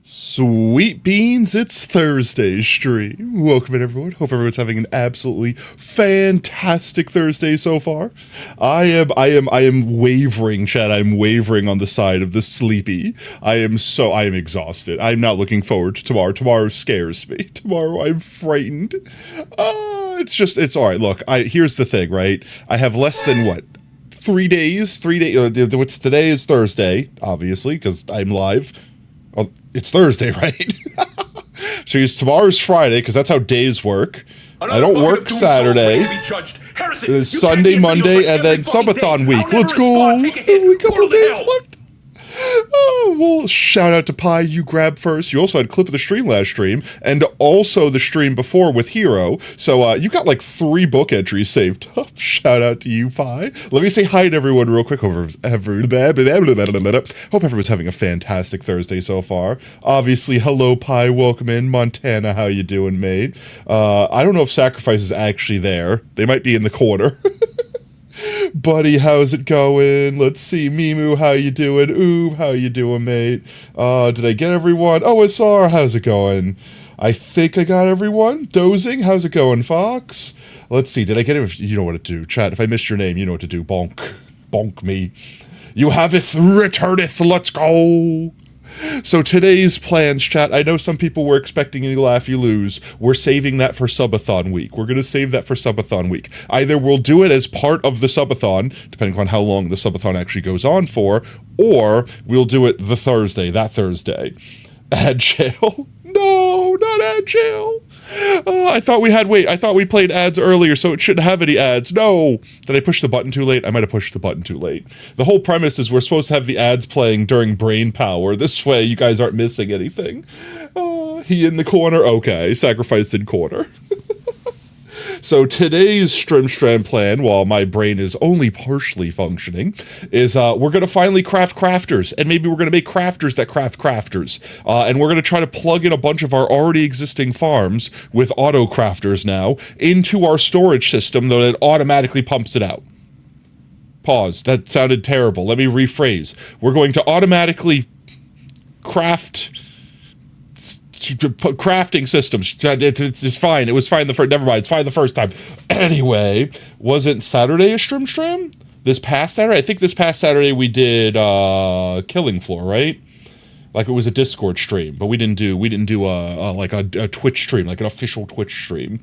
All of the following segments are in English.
Sweet beans, it's Thursday stream. Welcome in, everyone. Hope everyone's having an absolutely fantastic Thursday so far. I am wavering, Chad. I'm wavering on the side of the sleepy. I am exhausted. I'm not looking forward to tomorrow. Tomorrow scares me. Tomorrow I'm frightened. It's all right. Look, here's the thing, right? I have less than what? 3 days. What's today is Thursday, obviously, because I'm live. Oh, it's Thursday, right? So tomorrow's Friday, because that's how days work. I don't work Saturday. It's Sunday, Monday, and then Subathon week. Let's go. Only a couple of days left. Oh, well, shout out to Pi, you grabbed first. You also had a clip of the stream last stream, and also the stream before with Hero. So you got like 3 book entries saved up. Shout out to you, Pi. Let me say hi to everyone real quick. Hope everyone's having a fantastic Thursday so far. Obviously, hello, Pi. Welcome in. Montana, how you doing, mate? I don't know if Sacrifice is actually there. They might be in the corner. Buddy, how's it going? Let's see. Mimu, how you doing? Ooh, how you doing, mate? Did I get everyone? OSR, how's it going? I think I got everyone. Dozing, how's it going, Fox? Let's see. Did I get him? You know what to do. Chat, if I missed your name, you know what to do. Bonk. Bonk me. You haveth returneth. Let's go. So today's plans, chat, I know some people were expecting you laugh, you lose. We're saving that for Subathon week. We're going to save that for Subathon week. Either we'll do it as part of the Subathon, depending on how long the Subathon actually goes on for, or we'll do it that Thursday. Ad jail? No, not ad jail. I thought we played ads earlier, so it shouldn't have any ads. No! Did I push the button too late? I might have pushed the button too late. The whole premise is we're supposed to have the ads playing during brain power. This way, you guys aren't missing anything. He in the corner? Okay, sacrificed in corner. So today's Strim plan, while my brain is only partially functioning, is we're going to finally craft crafters, and maybe we're going to make crafters that craft crafters. And we're going to try to plug in a bunch of our already existing farms with auto crafters now into our storage system, though it automatically pumps it out. Pause. That sounded terrible. Let me rephrase. We're going to automatically craft crafting systems. It's fine. It was fine the first. Never mind. It's fine the first time. Anyway, wasn't Saturday a stream? This past Saturday, I think this past Saturday we did Killing Floor, right? Like it was a Discord stream, but we didn't do a Twitch stream, like an official Twitch stream.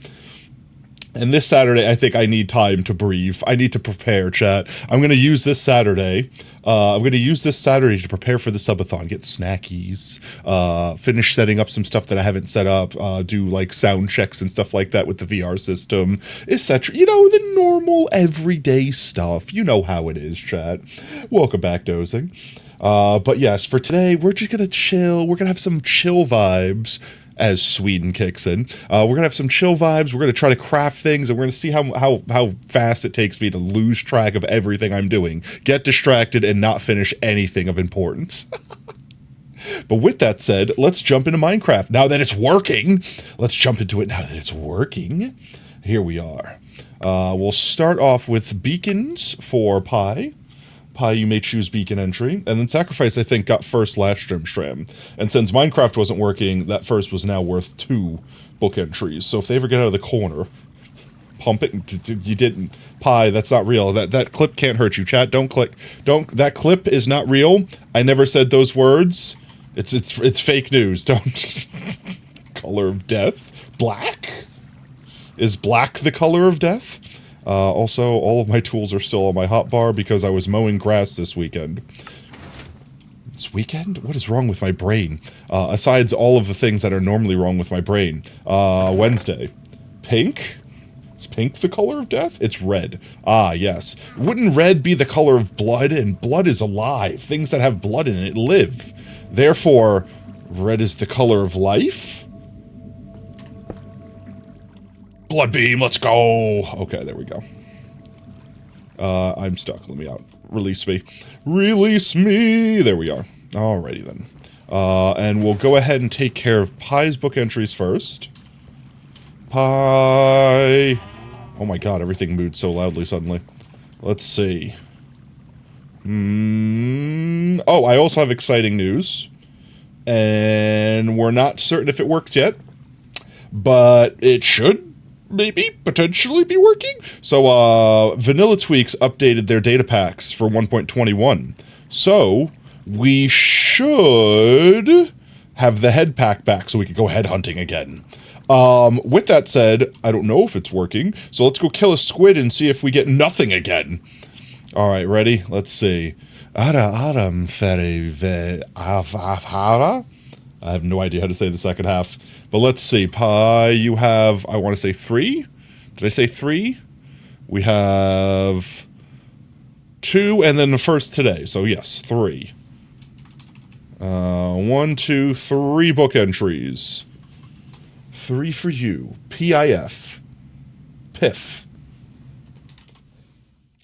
And this Saturday, I think I need time to breathe. I need to prepare, chat. I'm going to use this Saturday. To prepare for the Subathon. Get snackies. Finish setting up some stuff that I haven't set up. Do like sound checks and stuff like that with the VR system, etc. You know, the normal everyday stuff. You know how it is, chat. Welcome back, Dozing. But yes, for today, we're just going to chill. We're going to have some chill vibes. As Sweden kicks in. We're going to have some chill vibes. We're going to try to craft things, and we're going to see how fast it takes me to lose track of everything I'm doing, get distracted, and not finish anything of importance. But with that said, let's jump into Minecraft. Now that it's working, let's jump into it now that it's working. Here we are. We'll start off with beacons for Pi. Pi, you may choose beacon entry, and then Sacrifice, I think, got first last stream. And since Minecraft wasn't working, that first was now worth 2 book entries. So if they ever get out of the corner, pump it. You didn't. Pi, that's not real. That clip can't hurt you. Chat, don't click. That clip is not real. I never said those words. It's fake news. Don't. Color of death? Black? Is black the color of death? Also, all of my tools are still on my hotbar because I was mowing grass this weekend. This weekend? What is wrong with my brain? Asides all of the things that are normally wrong with my brain. Wednesday. Pink? Is pink the color of death? It's red. Ah, yes. Wouldn't red be the color of blood? And blood is alive. Things that have blood in it live. Therefore, red is the color of life? Blood beam, let's go. Okay, there we go. I'm stuck. Let me out. Release me. Release me. There we are. Alrighty then. And we'll go ahead and take care of Pi's book entries first. Pi. Oh my god, everything moved so loudly suddenly. Let's see. Oh, I also have exciting news. and we're not certain if it works yet, but it should maybe potentially be working. So Vanilla Tweaks updated their data packs for 1.21. So we should have the head pack back so we can go head hunting again. With that said, I don't know if it's working, so let's go kill a squid and see if we get nothing again. All right, ready? Let's see. I have no idea how to say the second half, but let's see. Pi, you have, I want to say 3. Did I say 3? We have 2, and then the first today. So yes, 3. 1, 2, 3 book entries. 3 for you. PIF. Piff.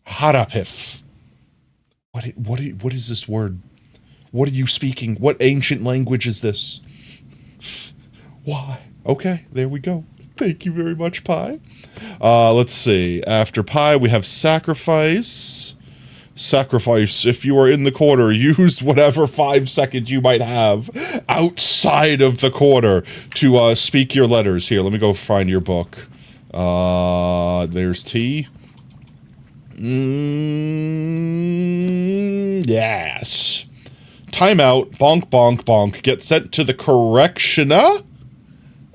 Harapif. What is this word? What are you speaking? What ancient language is this? Why? Okay, there we go. Thank you very much, Pi. Let's see. After Pi, we have Sacrifice. Sacrifice, if you are in the corner, use whatever 5 seconds you might have outside of the corner to speak your letters. Here, let me go find your book. There's T. Yes. Timeout, bonk, bonk, bonk, get sent to the correctioner.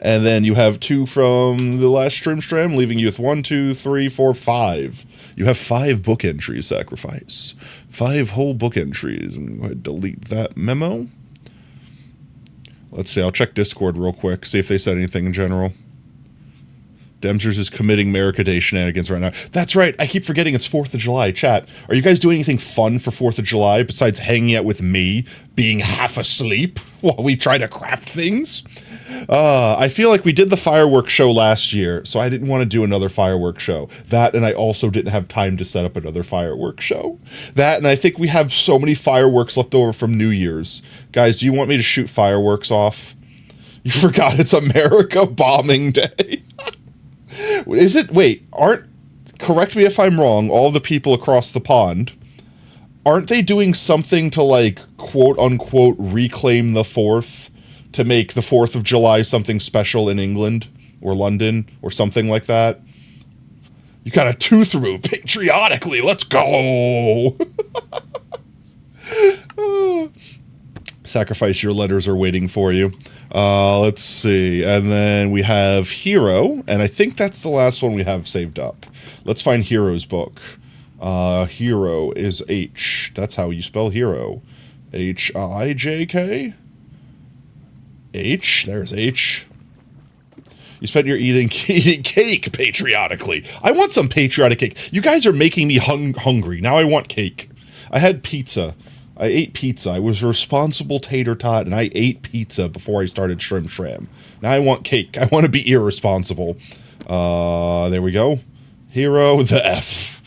And then you have 2 from the last Strim, leaving you with 1, 2, 3, 4, 5. You have 5 book entries, Sacrifice. 5 whole book entries. And go ahead and delete that memo. Let's see, I'll check Discord real quick, see if they said anything in general. Demsers is committing America Day shenanigans right now. That's right, I keep forgetting it's 4th of July. Chat, are you guys doing anything fun for 4th of July besides hanging out with me, being half asleep while we try to craft things? I feel like we did the fireworks show last year, so I didn't want to do another fireworks show. That, and I also didn't have time to set up another fireworks show. That, and I think we have so many fireworks left over from New Year's. Guys, do you want me to shoot fireworks off? You forgot it's America Bombing Day. Is it? Wait, correct me if I'm wrong, all the people across the pond, aren't they doing something to, like, quote-unquote reclaim the 4th? To make the 4th of July something special in England or London or something like that? You got a tooth removed patriotically. Let's go. Sacrifice, your letters are waiting for you. Let's see. And then we have Hero, and I think that's the last one we have saved up. Let's find Hero's book. Hero is H. That's how you spell hero. H-I-J-K? H, there's H. You spent your eating cake patriotically. I want some patriotic cake. You guys are making me hungry. Now I want cake. I had pizza. I ate pizza. I was a responsible tater tot, and I ate pizza before I started Shram. Now I want cake. I want to be irresponsible. There we go. Hero, the F.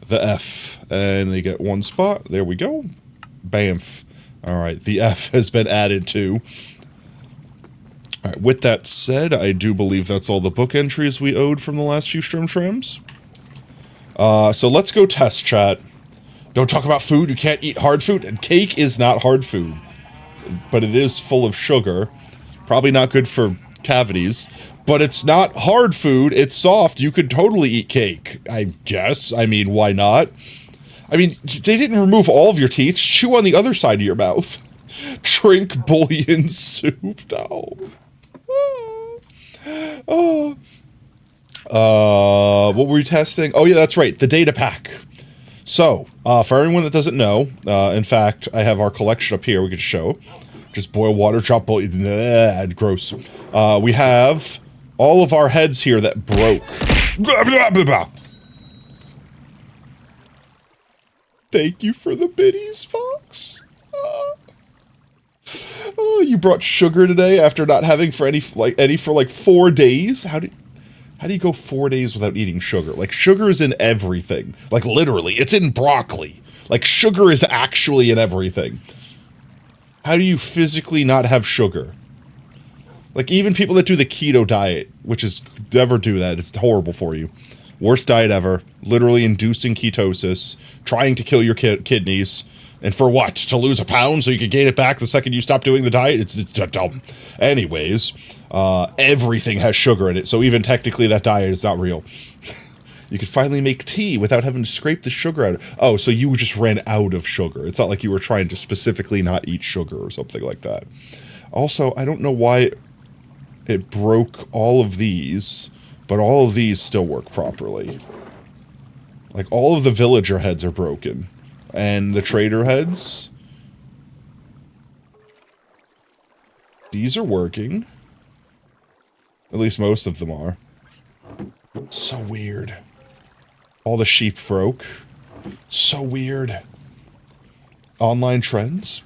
The F. And they get 1 spot. There we go. Bamf. Alright, the F has been added to. Alright, with that said, I do believe that's all the book entries we owed from the last few Shrims. So let's go test, chat. Don't talk about food, you can't eat hard food, and cake is not hard food. But it is full of sugar. Probably not good for cavities. But it's not hard food, it's soft, you could totally eat cake, I guess. I mean, why not? I mean, they didn't remove all of your teeth, chew on the other side of your mouth. Drink bouillon soup, no. What were we testing? Oh yeah, that's right, the data pack. So, for everyone that doesn't know, in fact, I have our collection up here we could show. Just boil water, drop bouillon, gross. We have all of our heads here that broke. Blah, blah, blah, blah. Thank you for the biddies, Fox. Oh, you brought sugar today after not having for any for like 4 days? How do you go 4 days without eating sugar? Like, sugar is in everything. Like, literally, it's in broccoli. Like, sugar is actually in everything. How do you physically not have sugar? Like, even people that do the keto diet, which is, never do that, it's horrible for you. Worst diet ever. Literally inducing ketosis. Trying to kill your kidneys. And for what? To lose a pound so you can gain it back the second you stop doing the diet? It's dumb. Anyways, everything has sugar in it, so even technically that diet is not real. You could finally make tea without having to scrape the sugar out. Oh, so you just ran out of sugar. It's not like you were trying to specifically not eat sugar or something like that. Also, I don't know why it broke all of these, but all of these still work properly. Like, all of the villager heads are broken. And the trader heads, these are working. At least most of them are. So weird. All the sheep broke. So weird. Online trends?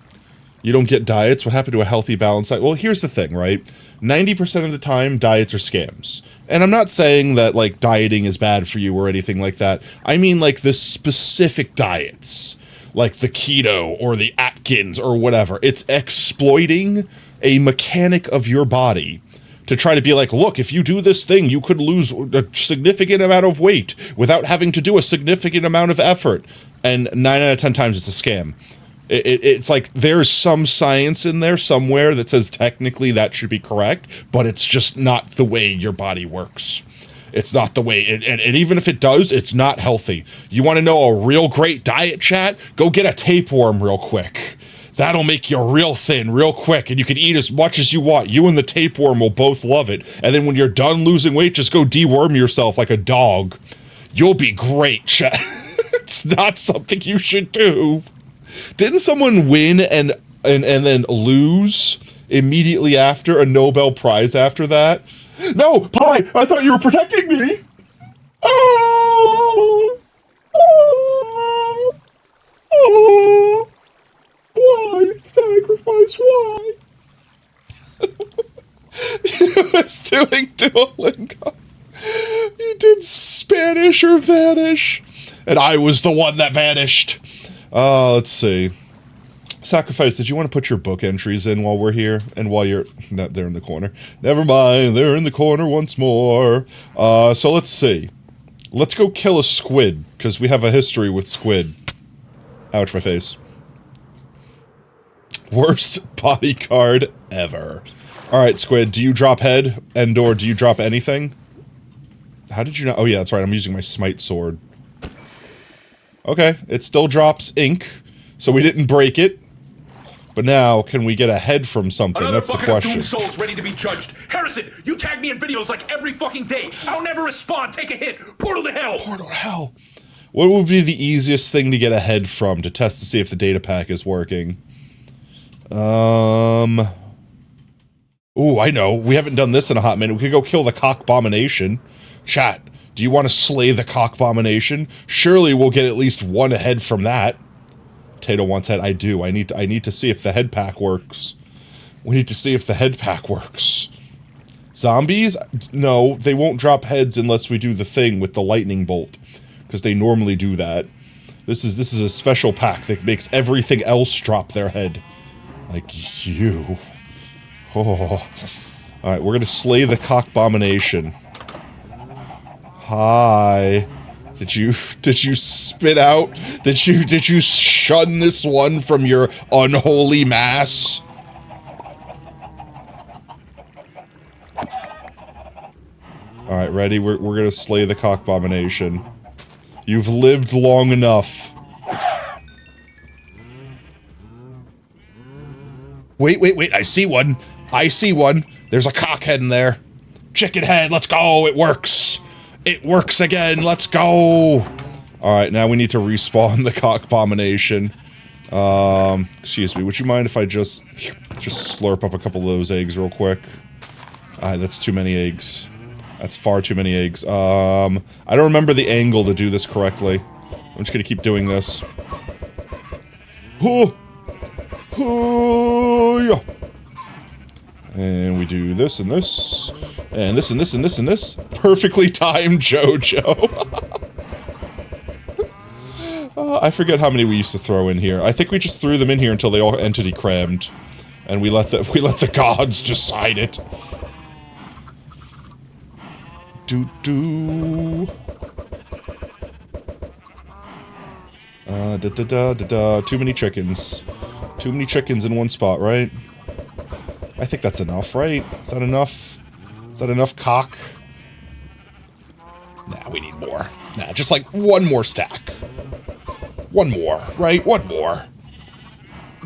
You don't get diets? What happened to a healthy, balanced diet? Well, here's the thing, right? 90% of the time, diets are scams. And I'm not saying that, like, dieting is bad for you or anything like that. I mean, like, the specific diets. Like the keto or the Atkins or whatever. It's exploiting a mechanic of your body to try to be like, look, if you do this thing, you could lose a significant amount of weight without having to do a significant amount of effort. And 9 out of 10 times it's a scam. It's like there's some science in there somewhere that says technically that should be correct, but it's just not the way your body works. It's not the way, and even if it does, it's not healthy. You want to know a real great diet, chat? Go get a tapeworm real quick. That'll make you real thin real quick, and you can eat as much as you want. You and the tapeworm will both love it. And then when you're done losing weight, just go deworm yourself like a dog. You'll be great, chat. It's not something you should do. Didn't someone win and then lose immediately after a Nobel Prize after that? No, Pie, I thought you were protecting me. Oh, oh, oh, why sacrifice? Why? He was doing Duolingo. He did Spanish or vanish, and I was the one that vanished. Let's see. Sacrifice, did you want to put your book entries in while we're here? And while you're... not there in the corner. Never mind, they're in the corner once more. So let's see. Let's go kill a squid, because we have a history with squid. Ouch, my face. Worst bodyguard ever. Alright, squid, do you drop head? And/or do you drop anything? How did you know? Oh yeah, that's right, I'm using my smite sword. Okay, it still drops ink, so we didn't break it. But now, can we get a head from something? That's the question. Another souls ready to be judged. Harrison, you tag me in videos like every fucking day. I'll never respond. Take a hit. Portal to hell. Portal to hell. What would be the easiest thing to get a head from to test to see if the data pack is working? Ooh, I know. We haven't done this in a hot minute. We could go kill the cock-bomination. Chat, do you want to slay the cock-bomination? Surely we'll get at least one head from that. Tato wants head. I do. I need to see if the head pack works. We need to see if the head pack works. Zombies? No, they won't drop heads unless we do the thing with the lightning bolt, because they normally do that. This is a special pack that makes everything else drop their head. Like you. Oh. Alright, we're gonna slay the cock-bomination. Hi. Did you spit out? Did you shun this one from your unholy mass? Alright, ready? We're gonna slay the cock-bomination. You've lived long enough. Wait, I see one. I see one. There's a cockhead in there. Chicken head, let's go, it works. It works again, let's go! Alright, now we need to respawn the cock-bomination. Excuse me, would you mind if I just slurp up a couple of those eggs real quick? That's too many eggs. That's far too many eggs. I don't remember the angle to do this correctly. I'm just gonna keep doing this. Oh! Oh, yeah. And we do this and this. And this and this and this and this. Perfectly timed JoJo. I forget how many we used to throw in here. I think we just threw them in here until they all entity crammed. And we let the gods decide it. Too many chickens. Too many chickens in one spot, right? I think that's enough, right? Is that enough? Is that enough cock? Nah, we need more. Nah, just like one more stack. One more, right? One more.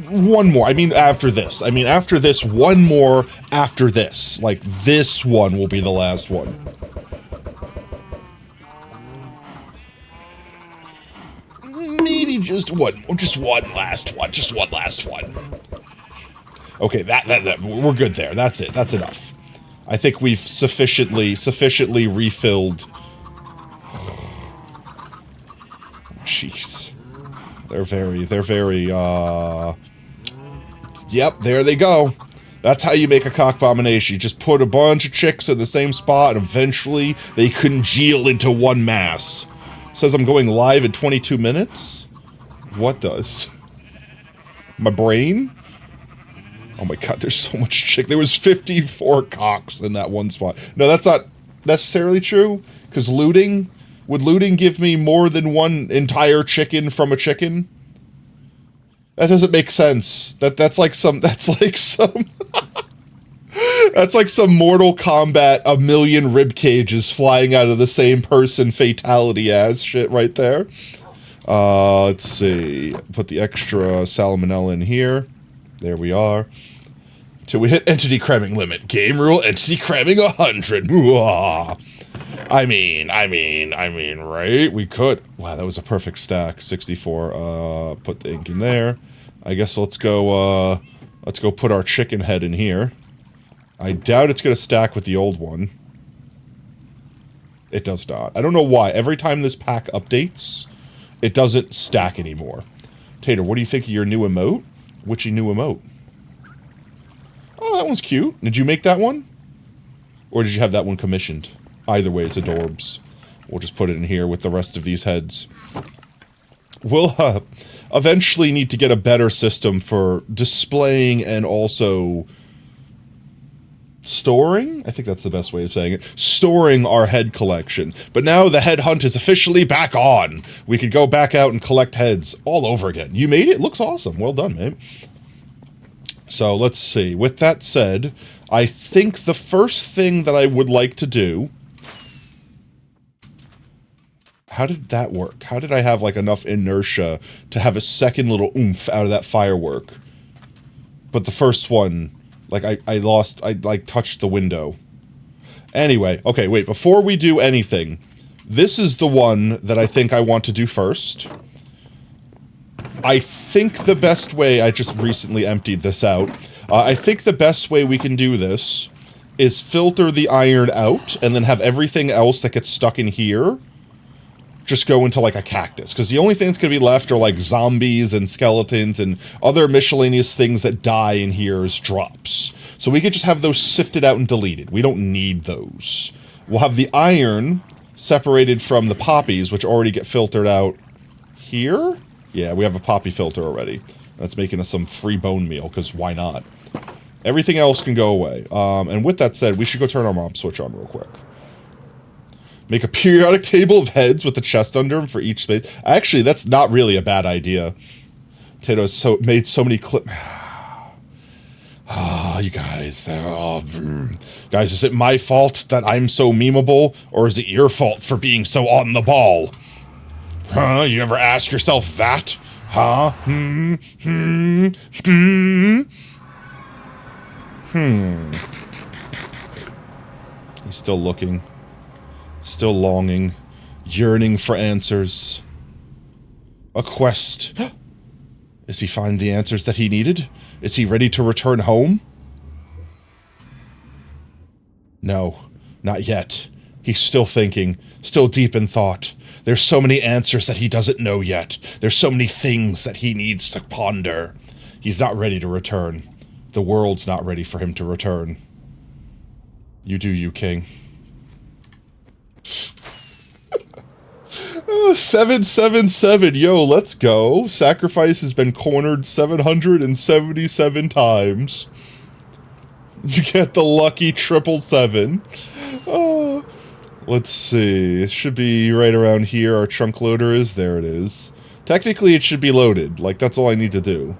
One more. I mean, after this. I mean, after this, one more after this. Like, this one will be the last one. Maybe just one last one. Just one last one. Okay, that we're good there. That's it. That's enough. I think we've sufficiently refilled. Jeez. They're very, Yep, there they go. That's how you make a cock abomination. You just put a bunch of chicks in the same spot, and eventually they congeal into one mass. Says I'm going live in 22 minutes? What does? My brain? Oh my god, there's so much chick. There was 54 cocks in that one spot. No, that's not necessarily true, because looting... Would looting give me more than one entire chicken from a chicken? That doesn't make sense. That's like some that's like some Mortal Kombat a million rib cages flying out of the same person fatality as shit right there. Let's see. Put the extra salmonella in here. There we are. Till we hit entity cramming limit. Game rule entity cramming 100. I mean, right? We could. Wow, that was a perfect stack. 64. Put the ink in there. I guess let's go put our chicken head in here. I doubt it's gonna stack with the old one. It does not. I don't know why. Every time this pack updates, it doesn't stack anymore. Tater, what do you think of your new emote? Whichy new emote? Oh, that one's cute. Did you make that one? Or did you have that one commissioned? Either way, it's adorbs. We'll just put it in here with the rest of these heads. We'll eventually need to get a better system for displaying and also storing? I think that's the best way of saying it. Storing our head collection. But now the head hunt is officially back on. We could go back out and collect heads all over again. You made it? Looks awesome. Well done, mate. So, let's see. With that said, I think the first thing that I would like to do... How did that work? How did I have, like, enough inertia to have a second little oomph out of that firework? But the first one, like, I touched the window. Anyway, okay, wait, before we do anything, this is the one that I think I want to do first. I think the best way, I just recently emptied this out, I think the best way we can do this is filter the iron out, and then have everything else that gets stuck in here just go into, like, a cactus. Because the only thing that's going to be left are, like, zombies and skeletons and other miscellaneous things that die in here as drops. So we could just have those sifted out and deleted. We don't need those. We'll have the iron separated from the poppies, which already get filtered out here. Yeah, we have a poppy filter already. That's making us some free bone meal, because why not? Everything else can go away. And with that said, we should go turn our mob switch on real quick. Make a periodic table of heads with the chest under them for each space. Actually, that's not really a bad idea. Potatoes made so many Ah, you guys. Guys, is it my fault that I'm so memeable, or is it your fault for being so on the ball? Huh? You ever ask yourself that? Huh? He's still looking. Still longing. Yearning for answers. A quest. Is he finding the answers that he needed? Is he ready to return home? No, not yet. He's still thinking, still deep in thought. There's so many answers that he doesn't know yet. There's so many things that he needs to ponder. He's not ready to return. The world's not ready for him to return. You do you, King. 777, yo, let's go. Sacrifice has been cornered 777 times. You get the lucky 777. Let's see. It should be right around here. Our chunk loader is. There it is. Technically, it should be loaded. Like, that's all I need to do.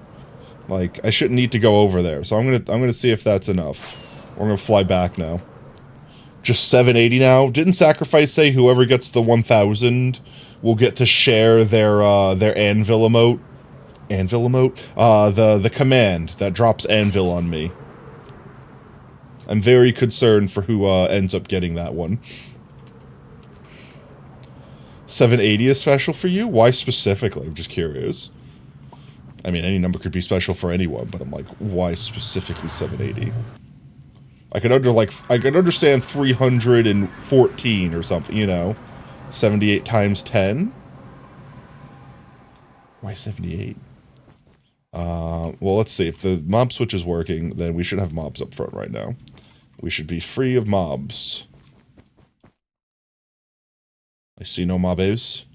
Like, I shouldn't need to go over there. So I'm gonna see if that's enough. We're gonna fly back now. Just 780 now. Didn't Sacrifice say whoever gets the 1000 will get to share their anvil emote? Anvil emote? The command that drops anvil on me. I'm very concerned for who ends up getting that one. 780 is special for you? Why specifically? I'm just curious. I mean, any number could be special for anyone, but I'm like, why specifically 780? I could understand 314 or something, you know. 78 times 10? Why 78? Well, let's see. If the mob switch is working, then we should have mobs up front right now. We should be free of mobs. I see no mobs.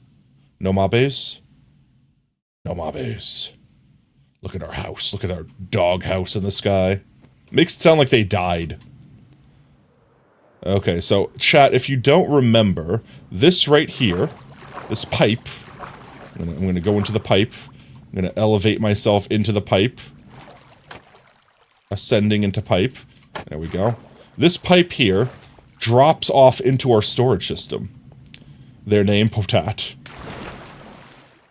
No mobs. No mobs. Look at our house. Look at our dog house in the sky. Makes it sound like they died. Okay, so, chat, if you don't remember, this right here, this pipe, I'm gonna go into the pipe. I'm gonna elevate myself into the pipe. Ascending into pipe. There we go. This pipe here drops off into our storage system. Their name, Potat.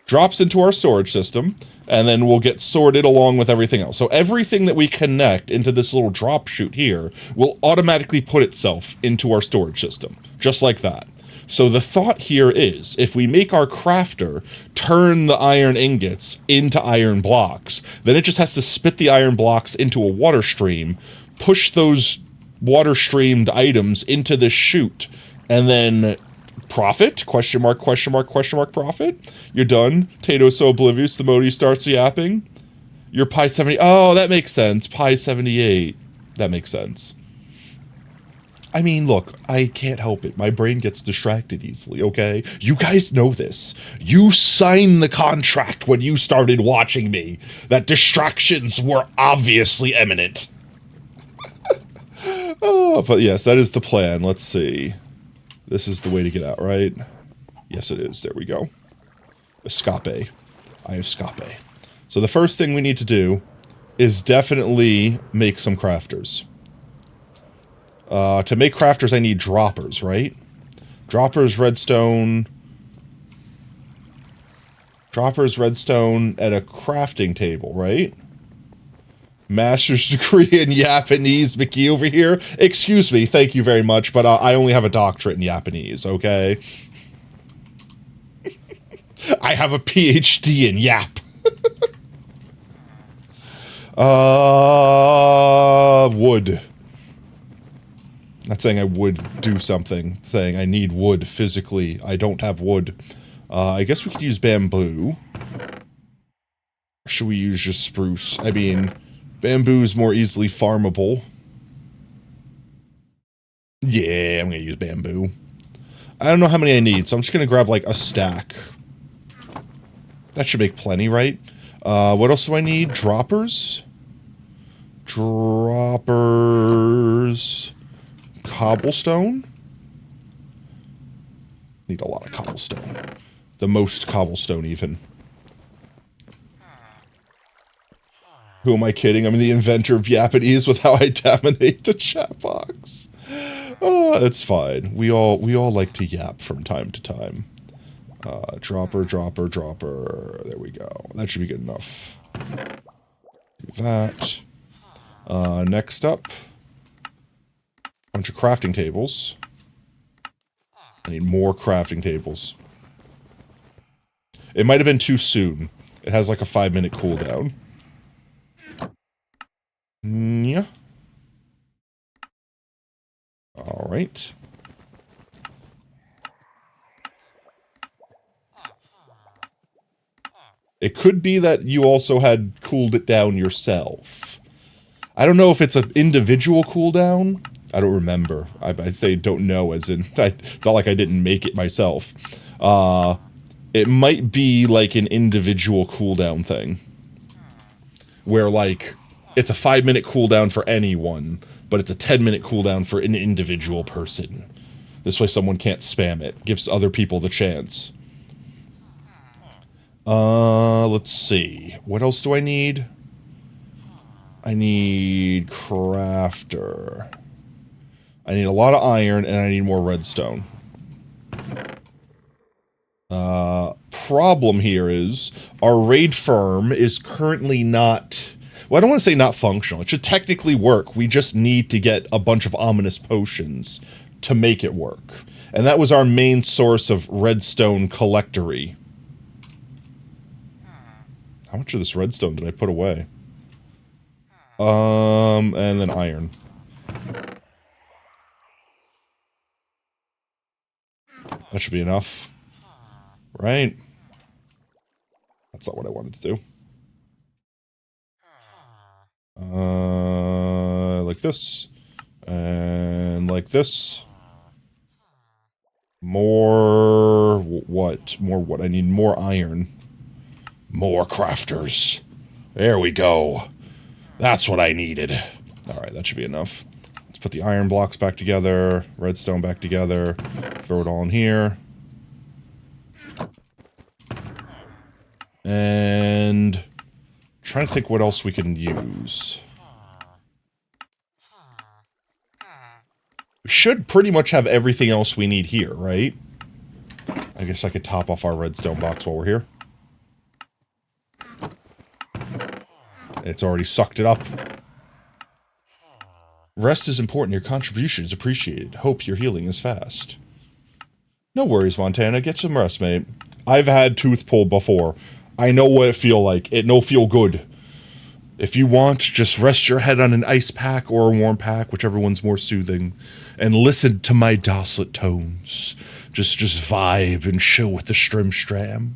Drops into our storage system, and then we'll get sorted along with everything else. So everything that we connect into this little drop chute here will automatically put itself into our storage system. Just like that. So the thought here is, if we make our crafter turn the iron ingots into iron blocks, then it just has to spit the iron blocks into a water stream, push those water-streamed items into this chute, and then profit? Question mark, question mark, question mark, profit? You're done. Tato's so oblivious, the Modi starts yapping. You're Pi 70. Oh, that makes sense. Pi 78. That makes sense. I mean, look, I can't help it. My brain gets distracted easily, okay? You guys know this. You signed the contract when you started watching me, that distractions were obviously imminent. Oh, but yes, that is the plan. Let's see. This is the way to get out, right? Yes, it is. There we go. Escape. I escape. So the first thing we need to do is definitely make some crafters. To make crafters, I need droppers, right? Droppers, redstone. Droppers, redstone, and a crafting table, right? Master's degree in Japanese, Mickey over here. Excuse me, thank you very much, but I only have a doctorate in Japanese, okay? I have a PhD in Yap. Wood. Not saying I would do something, saying I need wood physically. I don't have wood. I guess we could use bamboo. Or should we use just spruce? I mean, bamboo is more easily farmable. Yeah, I'm gonna use bamboo. I don't know how many I need, so I'm just gonna grab like a stack. That should make plenty, right? What else do I need? Droppers? Droppers... Cobblestone? Need a lot of cobblestone. The most cobblestone, even. Who am I kidding? I'm the inventor of Japanese with how I dominate the chat box. Oh, that's fine. We all like to yap from time to time. Dropper, dropper, dropper. There we go. That should be good enough. Do that. Next up. Bunch of crafting tables. I need more crafting tables. It might have been too soon. It has like a 5-minute cooldown. Yeah. Alright. It could be that you also had cooled it down yourself. I don't know if it's an individual cooldown. I don't remember. I'd say don't know, as in, it's not like I didn't make it myself. It might be like an individual cooldown thing. Where, like, it's a 5-minute cooldown for anyone, but it's a 10-minute cooldown for an individual person. This way someone can't spam it. Gives other people the chance. Let's see. What else do I need? I need crafter. I need a lot of iron, and I need more redstone. Problem here is, our raid farm is currently not... Well, I don't want to say not functional. It should technically work. We just need to get a bunch of ominous potions to make it work. And that was our main source of redstone collectory. How much of this redstone did I put away? And then iron. That should be enough. Right? That's not what I wanted to do. Like this. And like this. More... what? More what? I need more iron. More crafters. There we go. That's what I needed. Alright, that should be enough. Let's put the iron blocks back together. Redstone back together. Throw it all in here. And... trying to think what else we can use. We should pretty much have everything else we need here, right? I guess I could top off our redstone box while we're here. It's already sucked it up. Rest is important. Your contribution is appreciated. Hope your healing is fast. No worries, Montana. Get some rest, mate. I've had tooth pulled before. I know what it feel like. It no feel good. If you want, just rest your head on an ice pack or a warm pack, whichever one's more soothing, and listen to my docile tones. Just vibe and chill with the stram.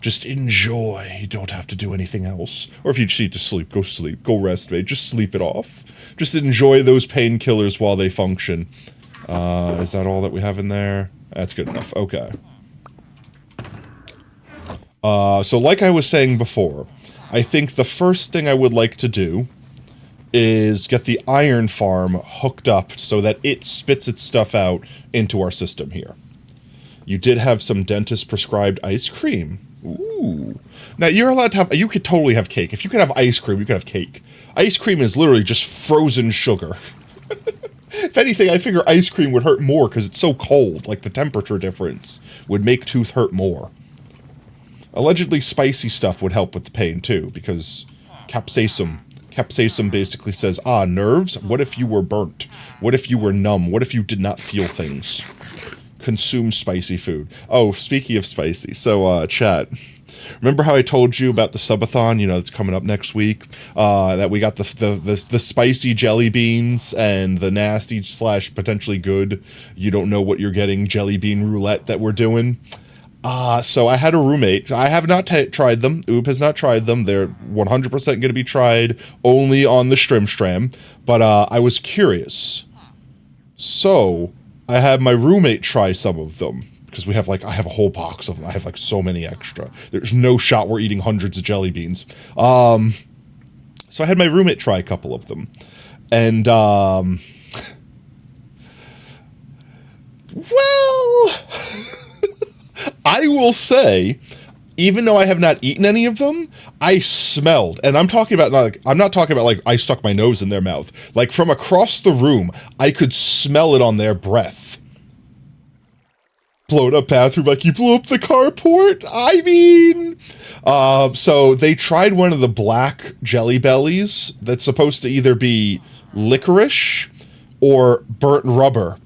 Just enjoy. You don't have to do anything else. Or if you just need to sleep, go sleep. Go rest, mate. Just sleep it off. Just enjoy those painkillers while they function. Is that all that we have in there? That's good enough. Okay. So like I was saying before, I think the first thing I would like to do is get the iron farm hooked up so that it spits its stuff out into our system here. You did have some dentist-prescribed ice cream. Ooh. Now, you're allowed to have... You could totally have cake. If you could have ice cream, you could have cake. Ice cream is literally just frozen sugar. If anything, I figure ice cream would hurt more because it's so cold. Like, the temperature difference would make tooth hurt more. Allegedly, spicy stuff would help with the pain, too, because capsaicin basically says, nerves? What if you were burnt? What if you were numb? What if you did not feel things? Consume spicy food. Oh, speaking of spicy, so, chat. Remember how I told you about the Subathon, you know, it's coming up next week? That we got the spicy jelly beans and the nasty / potentially good, you don't know what you're getting, jelly bean roulette that we're doing? So I had a roommate. I have not tried them. Oob has not tried them. They're 100% going to be tried only on the Stram. But I was curious. So I had my roommate try some of them. Because we have I have a whole box of them. I have so many extra. There's no shot we're eating hundreds of jelly beans. So I had my roommate try a couple of them. And, well... I will say, even though I have not eaten any of them, I smelled, and I'm talking about I'm not talking about I stuck my nose in their mouth. Like from across the room, I could smell it on their breath. Blown up bathroom, you blew up the carport? I mean... so they tried one of the black Jelly Bellies that's supposed to either be licorice or burnt rubber.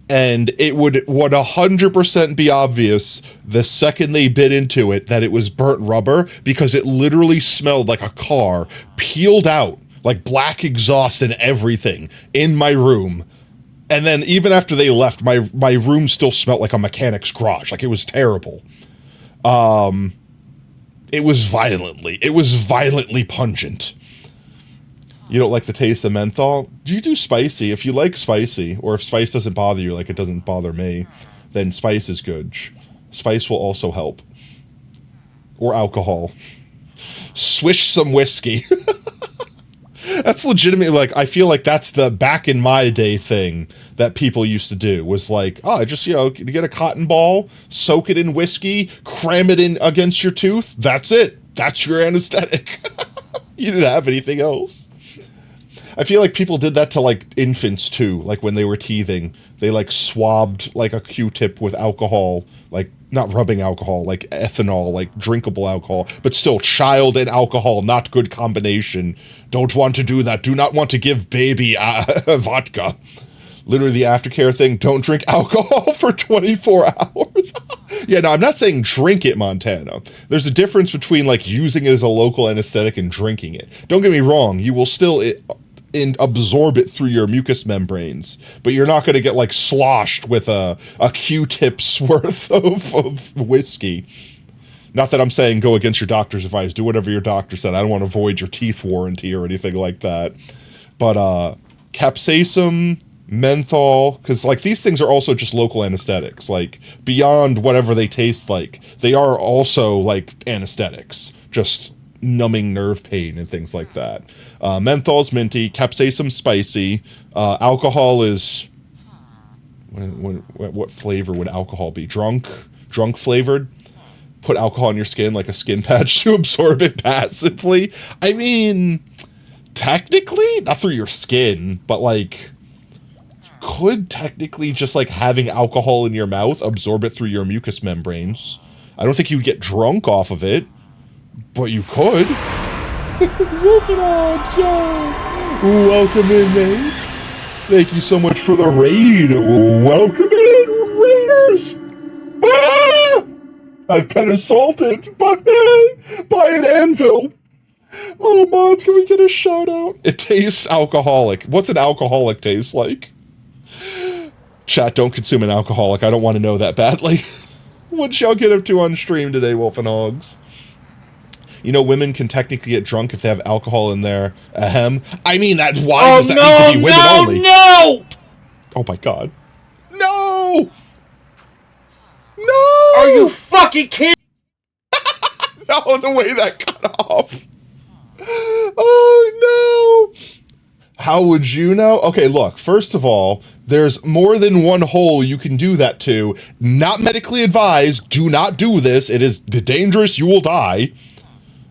And it would 100% be obvious the second they bit into it that it was burnt rubber because it literally smelled like a car peeled out, like black exhaust and everything in my room. And then even after they left, my room still smelled like a mechanic's garage. Like it was terrible. It was violently pungent. You don't like the taste of menthol? You do spicy. If you like spicy, or if spice doesn't bother you like it doesn't bother me, then spice is good. Spice will also help. Or alcohol. Swish some whiskey. That's legitimately, like, I feel like that's the back in my day thing that people used to do, was like, oh, just, you get a cotton ball, soak it in whiskey, cram it in against your tooth, that's it. That's your anesthetic. You didn't have anything else. I feel like people did that to, like, infants, too. Like, when they were teething, they, like, swabbed, like, a Q-tip with alcohol, like, not rubbing alcohol, like ethanol, like drinkable alcohol, but still, child and alcohol, not good combination. Don't want to do that. Do not want to give baby vodka. Literally the aftercare thing, don't drink alcohol for 24 hours. Yeah, no, I'm not saying drink it, Montana. There's a difference between, like, using it as a local anesthetic and drinking it. Don't get me wrong, you will still absorb it through your mucous membranes, but you're not going to get, like, sloshed with a Q-tip's worth of whiskey. Not that I'm saying go against your doctor's advice. Do whatever your doctor said. I don't want to void your teeth warranty or anything like that. But capsaicin, menthol, because, like, these things are also just local anesthetics. Like, beyond whatever they taste like, they are also, like, anesthetics. Just numbing nerve pain and things like that. Menthol's minty, capsaicin spicy, alcohol is... What flavor would alcohol be? Drunk flavored? Put alcohol on your skin like a skin patch to absorb it passively? I mean, technically, not through your skin, but, like, could technically just, like, having alcohol in your mouth absorb it through your mucous membranes. I don't think you'd get drunk off of it, but you could. Wolfenogs, yo! Welcome in, mate. Thank you so much for the raid. Welcome in, Raiders! Ah! I've been assaulted by an anvil. Oh, mods, can we get a shout out? It tastes alcoholic. What's an alcoholic taste like? Chat, don't consume an alcoholic. I don't want to know that badly. What y'all get up to on stream today, Wolfenogs? You know, women can technically get drunk if they have alcohol in their ahem. I mean, why does that need to be women only? No! Oh my god. No! No! Are you fucking kidding? No, the way that cut off. Oh no! How would you know? Okay, look, first of all, there's more than one hole you can do that to. Not medically advised. Do not do this. It is dangerous. You will die.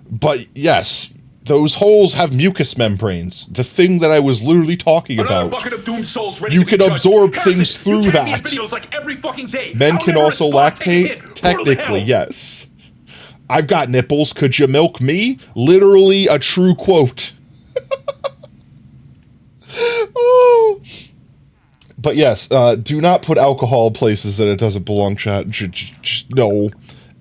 But yes, those holes have mucous membranes. The thing that I was literally talking about. Bucket of doomed souls ready you to can be absorb judged. things through you that. videos like every fucking day. Men can also lactate. Portal to Technically, hell. yes. I've got nipples. Could you milk me? Literally a true quote. Oh. But yes, do not put alcohol places that it doesn't belong, chat. Just no.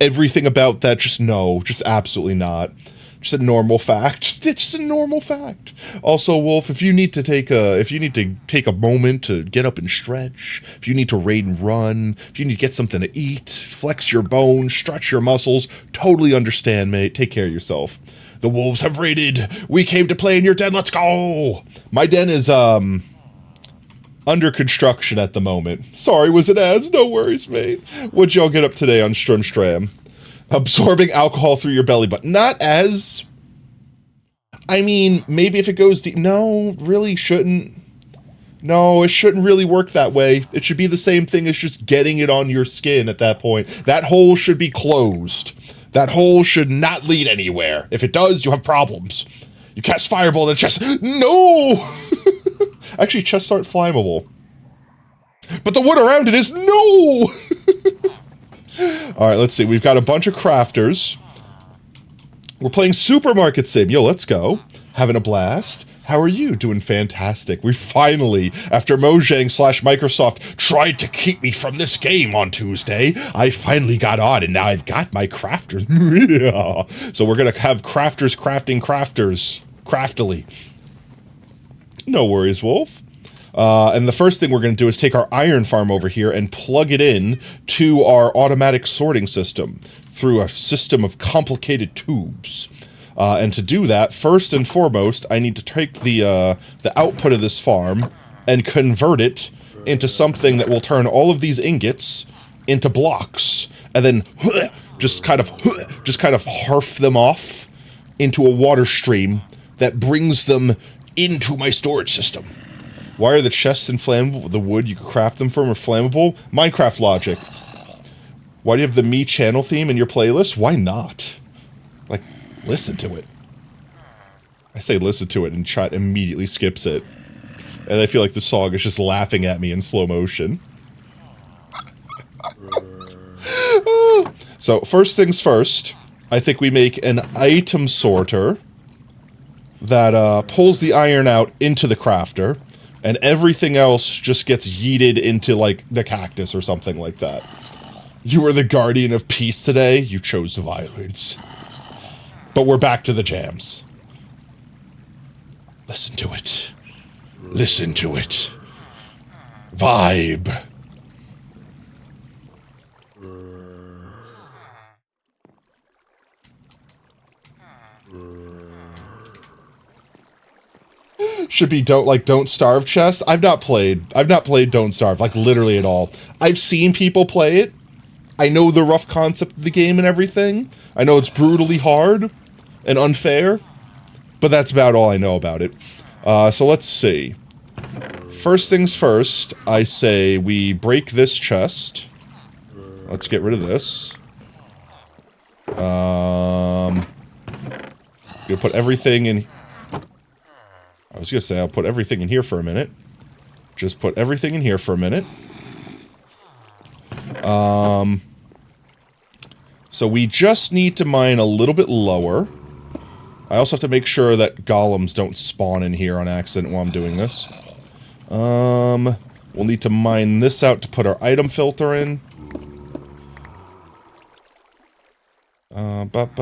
Everything about that, just no. Just absolutely not. Just a normal fact. It's just a normal fact. Also, Wolf, if you need to take a moment to get up and stretch, if you need to raid and run, if you need to get something to eat, flex your bones, stretch your muscles, totally understand, mate. Take care of yourself. The wolves have raided. We came to play in your den. Let's go. My den is under construction at the moment. Sorry, was it ads? No worries, mate. What'd y'all get up today on Strumstram? Absorbing alcohol through your belly, but not as... I mean, maybe if it goes deep... No, really shouldn't. No, it shouldn't really work that way. It should be the same thing as just getting it on your skin at that point. That hole should be closed. That hole should not lead anywhere. If it does, you have problems. You cast fireball in the chest. No! Actually, chests aren't flammable. But the wood around it is no! Alright, let's see. We've got a bunch of crafters. We're playing Supermarket Sim. Yo, let's go. Having a blast. How are you? Doing fantastic. We finally, after Mojang / Microsoft tried to keep me from this game on Tuesday, I finally got on, and now I've got my crafters. Yeah. So we're going to have crafters crafting crafters. Craftily. No worries, Wolf. And the first thing we're going to do is take our iron farm over here and plug it in to our automatic sorting system through a system of complicated tubes. And to do that, first and foremost, I need to take the output of this farm and convert it into something that will turn all of these ingots into blocks, and then just kind of harf them off into a water stream that brings them into my storage system. Why are the chests inflammable? The wood you craft them from are flammable? Minecraft logic. Why do you have the me channel theme in your playlist? Why not? Like, listen to it. I say listen to it and chat immediately skips it. And I feel like the song is just laughing at me in slow motion. So, first things first, I think we make an item sorter that pulls the iron out into the crafter, and everything else just gets yeeted into, like, the cactus or something like that. You were the guardian of peace today, you chose violence. But we're back to the jams. Listen to it. Listen to it. Vibe. Should be Don't Starve chess. I've not played Don't Starve, like, literally at all. I've seen people play it. I know the rough concept of the game and everything. I know it's brutally hard and unfair, but that's about all I know about it. So let's see. First things first, I say we break this chest. Let's get rid of this. We'll put everything in... I was gonna say, I'll put everything in here for a minute. Just put everything in here for a minute. So we just need to mine a little bit lower. I also have to make sure that golems don't spawn in here on accident while I'm doing this. We'll need to mine this out to put our item filter in. Bup.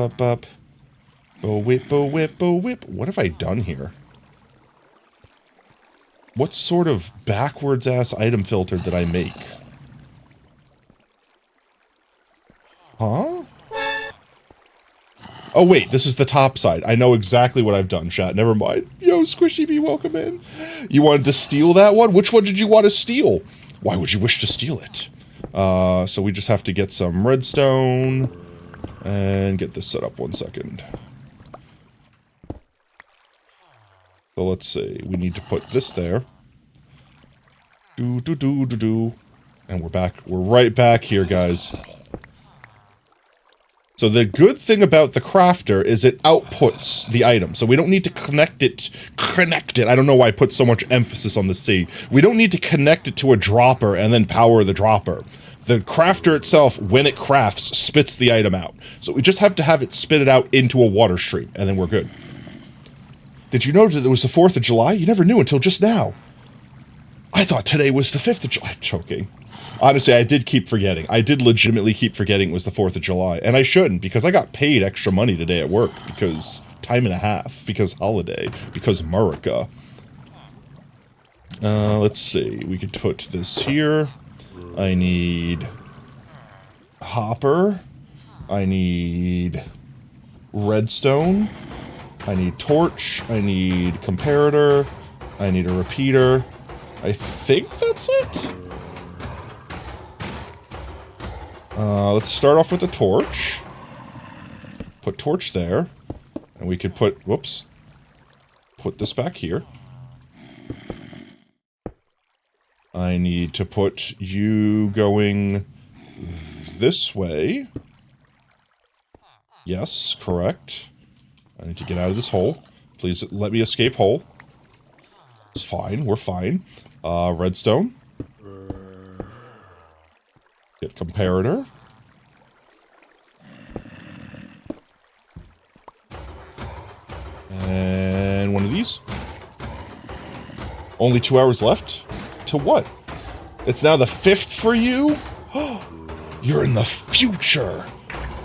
Bo whip. What have I done here? What sort of backwards-ass item filter did I make? Huh? Oh, wait, this is the top side. I know exactly what I've done, chat. Never mind. Yo, Squishy B, welcome in. You wanted to steal that one? Which one did you want to steal? Why would you wish to steal it? So we just have to get some redstone and get this set up 1 second. So let's see. We need to put this there. And we're back. We're right back here, guys. So the good thing about the crafter is it outputs the item. So we don't need to connect it. I don't know why I put so much emphasis on the C. We don't need to connect it to a dropper and then power the dropper. The crafter itself, when it crafts, spits the item out. So we just have to have it spit it out into a water stream, and then we're good. Did you know that it was the 4th of July? You never knew until just now. I thought today was the 5th of July. I'm joking. Honestly, I did keep forgetting. I did legitimately keep forgetting it was the 4th of July. And I shouldn't, because I got paid extra money today at work. Because time and a half. Because holiday. Because America. Let's see. We could put this here. I need... hopper. I need... redstone. I need torch. I need comparator. I need a repeater. I think that's it? Let's start off with the torch. Put torch there. And we could put... whoops. Put this back here. I need to put you going this way. Yes, correct. I need to get out of this hole. Please let me escape hole. It's fine, we're fine. Redstone. Get comparator. And one of these. Only 2 hours left? To what? It's now the 5th for you? You're in the future!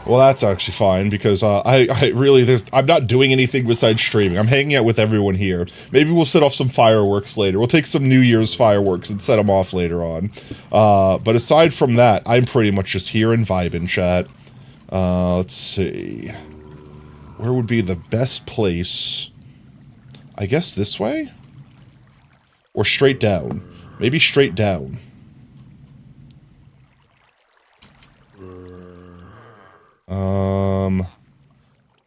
Well, that's actually fine, because I really, I'm not doing anything besides streaming. I'm hanging out with everyone here. Maybe we'll set off some fireworks later. We'll take some New Year's fireworks and set them off later on. But aside from that, I'm pretty much just here and vibing, chat. Let's see. Where would be the best place? I guess this way? Or straight down. Maybe straight down.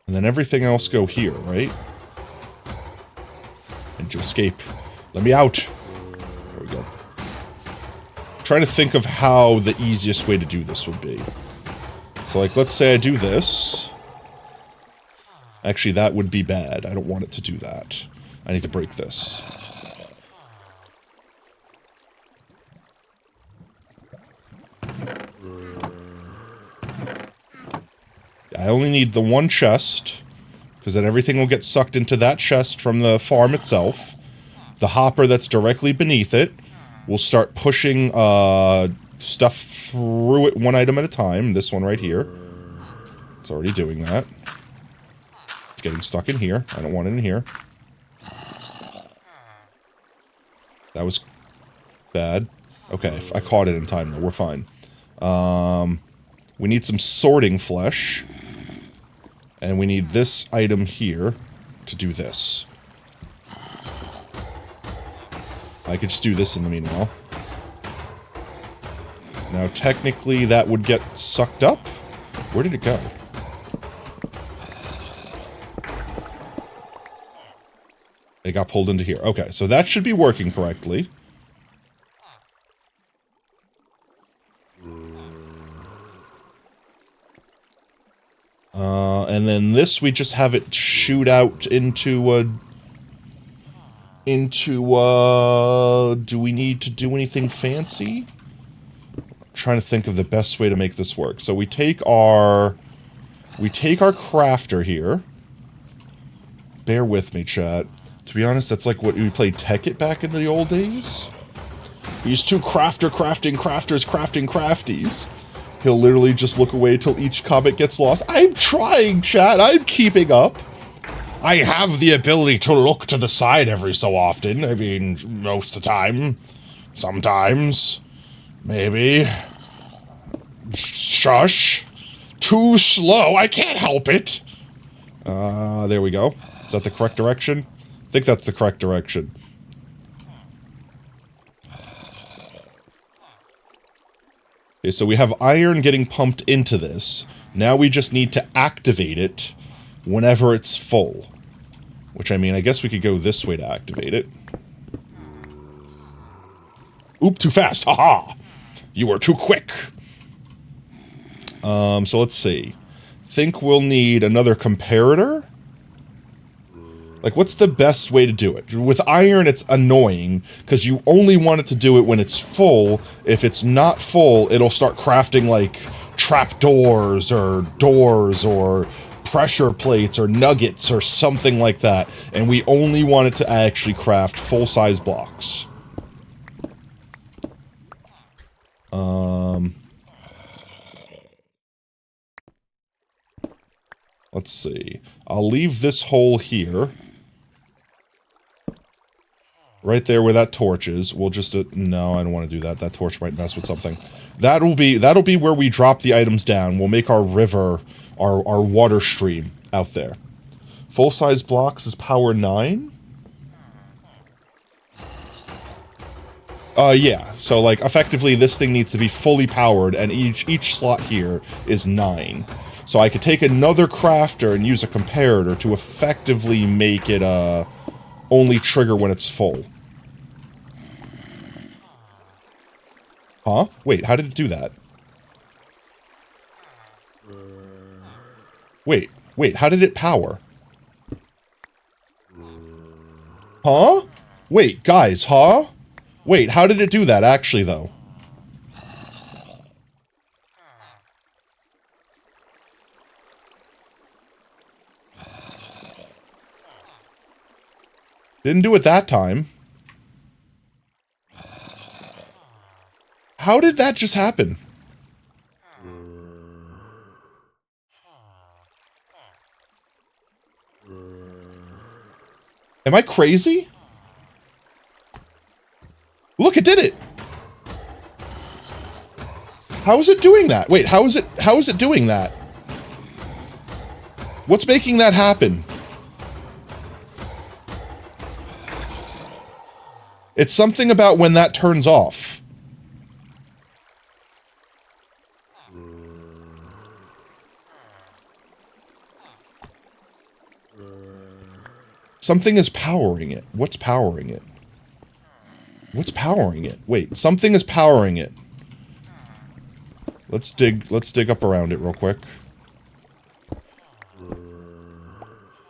And then everything else go here, right? And Did you escape? Let me out. There we go. Trying to think of how the easiest way to do this would be. So, like, let's say I do this. Actually, that would be bad. I don't want it to do that. I need to break this. I only need the one chest, because then everything will get sucked into that chest from the farm itself. The hopper that's directly beneath it will start pushing stuff through it one item at a time. This one right here. It's already doing that. It's getting stuck in here. I don't want it in here. That was bad. Okay, I caught it in time though. We're fine. We need some sorting flesh. And we need this item here to do this. I could just do this in the meanwhile. Now, technically, that would get sucked up. Where did it go? It got pulled into here. Okay, so that should be working correctly. And then this, we just have it shoot out into, do we need to do anything fancy? I'm trying to think of the best way to make this work. So we take our crafter here. Bear with me, chat. To be honest, that's like what we played Tekkit back in the old days. These two crafters crafting crafties. He'll literally just look away till each comet gets lost. I'm trying, chat. I'm keeping up. I have the ability to look to the side every so often. I mean, most of the time. Sometimes. Maybe. Shush. Too slow. I can't help it. There we go. Is that the correct direction? I think that's the correct direction. Okay, so we have iron getting pumped into this. Now we just need to activate it whenever it's full. Which, I mean, I guess we could go this way to activate it. Oop, too fast. Haha! You were too quick. So let's see. Think we'll need another comparator? Like, what's the best way to do it? With iron, it's annoying, because you only want it to do it when it's full. If it's not full, it'll start crafting, like, trapdoors, or doors, or pressure plates, or nuggets, or something like that. And we only want it to actually craft full-size blocks. Let's see. I'll leave this hole here. Right there where that torch is. We'll just, no, I don't want to do that. That torch might mess with something. That'll be where we drop the items down. We'll make our river, our water stream out there. Full-size blocks is power 9? Yeah. So, like, effectively, this thing needs to be fully powered, and each slot here is 9. So I could take another crafter and use a comparator to effectively make it, only trigger when it's full. Huh? Wait, how did it do that? Wait, how did it power? Huh? Wait, guys, huh? Wait, how did it do that, actually, though? Didn't do it that time. How did that just happen? Am I crazy? Look, it did it! How is it doing that? Wait, how is it doing that? What's making that happen? It's something about when that turns off. Something is powering it. What's powering it? What's powering it? Wait, something is powering it. Let's dig up around it real quick.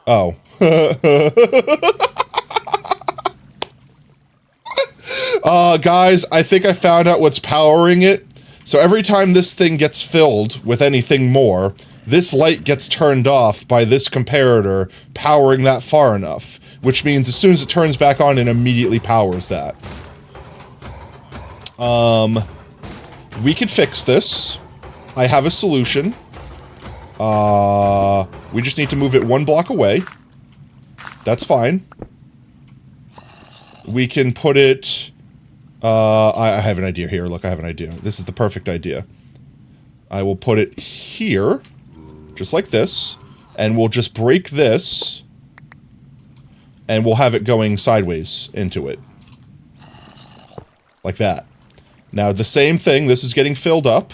Oh. Guys, I think I found out what's powering it. So every time this thing gets filled with anything more, this light gets turned off by this comparator powering that far enough. Which means as soon as it turns back on, it immediately powers that. We can fix this. I have a solution. We just need to move it 1 block away. That's fine. We can put it... I have an idea here. Look, I have an idea. This is the perfect idea. I will put it here, just like this, and we'll just break this, and we'll have it going sideways into it. Like that. Now, the same thing, this is getting filled up.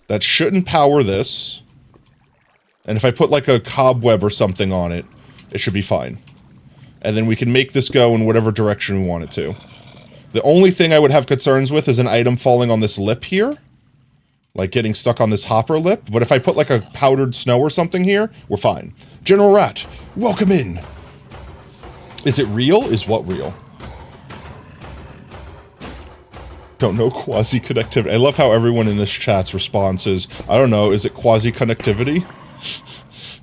That shouldn't power this. And if I put like a cobweb or something on it, it should be fine. And then we can make this go in whatever direction we want it to. The only thing I would have concerns with is an item falling on this lip here. Like getting stuck on this hopper lip. But if I put like a powdered snow or something here, we're fine. General Rat, welcome in. Is it real? Is what real? Don't know quasi-connectivity. I love how everyone in this chat's response is, I don't know, is it quasi-connectivity?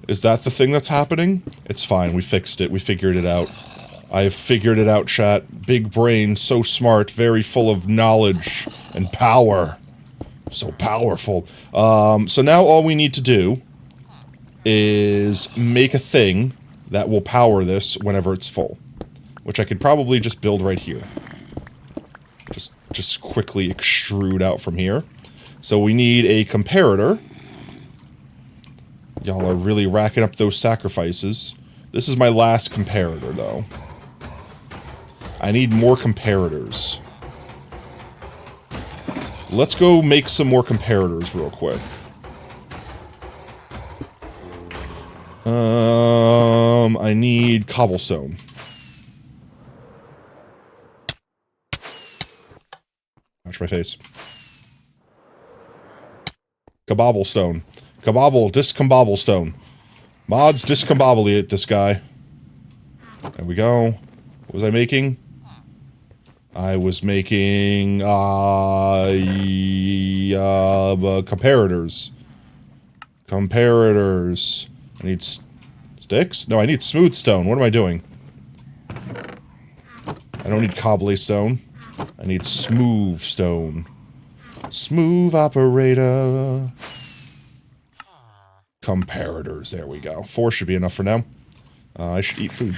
Is that the thing that's happening? It's fine, we fixed it, we figured it out. I've figured it out, chat. Big brain, so smart, very full of knowledge and power. So powerful. So now all we need to do is make a thing that will power this whenever it's full. Which I could probably just build right here. Just quickly extrude out from here. So we need a comparator. Y'all are really racking up those sacrifices. This is my last comparator, though. I need more comparators. Let's go make some more comparators real quick. I need cobblestone. Watch my face. Kabobblestone. Kabobble, discombobblestone. Mods, discombobbliate this guy. There we go. What was I making? I was making, comparators. Comparators. I need sticks? No, I need smooth stone. What am I doing? I don't need cobblestone. I need smooth stone. Smooth operator. Comparators. There we go. 4 should be enough for now. I should eat food.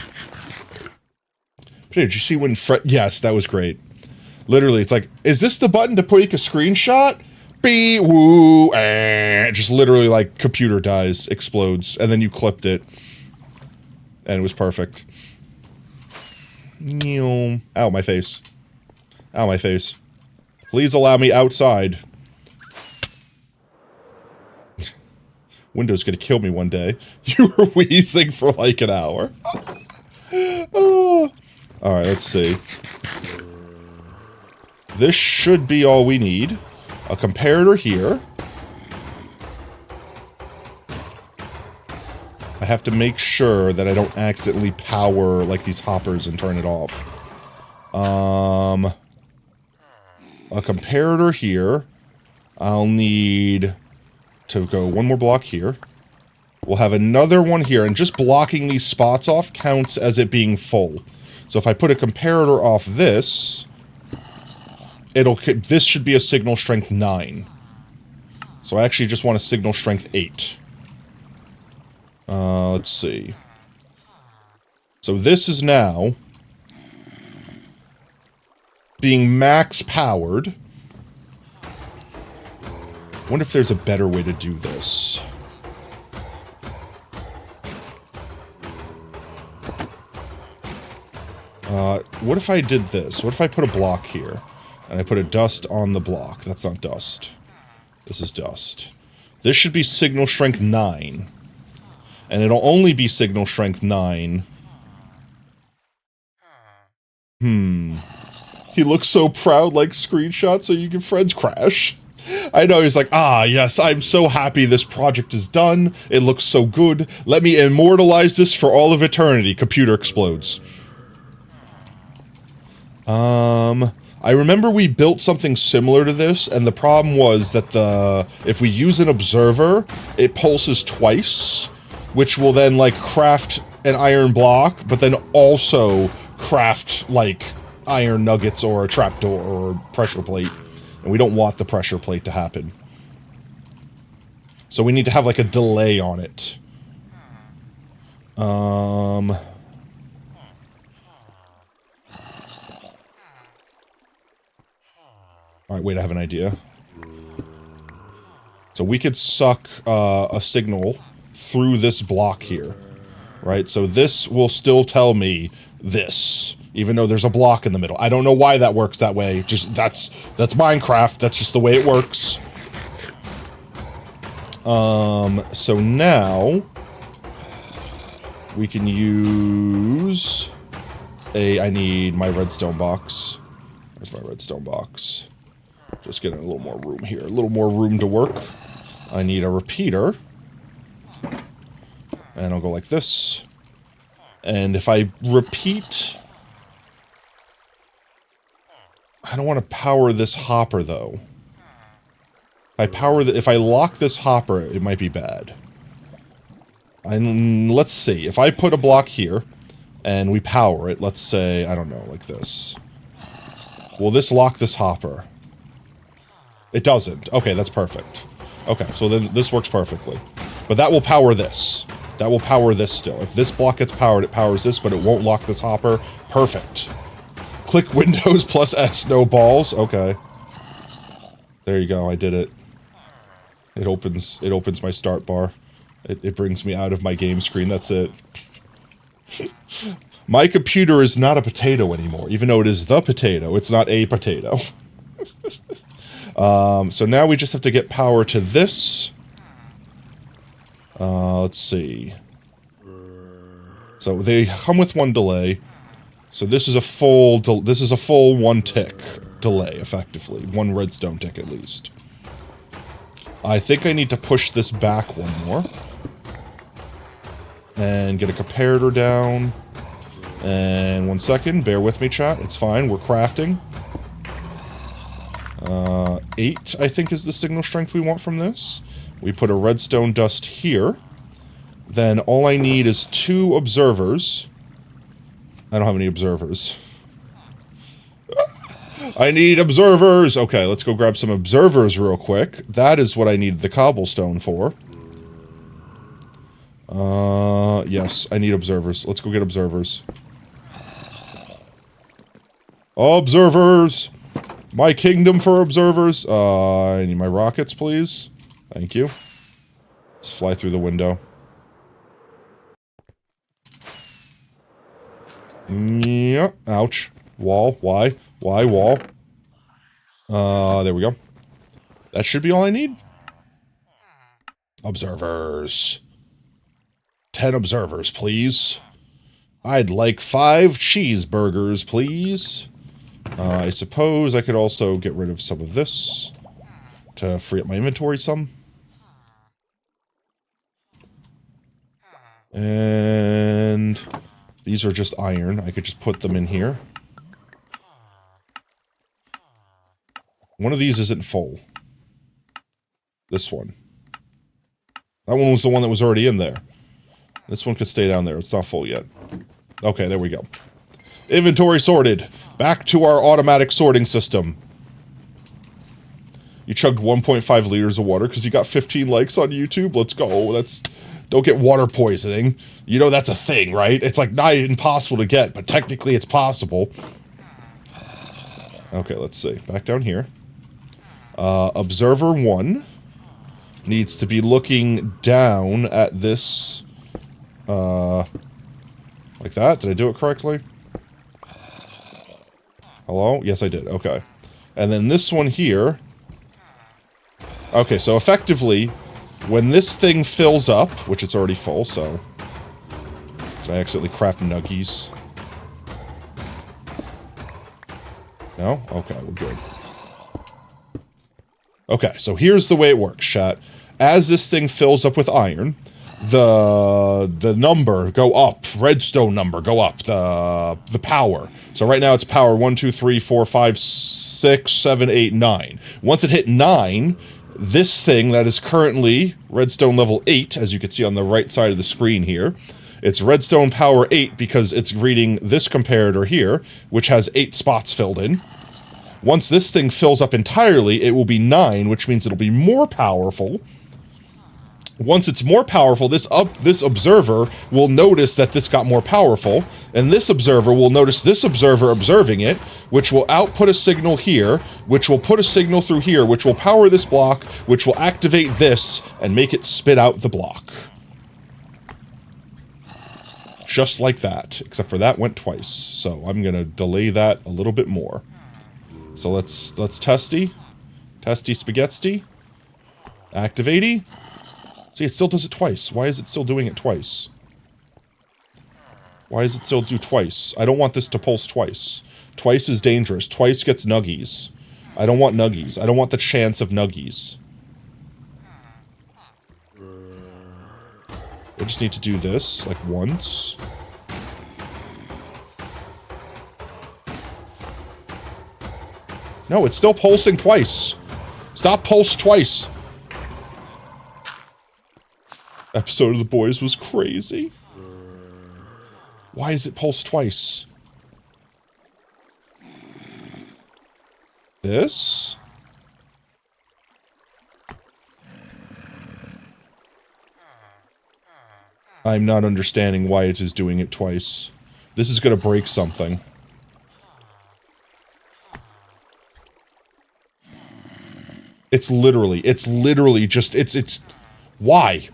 Did you see when yes, that was great. Literally, it's like, is this the button to take a screenshot? Bee woo, just literally like computer dies, explodes, and then you clipped it. And it was perfect. Ow, my face. Ow, my face. Please allow me outside. Windows gonna kill me one day. You were wheezing for like an hour. Oh. Alright, let's see. This should be all we need. A comparator here. I have to make sure that I don't accidentally power like these hoppers and turn it off. A comparator here. I'll need to go 1 more block here. We'll have another one here, and just blocking these spots off counts as it being full. So if I put a comparator off this, this should be a signal strength 9. So I actually just want a signal strength 8. Let's see. So this is now being max powered. I wonder if there's a better way to do this. What if I did this? What if I put a block here? And I put a dust on the block. That's not dust. This is dust. This should be signal strength 9. And it'll only be signal strength 9. He looks so proud, like screenshot, so you can friends crash. I know, he's like, ah, yes, I'm so happy this project is done. It looks so good. Let me immortalize this for all of eternity. Computer explodes. I remember we built something similar to this, and the problem was that if we use an observer, it pulses twice, which will then, like, craft an iron block, but then also craft, like, iron nuggets or a trapdoor or pressure plate. And we don't want the pressure plate to happen. So we need to have, like, a delay on it. Alright, wait, I have an idea. So we could suck a signal through this block here. Right? So this will still tell me this, even though there's a block in the middle. I don't know why that works that way. Just, that's Minecraft. That's just the way it works. So now we can use I need my redstone box. Where's my redstone box? Just getting a little more room here. A little more room to work. I need a repeater. And I'll go like this. And if I repeat... I don't want to power this hopper, though. If I lock this hopper, it might be bad. Let's see. If I put a block here, and we power it, let's say, I don't know, like this. Will this lock this hopper? It doesn't. Okay, that's perfect. Okay, so then this works perfectly. But that will power this. That will power this still. If this block gets powered, it powers this, but it won't lock this hopper. Perfect. Click Windows plus S, no balls. Okay. There you go, I did it. It opens my start bar. It brings me out of my game screen, that's it. My computer is not a potato anymore, even though it is the potato, it's not a potato. So now we just have to get power to this. Let's see. So they come with one delay. So this is a full 1 tick delay, effectively. 1 redstone tick, at least. I think I need to push this back one more. And get a comparator down. And 1 second, bear with me, chat. It's fine, we're crafting. 8, I think, is the signal strength we want from this. We put a redstone dust here. Then all I need is 2 observers. I don't have any observers. I need observers! Okay, let's go grab some observers real quick. That is what I need the cobblestone for. Yes, I need observers. Let's go get observers. Observers! My kingdom for observers. I need my rockets, please. Thank you. Let's fly through the window. Yeah. Ouch. Wall. Why? Why wall? There we go. That should be all I need. Observers. 10 observers, please. I'd like 5 cheeseburgers, please. I suppose I could also get rid of some of this to free up my inventory some. And these are just iron. I could just put them in here. One of these isn't full. This one. That one was the one that was already in there. This one could stay down there. It's not full yet. Okay, there we go. Inventory sorted. Back to our automatic sorting system. You chugged 1.5 liters of water because you got 15 likes on YouTube? Let's go. Don't get water poisoning. You know that's a thing, right? It's like not impossible to get, but technically it's possible. Okay, let's see. Back down here. Observer 1 needs to be looking down at this, like that. Did I do it correctly? Hello? Yes, I did. Okay. And then this one here... Okay, so effectively, when this thing fills up, which it's already full, so... Did I accidentally craft nuggies? No? Okay, we're good. Okay, so here's the way it works, chat. As this thing fills up with iron, the number go up, redstone number go up, the power. So right now it's power 1, 2, 3, 4, 5, 6, 7, 8, 9. Once it hit 9, this thing that is currently redstone level 8, as you can see on the right side of the screen here, it's redstone power 8 because it's reading this comparator here, which has 8 spots filled in. Once this thing fills up entirely, it will be 9, which means it'll be more powerful. Once it's more powerful, this observer will notice that this got more powerful, and this observer will notice this observer observing it, which will output a signal here, which will put a signal through here, which will power this block, which will activate this, and make it spit out the block. Just like that, except for that went twice, so I'm gonna delay that a little bit more. So let's testy spaghetti, activatey. See, it still does it twice. Why is it still doing it twice? Why does it still do twice? I don't want this to pulse twice. Twice is dangerous. Twice gets nuggies. I don't want nuggies. I don't want the chance of nuggies. I just need to do this, like, once. No, it's still pulsing twice. Stop pulse twice. Episode of The Boys was crazy. Why is it pulse twice? This? I'm not understanding why it is doing it twice. This is gonna break something. It's literally just, it's, why?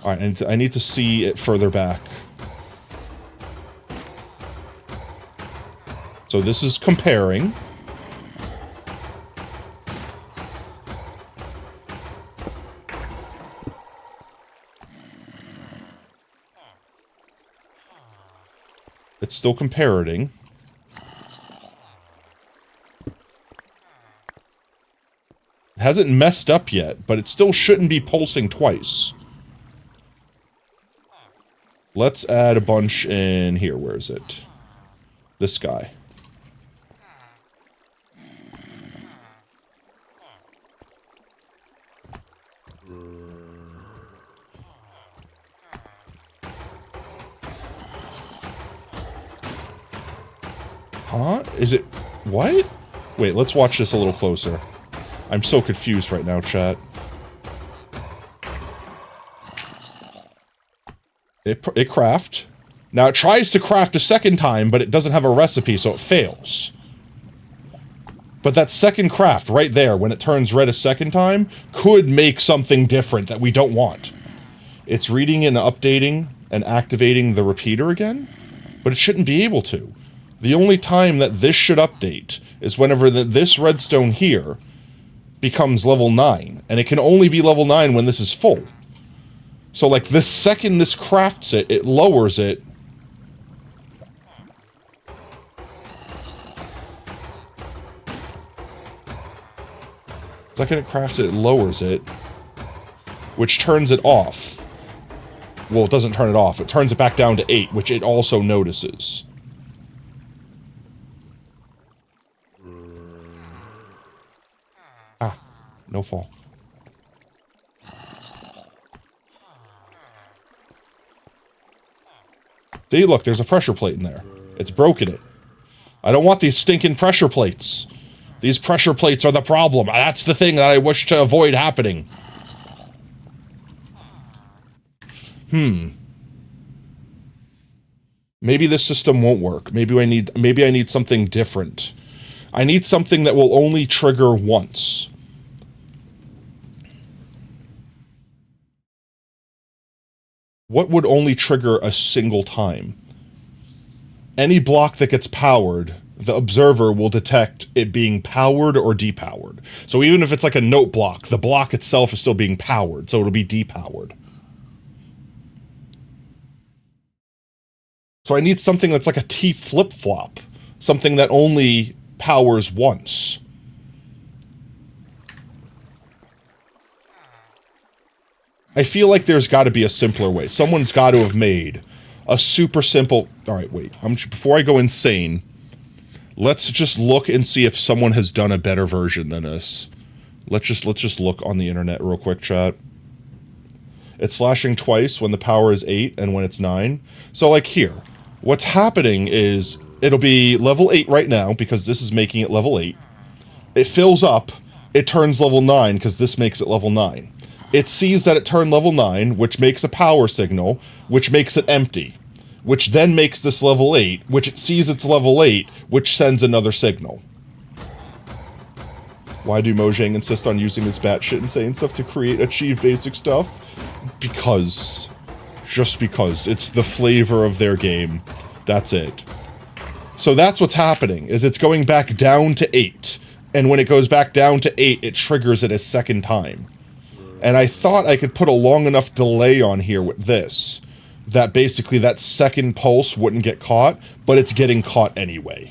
Alright, I need to see it further back. So this is comparing. It's still comparing. It hasn't messed up yet, but it still shouldn't be pulsing twice. Let's add a bunch in here. Where is it? This guy. Huh? Is it... what? Wait, let's watch this a little closer. I'm so confused right now, chat. It craft. Now it tries to craft a second time, but it doesn't have a recipe, so it fails. But that second craft right there, when it turns red a second time, could make something different that we don't want. It's reading and updating and activating the repeater again, but it shouldn't be able to. The only time that this should update is whenever this redstone here becomes level 9, and it can only be level 9 when this is full. So, like, the second this crafts it, it lowers it. The second it crafts it, it lowers it, which turns it off. Well, it doesn't turn it off. It turns it back down to 8, which it also notices. Ah, no fall. See, look, there's a pressure plate in there. It's broken it. I don't want these stinking pressure plates. These pressure plates are the problem. That's the thing that I wish to avoid happening. Maybe this system won't work. Maybe I need something different. I need something that will only trigger once. What would only trigger a single time? Any block that gets powered the observer will detect it being powered or depowered. So even if it's like a note block, the block itself is still being powered, so it'll be depowered. So I need something that's like a T flip-flop, something that only powers once. I feel like there's got to be a simpler way. Someone's got to have made a super simple... All right, wait. Before I go insane, let's just look and see if someone has done a better version than us. Let's just look on the internet real quick, chat. It's flashing twice when the power is 8 and when it's 9. So, like, here. What's happening is it'll be level 8 right now because this is making it level 8. It fills up. It turns level 9 because this makes it level 9. It sees that it turned level 9, which makes a power signal, which makes it empty, which then makes this level 8, which it sees it's level 8, which sends another signal. Why do Mojang insist on using this batshit insane stuff to achieve basic stuff? Because. Just because. It's the flavor of their game. That's it. So that's what's happening, is it's going back down to 8. And when it goes back down to 8, it triggers it a second time. And I thought I could put a long enough delay on here with this, that basically that second pulse wouldn't get caught, but it's getting caught anyway.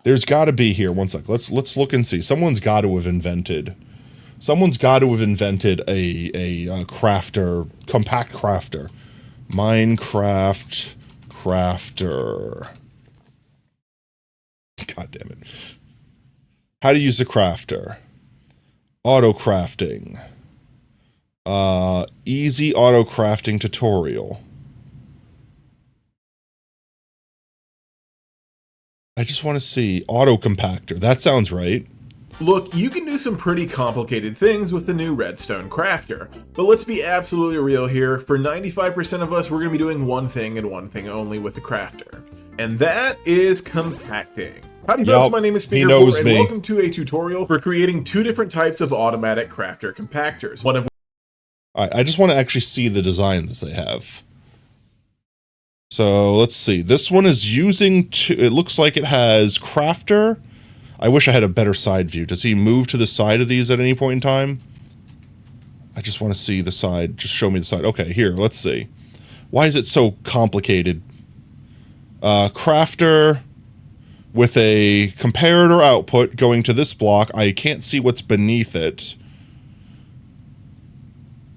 There's got to be here. One sec. Let's look and see. Someone's got to have invented a crafter, compact crafter. Minecraft crafter. God damn it. How to use a crafter. Auto crafting. Easy auto crafting tutorial. I just want to see auto compactor. That sounds right. Look, you can do some pretty complicated things with the new Redstone Crafter, but let's be absolutely real here. For 95% of us, we're going to be doing one thing and one thing only with the Crafter, and that is compacting. Howdy folks, my name is Speaker4, and welcome to a tutorial for creating two different types of automatic crafter compactors. One of Alright, I just want to actually see the designs they have. So, let's see. This one is using it looks like it has crafter. I wish I had a better side view. Does he move to the side of these at any point in time? I just want to see the side. Just show me the side. Okay, here, let's see. Why is it so complicated? Crafter with a comparator output going to this block. I can't see what's beneath it.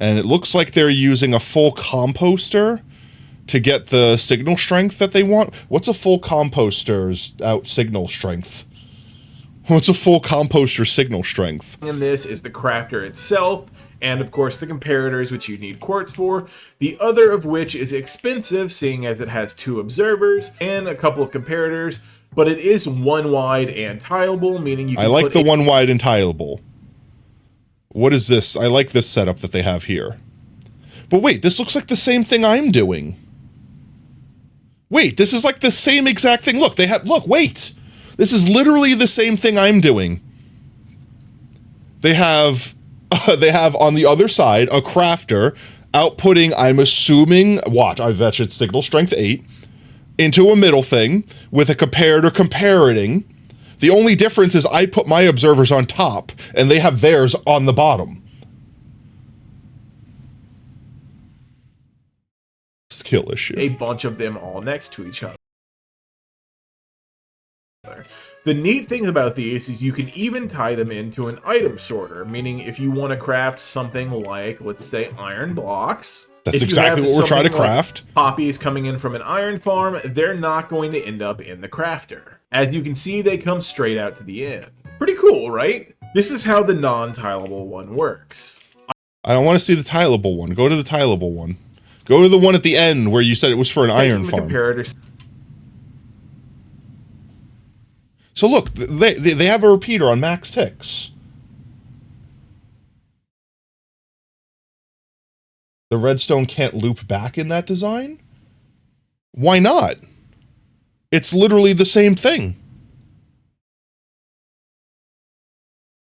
And it looks like they're using a full composter to get the signal strength that they want. What's a full composter's signal strength? What's a full composter signal strength? And this is the crafter itself, and of course the comparators, which you need quartz for. The other of which is expensive, seeing as it has 2 observers and a couple of comparators, but it is one wide and tileable, meaning you can I like the one wide and tileable. What is this? I like this setup that they have here. But wait, this looks like the same thing I'm doing. Wait, this is like the same exact thing. Look, wait. This is literally the same thing I'm doing. They have on the other side a crafter outputting, I'm assuming, watch, I bet you it's signal strength 8, into a middle thing with a comparator comparating. The only difference is I put my observers on top and they have theirs on the bottom. Skill issue. A bunch of them all next to each other. The neat thing about these is you can even tie them into an item sorter, meaning if you want to craft something like, let's say, iron blocks. That's exactly what we're trying to craft. Like poppies coming in from an iron farm, they're not going to end up in the crafter. As you can see, they come straight out to the end. Pretty cool, right? This is how the non-tileable one works. I don't want to see the tileable one. Go to the tileable one. Go to the one at the end where you said it was for an iron farm. So look, they have a repeater on max ticks. The redstone can't loop back in that design? Why not? It's literally the same thing.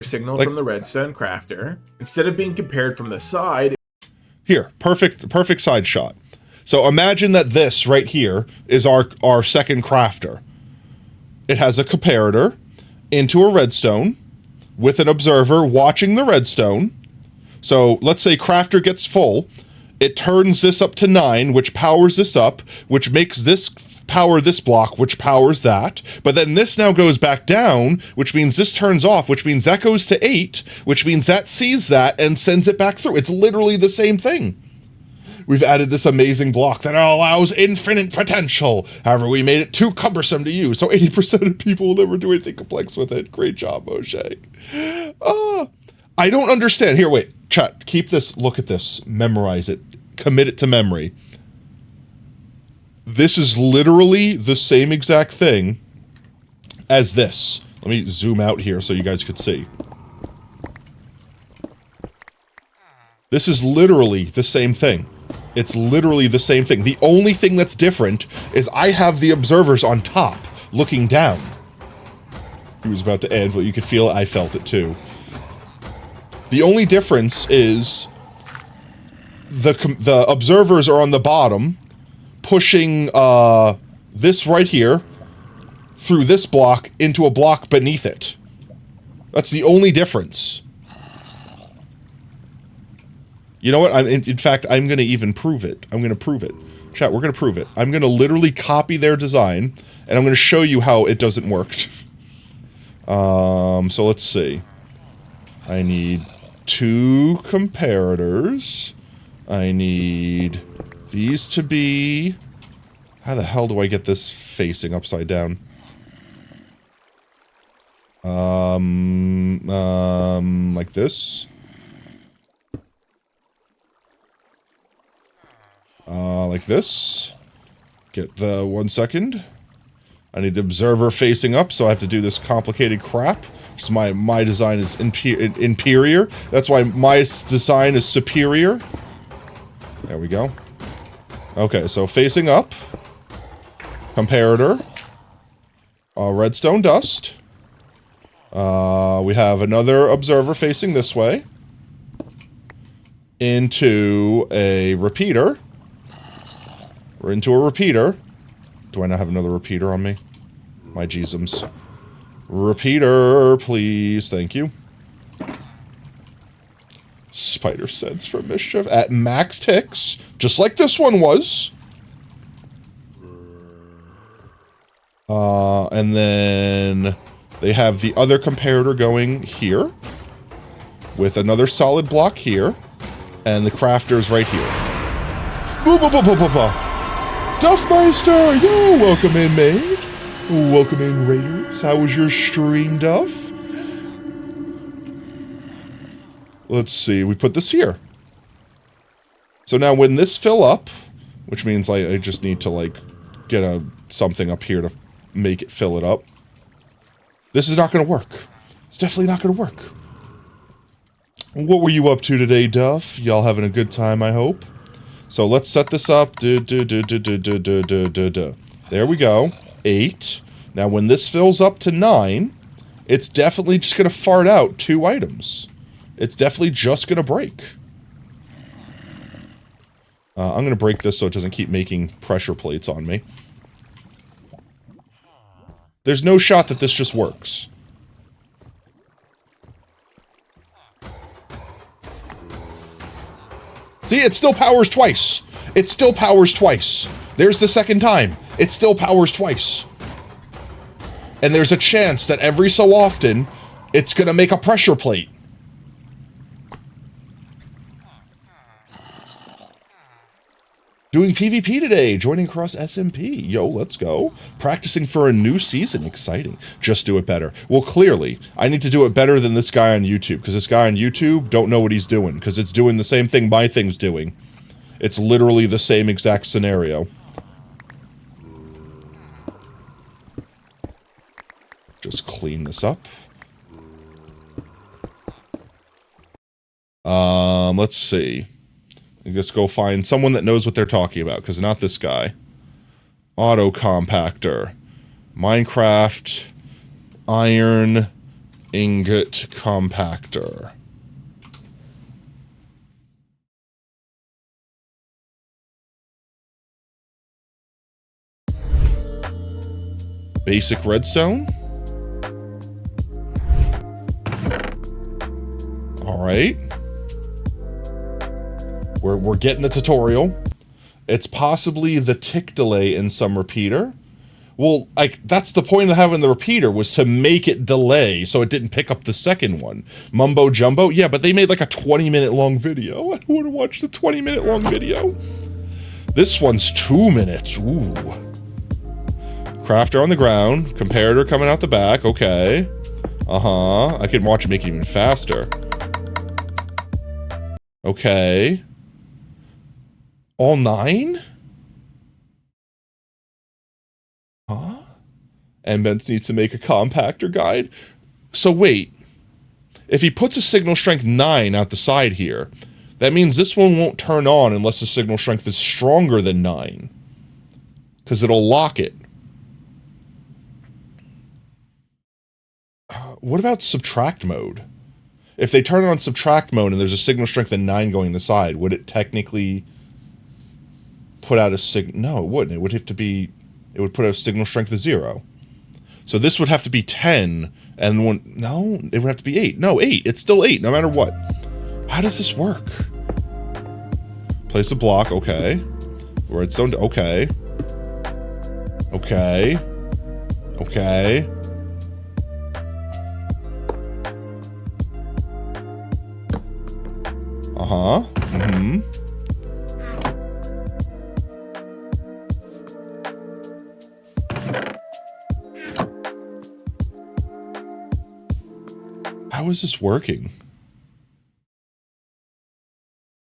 Signal from the redstone crafter, instead of being compared from the side. Here, perfect side shot. So imagine that this right here is our second crafter. It has a comparator into a redstone with an observer watching the redstone. So let's say crafter gets full. It turns this up to 9, which powers this up, which makes this power this block, which powers that. But then this now goes back down, which means this turns off, which means that goes to 8, which means that sees that and sends it back through. It's literally the same thing. We've added this amazing block that allows infinite potential. However, we made it too cumbersome to use, so 80% of people will never do anything complex with it. Great job, Moshe. I don't understand. Here, wait. Chat, keep this. Look at this. Memorize it. Commit it to memory. This is literally the same exact thing as this. Let me zoom out here so you guys could see. This is literally the same thing. It's literally the same thing. The only thing that's different is I have the observers on top, looking down. He was about to end, but you could feel it. I felt it too. The only difference is the observers are on the bottom, pushing this right here through this block into a block beneath it. That's the only difference. You know what? In fact, I'm going to even prove it. I'm going to prove it. Chat, we're going to prove it. I'm going to literally copy their design, and I'm going to show you how it doesn't work. So let's see. I need 2 comparators. I need these to be... How the hell do I get this facing upside down? Like this. Like this. Get the 1 second. I need the observer facing up, so I have to do this complicated crap. So my design is inferior. That's why my design is superior. There we go. Okay, so facing up. Comparator. Redstone dust. We have another observer facing this way. Into a repeater. We're into a repeater. Do I not have another repeater on me? My Jeezums. Repeater, please. Thank you. Spider sense for mischief at max ticks, just like this one was. And then they have the other comparator going here with another solid block here, and the crafters right here. Duffmeister, yo, welcome in, mate. Welcome in, Raiders. How was your stream, Duff? Let's see, we put this here. So now when this fill up, which means I just need to, like, get something up here to make it fill it up. This is not going to work. It's definitely not going to work. What were you up to today, Duff? Y'all having a good time, I hope? So let's set this up. There we go. 8. Now when this fills up to 9, it's definitely just going to fart out 2 items. It's definitely just going to break. I'm going to break this so it doesn't keep making pressure plates on me. There's no shot that this just works. See, it still powers twice. It still powers twice. There's the second time. It still powers twice. And there's a chance that every so often, it's going to make a pressure plate. Doing PvP today, joining across SMP. Yo, let's go. Practicing for a new season, exciting. Just do it better. Well, clearly, I need to do it better than this guy on YouTube, because this guy on YouTube don't know what he's doing, because it's doing the same thing my thing's doing. It's literally the same exact scenario. Just clean this up. Let's see. Let's go find someone that knows what they're talking about, because not this guy. Auto compactor. Minecraft iron ingot compactor. Basic redstone. All right. We're getting the tutorial. It's possibly the tick delay in some repeater. Well, that's the point of having the repeater, was to make it delay so it didn't pick up the second one. Mumbo jumbo? Yeah, but they made like a 20-minute long video. I don't want to watch the 20-minute long video. This one's 2 minutes. Ooh. Crafter on the ground. Comparator coming out the back. Okay. Uh-huh. I can watch it make it even faster. Okay. All 9? Huh? And Bence needs to make a compactor guide. So wait. If he puts a signal strength 9 out the side here, that means this one won't turn on unless the signal strength is stronger than 9. Because it'll lock it. What about subtract mode? If they turn it on subtract mode and there's a signal strength of 9 going the side, would it technically put out a signal? No, it wouldn't. It would have to be... It would put out a signal strength of 0. So this would have to be 10, and one... No, it would have to be 8. No, 8. It's still 8, no matter what. How does this work? Place a block, okay. Redstone, okay. Okay. Okay. Uh-huh. Mm-hmm. How is this working?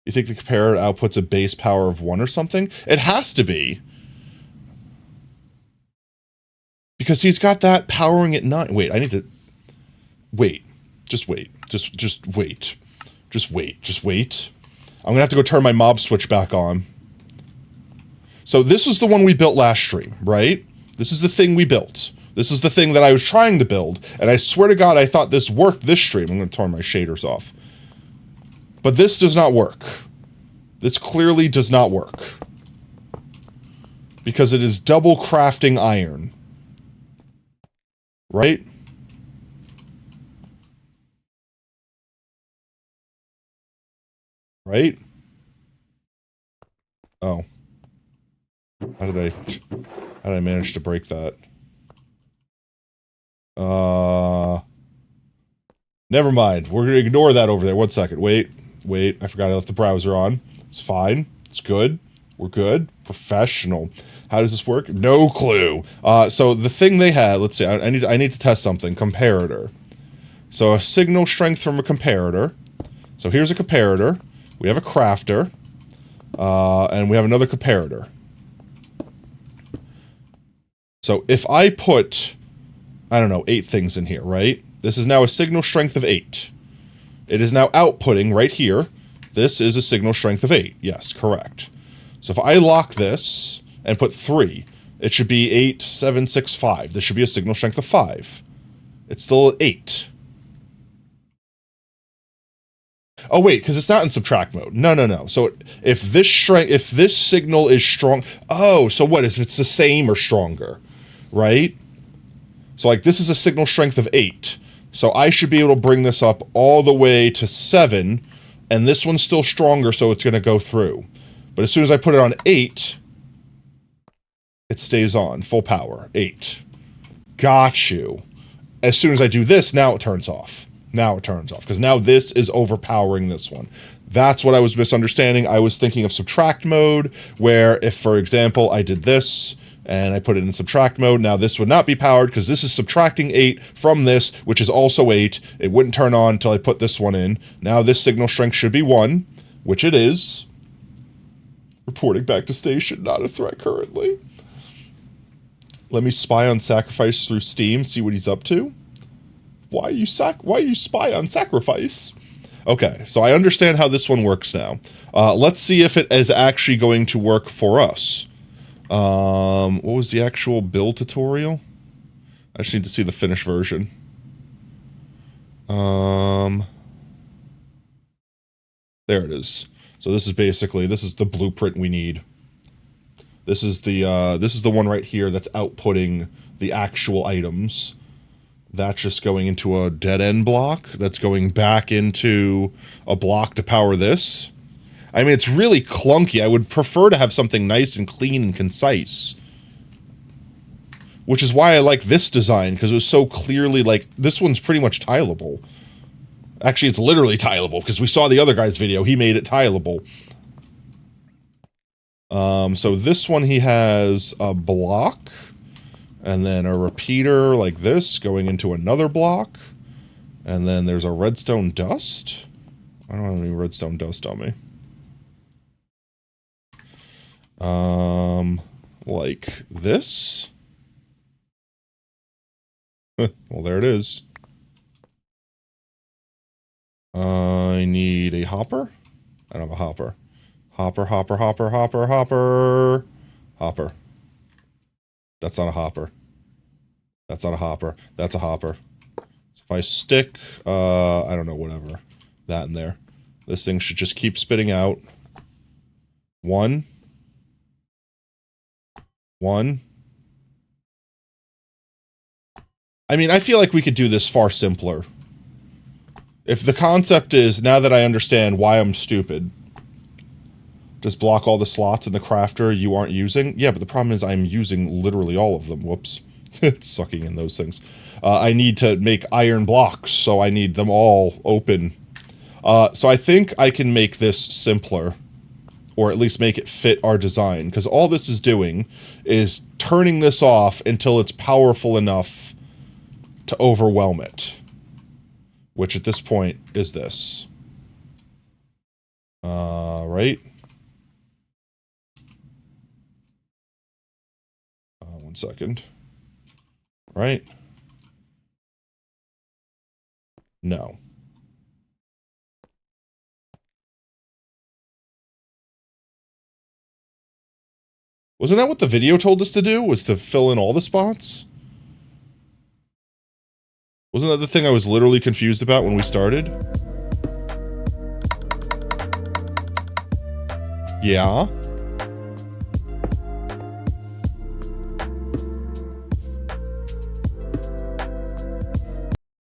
You think the comparator outputs a base power of 1 or something? It has to be. Because he's got that powering at 9. Wait, I need to... Wait. Just wait. Just wait. Just wait. Just wait. I'm gonna have to go turn my mob switch back on. So this was the one we built last stream, right? This is the thing we built. This is the thing that I was trying to build, and I swear to God I thought this worked this stream. I'm gonna turn my shaders off. But this does not work. This clearly does not work. Because it is double crafting iron. Right? Right? Oh. How did I manage to break that? Never mind. We're gonna ignore that over there. 1 second. Wait. I forgot I left the browser on. It's fine. It's good. We're good. Professional. How does this work? No clue. So the thing they had, let's see, I need to test something. Comparator. So a signal strength from a comparator. So here's a comparator. We have a crafter. And we have another comparator. So if I put, I don't know, 8 things in here, right? This is now a signal strength of 8. It is now outputting right here. This is a signal strength of 8. Yes, correct. So if I lock this and put 3, it should be 8, 7, 6, 5. This should be a signal strength of 5. It's still 8. Oh wait, because it's not in subtract mode. No. So if this signal is strong, oh, so what if it's the same or stronger, right? So like this is a signal strength of 8. So I should be able to bring this up all the way to 7, and this one's still stronger, so it's going to go through. But as soon as I put it on 8, it stays on, full power, 8. Got you. As soon as I do this, now it turns off. Now it turns off, because now this is overpowering this one. That's what I was misunderstanding. I was thinking of subtract mode, where if, for example, I did this, and I put it in subtract mode, now this would not be powered, because this is subtracting 8 from this, which is also 8. It wouldn't turn on until I put this one in. Now this signal strength should be 1, which it is. Reporting back to station, not a threat currently. Let me spy on Sacrifice through Steam, see what he's up to. Why you spy on Sacrifice? Okay, so I understand how this one works now. Let's see if it is actually going to work for us. What was the actual build tutorial? I just need to see the finished version. There it is. So this is basically, this is the blueprint we need. This is the one right here that's outputting the actual items. That's just going into a dead-end block. That's going back into a block to power this. I mean, it's really clunky. I would prefer to have something nice and clean and concise. Which is why I like this design, because it was so clearly, like, this one's pretty much tileable. Actually, it's literally tileable, because we saw the other guy's video. He made it tileable. So this one, he has a block, and then a repeater like this going into another block, and then there's a redstone dust. I don't have any redstone dust on me. Like this. Well, there it is. I need a hopper. I don't have a hopper. Hopper, hopper, hopper, hopper, hopper. Hopper. That's not a hopper. That's not a hopper. That's a hopper. So if I stick, I don't know, whatever. That in there. This thing should just keep spitting out. One. I mean, I feel like we could do this far simpler. If the concept is, now that I understand why I'm stupid, just block all the slots in the crafter you aren't using. Yeah, but the problem is I'm using literally all of them. Whoops. It's sucking in those things. I need to make iron blocks, so I need them all open. So I think I can make this simpler. Or at least make it fit our design. Because all this is doing is turning this off until it's powerful enough to overwhelm it. Which at this point is this. Right? 1 second. Right? No. Wasn't that what the video told us to do? Was to fill in all the spots? Wasn't that the thing I was literally confused about when we started? Yeah?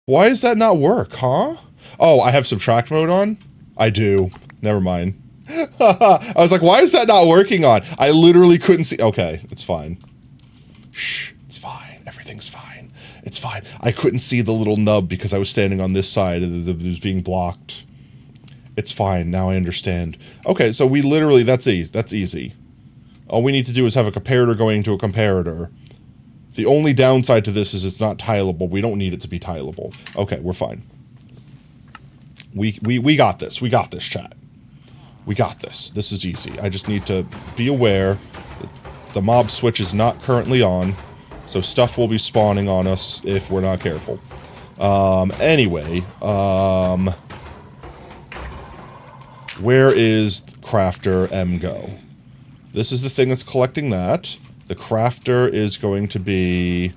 Why does that not work, huh? Oh, I have subtract mode on? I do. Never mind. I was like, why is that not working on? I literally couldn't see. Okay, it's fine. Shh, it's fine. Everything's fine. It's fine. I couldn't see the little nub because I was standing on this side and it was being blocked. It's fine. Now I understand. Okay, so we literally, that's easy. All we need to do is have a comparator going to a comparator. The only downside to this is it's not tileable. We don't need it to be tileable. Okay, we're fine. We got this. We got this, chat. We got this. This is easy. I just need to be aware that the mob switch is not currently on, so stuff will be spawning on us if we're not careful. Anyway, where is Crafter M go? This is the thing that's collecting that. The crafter is going to be...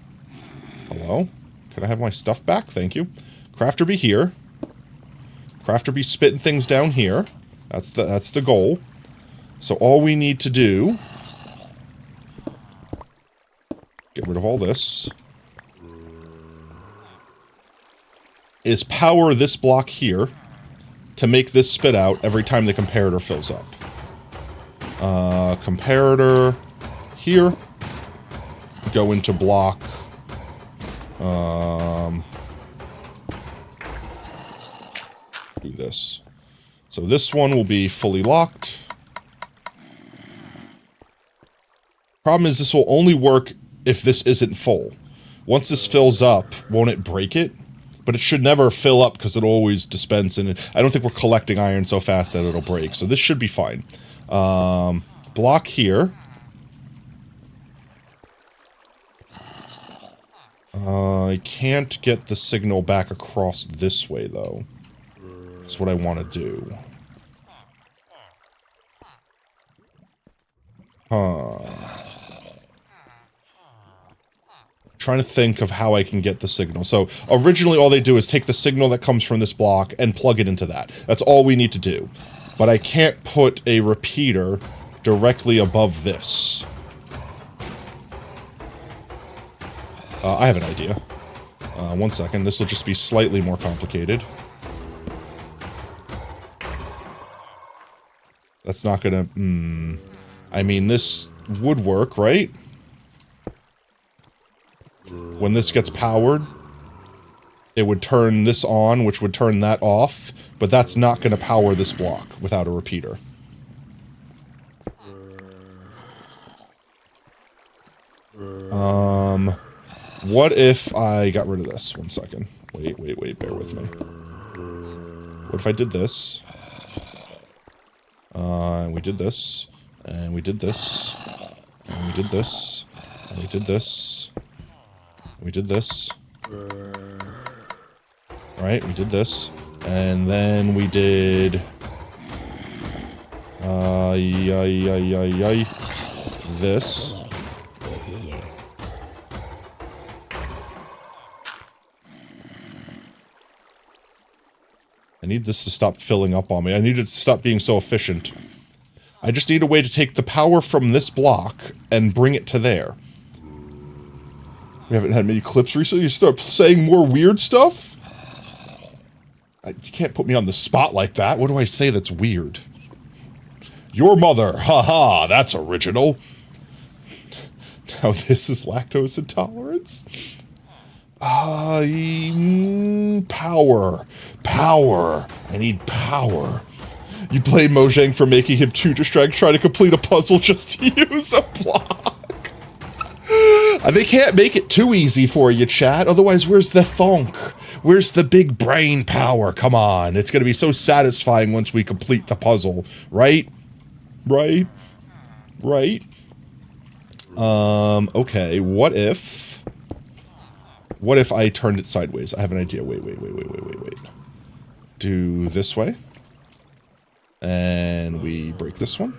Hello? Can I have my stuff back? Thank you. Crafter be here. Crafter be spitting things down here. That's the goal. So all we need to do... Get rid of all this. Is power this block here to make this spit out every time the comparator fills up. Comparator here. Go into block. Do this. So this one will be fully locked. Problem is this will only work if this isn't full. Once this fills up, won't it break it? But it should never fill up because it'll always dispense, and I don't think we're collecting iron so fast that it'll break. So this should be fine. Block here. I can't get the signal back across this way, though. That's what I want to do. Trying to think of how I can get the signal. So, originally all they do is take the signal that comes from this block and plug it into that. That's all we need to do. But I can't put a repeater directly above this. I have an idea. 1 second. This will just be slightly more complicated. That's not gonna... I mean, this would work, right? When this gets powered, it would turn this on, which would turn that off, but that's not gonna power this block without a repeater. What if I got rid of this? 1 second. Wait, bear with me. What if I did this? And we did this, and we did this, and we did this, and we did this, and we did this. Right, we did this, and then we did... this. I need this to stop filling up on me. I need it to stop being so efficient. I just need a way to take the power from this block and bring it to there. We haven't had many clips recently. You start saying more weird stuff? You can't put me on the spot like that. What do I say that's weird? Your mother. Haha, that's original. Now this is lactose intolerance? Power. Power. I need power. You blame Mojang for making him too distracted trying to complete a puzzle just to use a block. They can't make it too easy for you, chat. Otherwise, where's the thunk? Where's the big brain power? Come on. It's going to be so satisfying once we complete the puzzle. Right? Right? Right? Okay. What if I turned it sideways? I have an idea. Wait. Do this way. And we break this one.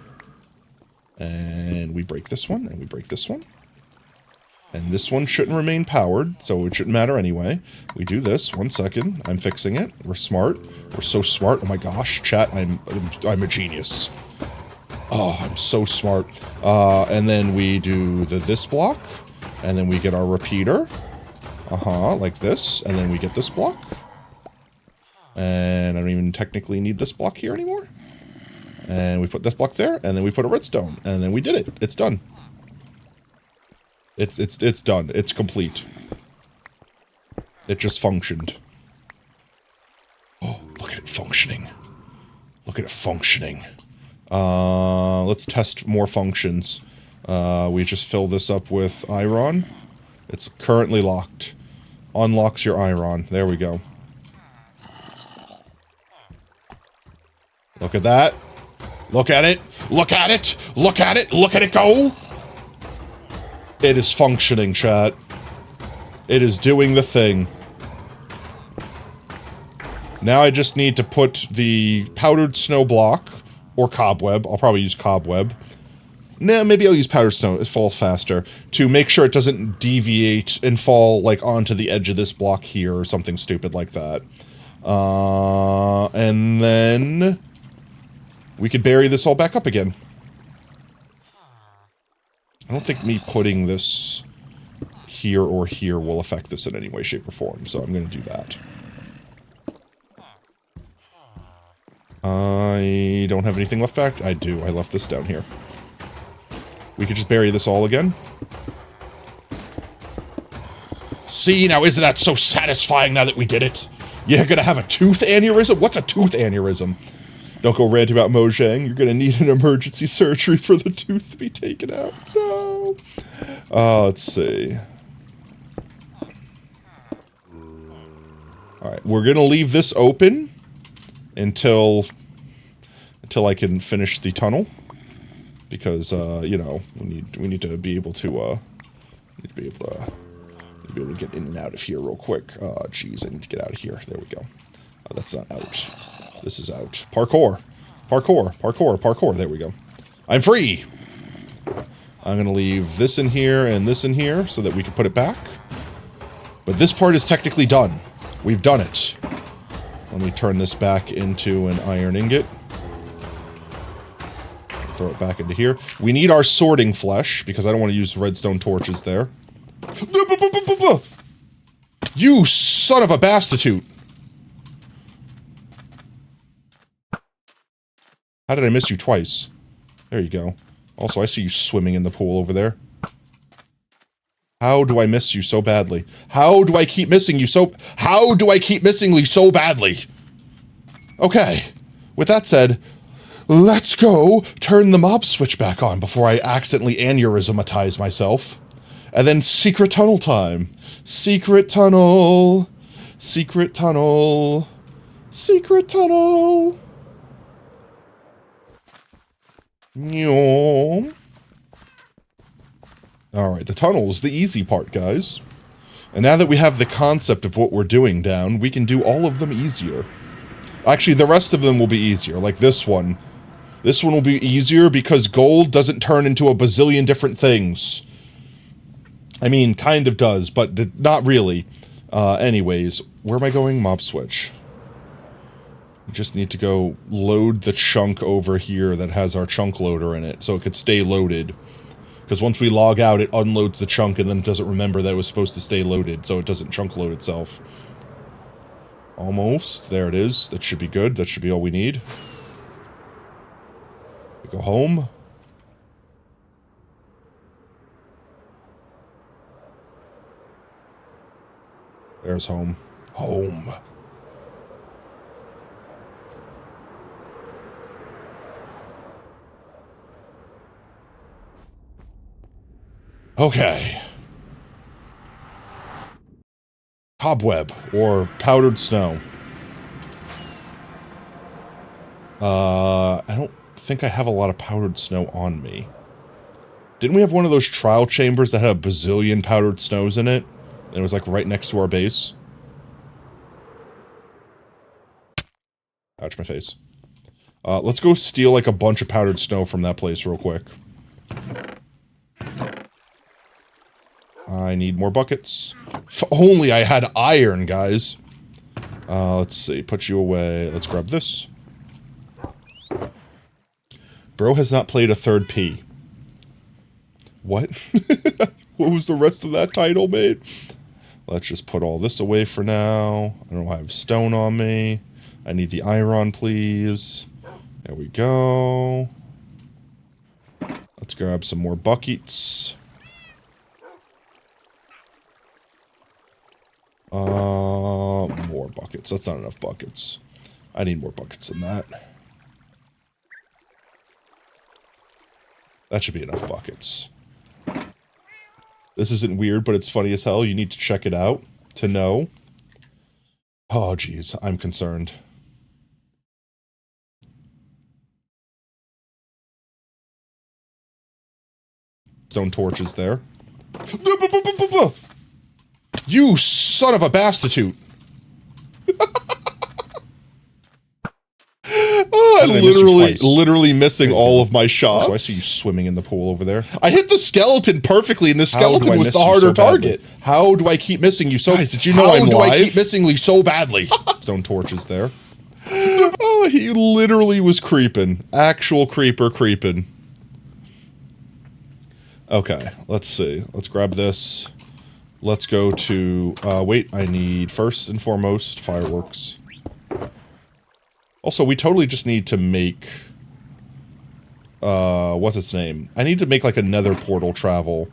And we break this one. And we break this one. And this one shouldn't remain powered, so it shouldn't matter anyway. We do this. 1 second. I'm fixing it. We're smart. We're so smart. Oh my gosh, chat, I'm a genius. Oh, I'm so smart. And then we do this block. And then we get our repeater. Like this. And then we get this block. And I don't even technically need this block here anymore. And we put this block there, and then we put a redstone. And then we did it. It's done. It's done. It's complete. It just functioned. Oh, look at it functioning. Look at it functioning. Let's test more functions. We just fill this up with iron. It's currently locked. Unlocks your iron. There we go. Look at that. Look at it. Look at it. Look at it. Look at it go. It is functioning, chat. It is doing the thing. Now I just need to put the powdered snow block, or cobweb. I'll probably use cobweb. Nah, maybe I'll use powdered snow. It falls faster. To make sure it doesn't deviate and fall, like, onto the edge of this block here or something stupid like that. And then... we could bury this all back up again. I don't think me putting this here or here will affect this in any way, shape, or form, so I'm going to do that. I don't have anything left back. I do. I left this down here. We could just bury this all again. See, now isn't that so satisfying now that we did it? You're going to have a tooth aneurysm? What's a tooth aneurysm? Don't go ranting about Mojang. You're going to need an emergency surgery for the tooth to be taken out. No. Let's see. Alright, we're going to leave this open until I can finish the tunnel. Because, you know, we need to be able to, be able to get in and out of here real quick. Oh, jeez, I need to get out of here. There we go. That's not out. This is out. Parkour. Parkour. Parkour. Parkour. There we go. I'm free! I'm gonna leave this in here and this in here so that we can put it back. But this part is technically done. We've done it. Let me turn this back into an iron ingot. Throw it back into here. We need our sorting flesh, because I don't want to use redstone torches there. You son of a bastitute! How did I miss you twice? There you go. Also, I see you swimming in the pool over there. How do I miss you so badly? How do I keep missing you so- How do I keep missing you so badly? Okay. With that said, let's go turn the mob switch back on before I accidentally aneurysmatize myself. And then secret tunnel time. Secret tunnel. Secret tunnel. Secret tunnel. Alright, the tunnel is the easy part, guys. And now that we have the concept of what we're doing down, we can do all of them easier. Actually, the rest of them will be easier, like this one. This one will be easier because gold doesn't turn into a bazillion different things. I mean, kind of does, but not really. Anyways, where am I going? Mob switch. We just need to go load the chunk over here that has our chunk loader in it, so it could stay loaded. Because once we log out, it unloads the chunk and then it doesn't remember that it was supposed to stay loaded, so it doesn't chunk load itself. Almost. There it is. That should be good. That should be all we need. We go home. There's home. Home. Okay. Cobweb, or powdered snow. I don't think I have a lot of powdered snow on me. Didn't we have one of those trial chambers that had a bazillion powdered snows in it? And it was like right next to our base? Ouch, my face. Let's go steal like a bunch of powdered snow from that place real quick. I need more buckets. If only I had iron, guys. Let's see. Put you away. Let's grab this. Bro has not played a third P. What? What was the rest of that title, mate? Let's just put all this away for now. I don't have stone on me. I need the iron, please. There we go. Let's grab some more buckets. More buckets. That's not enough buckets. I need more buckets than that. That should be enough buckets. This isn't weird, but it's funny as hell. You need to check it out to know. Oh, geez. I'm concerned. Stone torches there. You son of a bastitute! Oh, I'm literally missing all of my shots. So I see you swimming in the pool over there. I hit the skeleton perfectly, and the skeleton was the harder target. How do I keep missing you so? Guys, did you know I'm live? How do I keep missing you so badly? Stone torches there. Oh, he literally was creeping. Actual creeper creeping. Okay, let's see. Let's grab this. Let's go to, wait, I need, first and foremost, fireworks. Also, we totally just need to make, what's its name? I need to make, like, another portal travel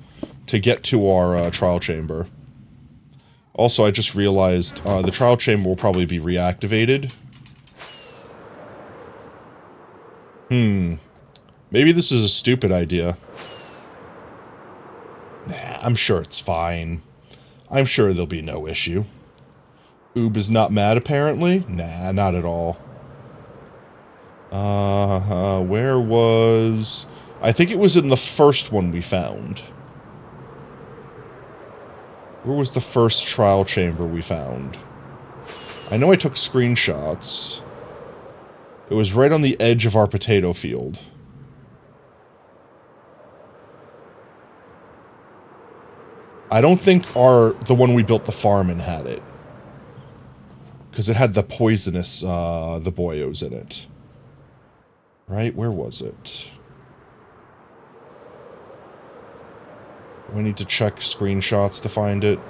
to get to our, trial chamber. Also, I just realized, the trial chamber will probably be reactivated. Maybe this is a stupid idea. Nah, I'm sure it's fine. I'm sure there'll be no issue. Oob is not mad, apparently? Nah, not at all. Where was... I think it was in the first one we found. Where was the first trial chamber we found? I know I took screenshots. It was right on the edge of our potato field. I don't think the one we built the farm in had it. Because it had the poisonous, the boyos in it. Right? Where was it? We need to check screenshots to find it.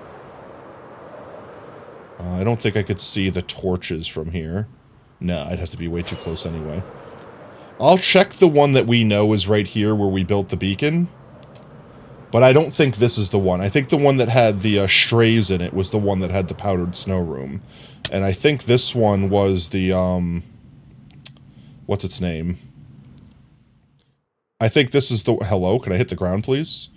I don't think I could see the torches from here. No, I'd have to be way too close anyway. I'll check the one that we know is right here where we built the beacon. But I don't think this is the one. I think the one that had the strays in it was the one that had the powdered snow room. And I think this one was the, what's its name? I think this is the... Hello? Can I hit the ground, please?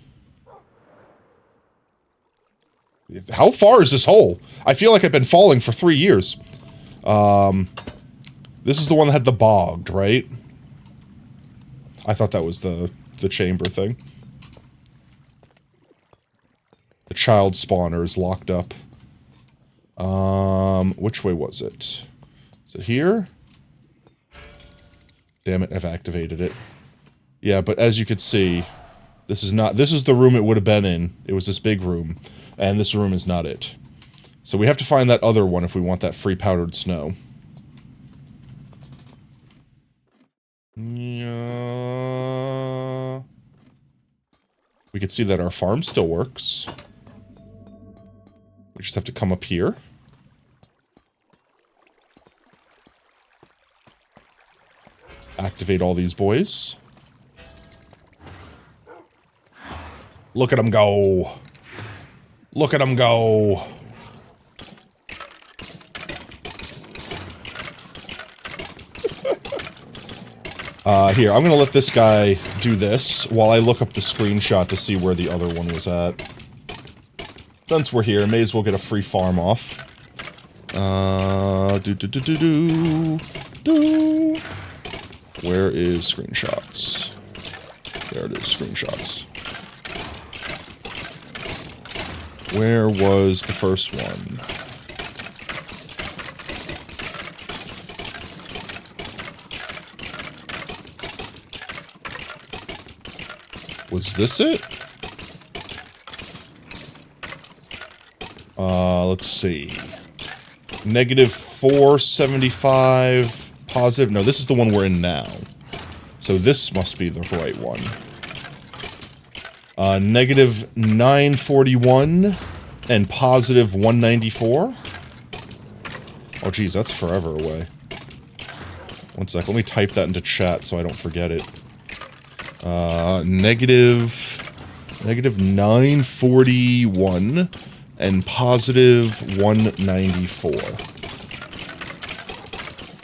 How far is this hole? I feel like I've been falling for 3 years. This is the one that had the bogged, right? I thought that was the chamber thing. The child spawner is locked up. Which way was it? Is it here? Damn it, I've activated it. Yeah, but as you could see, this is the room it would have been in. It was this big room. And this room is not it. So we have to find that other one if we want that free powdered snow. Yeah. We could see that our farm still works. We just have to come up here. Activate all these boys. Look at them go. Look at them go. Here, I'm gonna let this guy do this while I look up the screenshot to see where the other one was at. Since we're here, may as well get a free farm off. Where is screenshots? There it is, screenshots. Where was the first one? Was this it? Let's see. Negative 475, positive. No, this is the one we're in now. So this must be the right one. Negative 941 and positive 194. Oh, geez, that's forever away. One sec, let me type that into chat so I don't forget it. Negative 941 and positive 194.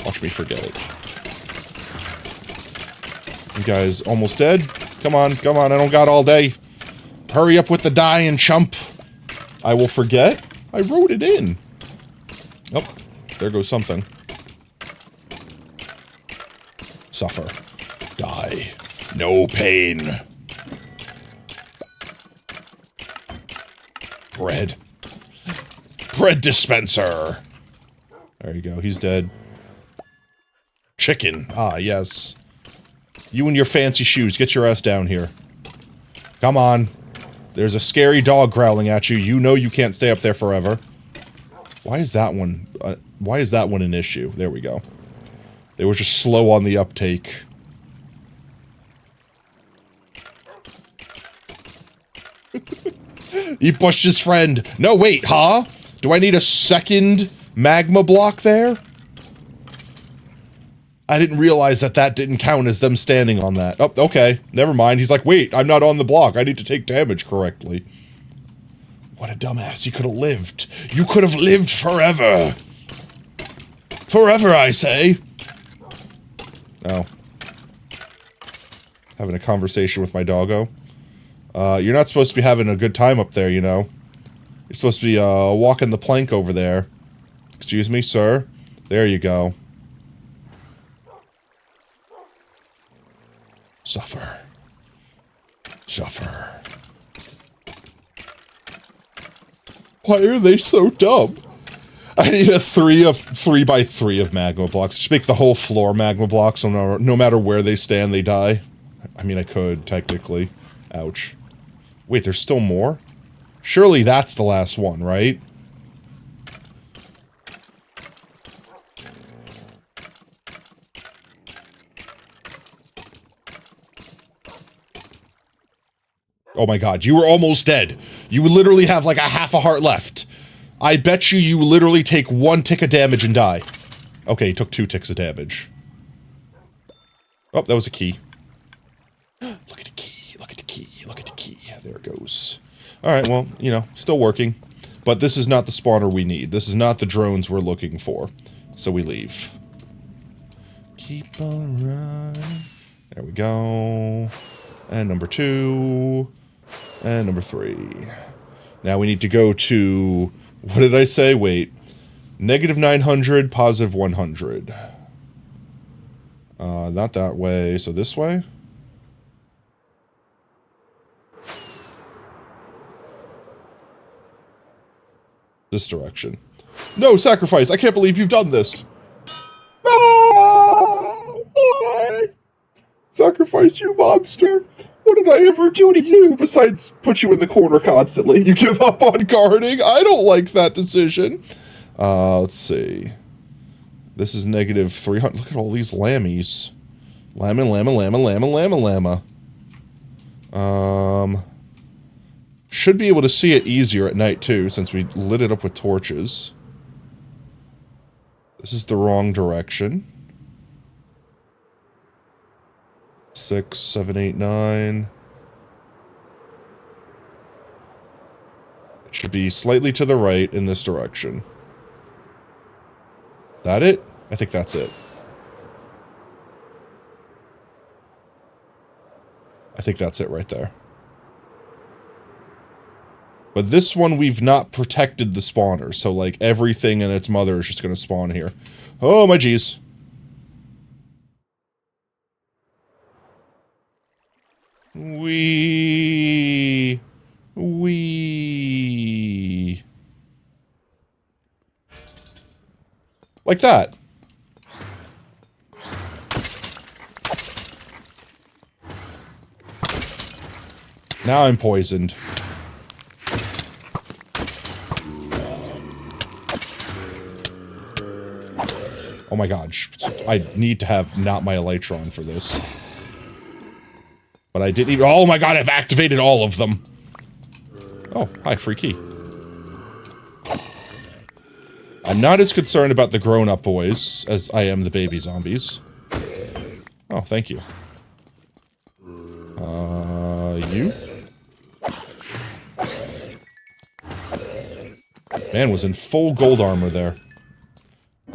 Watch me forget it. You guys almost dead? Come on, come on, I don't got all day. Hurry up with the dying, chump. I will forget. I wrote it in. Oh, there goes something. Suffer. Die. No pain. Bread. Bread dispenser. There you go, he's dead. Chicken. Ah, yes. You and your fancy shoes, get your ass down here. Come on. There's a scary dog growling at you. You know you can't stay up there forever. Why is that one an issue? There we go. They were just slow on the uptake. He pushed his friend. No, wait, huh? Do I need a second magma block there? I didn't realize that that didn't count as them standing on that. Oh, okay. Never mind. He's like, wait, I'm not on the block. I need to take damage correctly. What a dumbass. You could have lived. You could have lived forever. Forever, I say. Oh. Having a conversation with my doggo. You're not supposed to be having a good time up there, you know. You're supposed to be, walking the plank over there. Excuse me, sir? There you go. Suffer. Suffer. Why are they so dumb? I need a 3 by 3 of magma blocks. Just make the whole floor magma blocks so no matter where they stand, they die. I mean, I could, technically. Ouch. Wait, there's still more? Surely that's the last one, right? Oh my god, you were almost dead. You literally have like a half a heart left. I bet you literally take 1 tick of damage and die. Okay, he took 2 ticks of damage. Oh, that was a key. Look at the key, look at the key, look at the key. There it goes. Alright, well, you know, still working. But this is not the spawner we need. This is not the drones we're looking for. So we leave. Keep on running. There we go. And number 2. And number 3. Now we need to go to... What did I say? Wait. Negative 900, positive 100. Not that way, so this way? This direction. No, sacrifice! I can't believe you've done this! No! Why? Sacrifice, you monster! What did I ever do to you besides put you in the corner constantly? You give up on guarding? I don't like that decision. Let's see. This is negative 300. Look at all these lammies. Llama, llama, llama, llama, llama, llama. Should be able to see it easier at night, too, since we lit it up with torches. This is the wrong direction. 6, 7, 8, 9. It should be slightly to the right in this direction. That it? I think that's it. I think that's it right there. But this one, we've not protected the spawner, so, like, everything and its mother is just gonna spawn here. Oh, my geez. Wee. Like that. Now I'm poisoned. Oh my god, I need to have not my elytron for this. But I didn't even- oh my god, I've activated all of them! Oh, hi, free key. I'm not as concerned about the grown-up boys as I am the baby zombies. Oh, thank you. You? Man was in full gold armor there.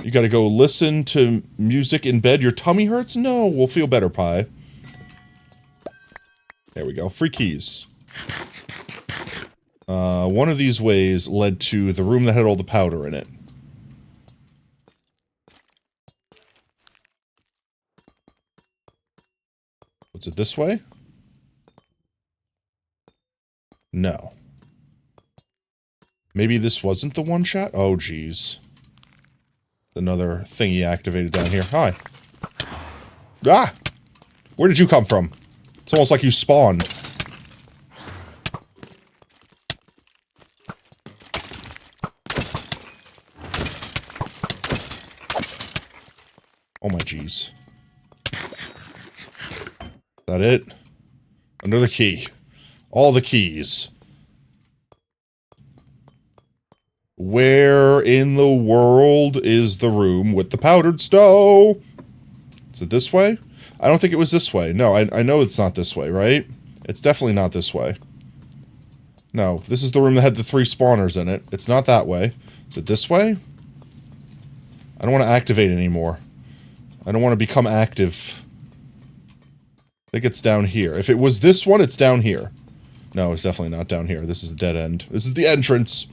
You gotta go listen to music in bed. Your tummy hurts? No, we'll feel better, Pie. There we go. Free keys. One of these ways led to the room that had all the powder in it. Was it this way? No. Maybe this wasn't the one shot? Oh, geez. Another thingy activated down here. Hi. Ah! Where did you come from? It's almost like you spawned. Oh my jeez. Is that it? Another key. All the keys. Where in the world is the room with the powdered snow? Is it this way? I don't think it was this way. No, I know it's not this way, right? It's definitely not this way. No, this is the room that had the 3 spawners in it. It's not that way. Is it this way? I don't want to activate anymore. I don't want to become active. I think it's down here. If it was this one, it's down here. No, it's definitely not down here. This is a dead end. This is the entrance.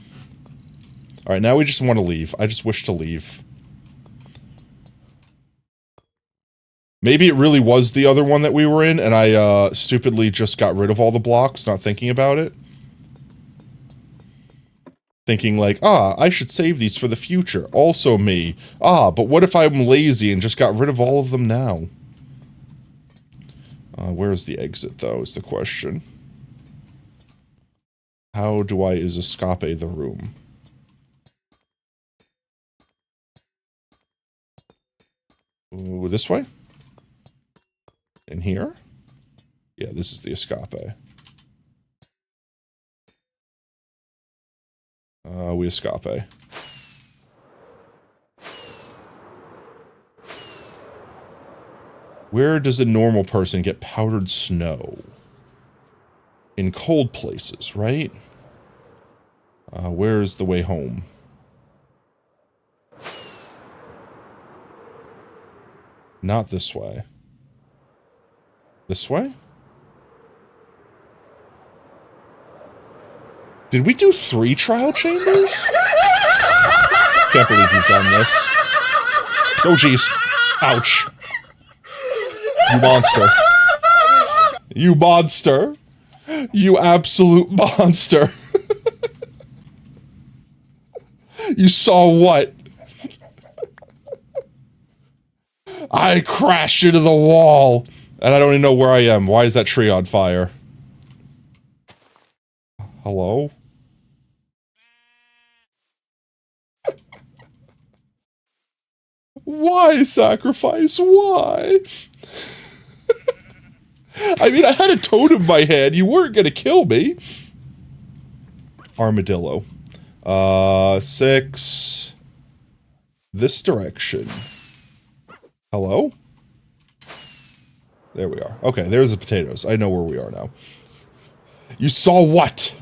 Alright, now we just want to leave. I just wish to leave. Maybe it really was the other one that we were in, and I, stupidly just got rid of all the blocks, not thinking about it. Thinking like, I should save these for the future. Also me. But what if I'm lazy and just got rid of all of them now? Where's the exit, though, is the question. How do I escape the room? Ooh, this way? In here? Yeah, this is the escape. We escape. Where does a normal person get powdered snow? In cold places, right? Where's the way home? Not this way. This way? Did we do 3 trial chambers? Can't believe you've done this. Oh, jeez. Ouch. You monster. You monster. You absolute monster. You saw what? I crashed into the wall. And I don't even know where I am. Why is that tree on fire? Hello? Why sacrifice? Why? I mean, I had a totem in my hand. You weren't gonna kill me. Armadillo. 6. This direction. Hello? There we are. Okay, there's the potatoes. I know where we are now. You saw what?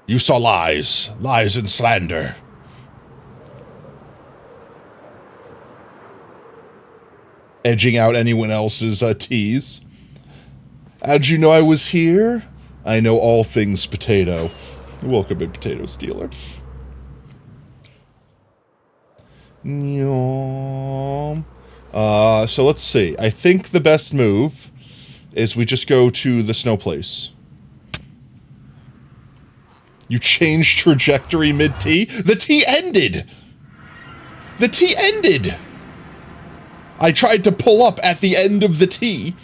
You saw lies. Lies and slander. Edging out anyone else's tease. How'd you know I was here? I know all things potato. Welcome in, Potato Stealer. Yum. So let's see. I think the best move is we just go to the snow place. You changed trajectory mid-T? The T ended! The T ended! I tried to pull up at the end of the T.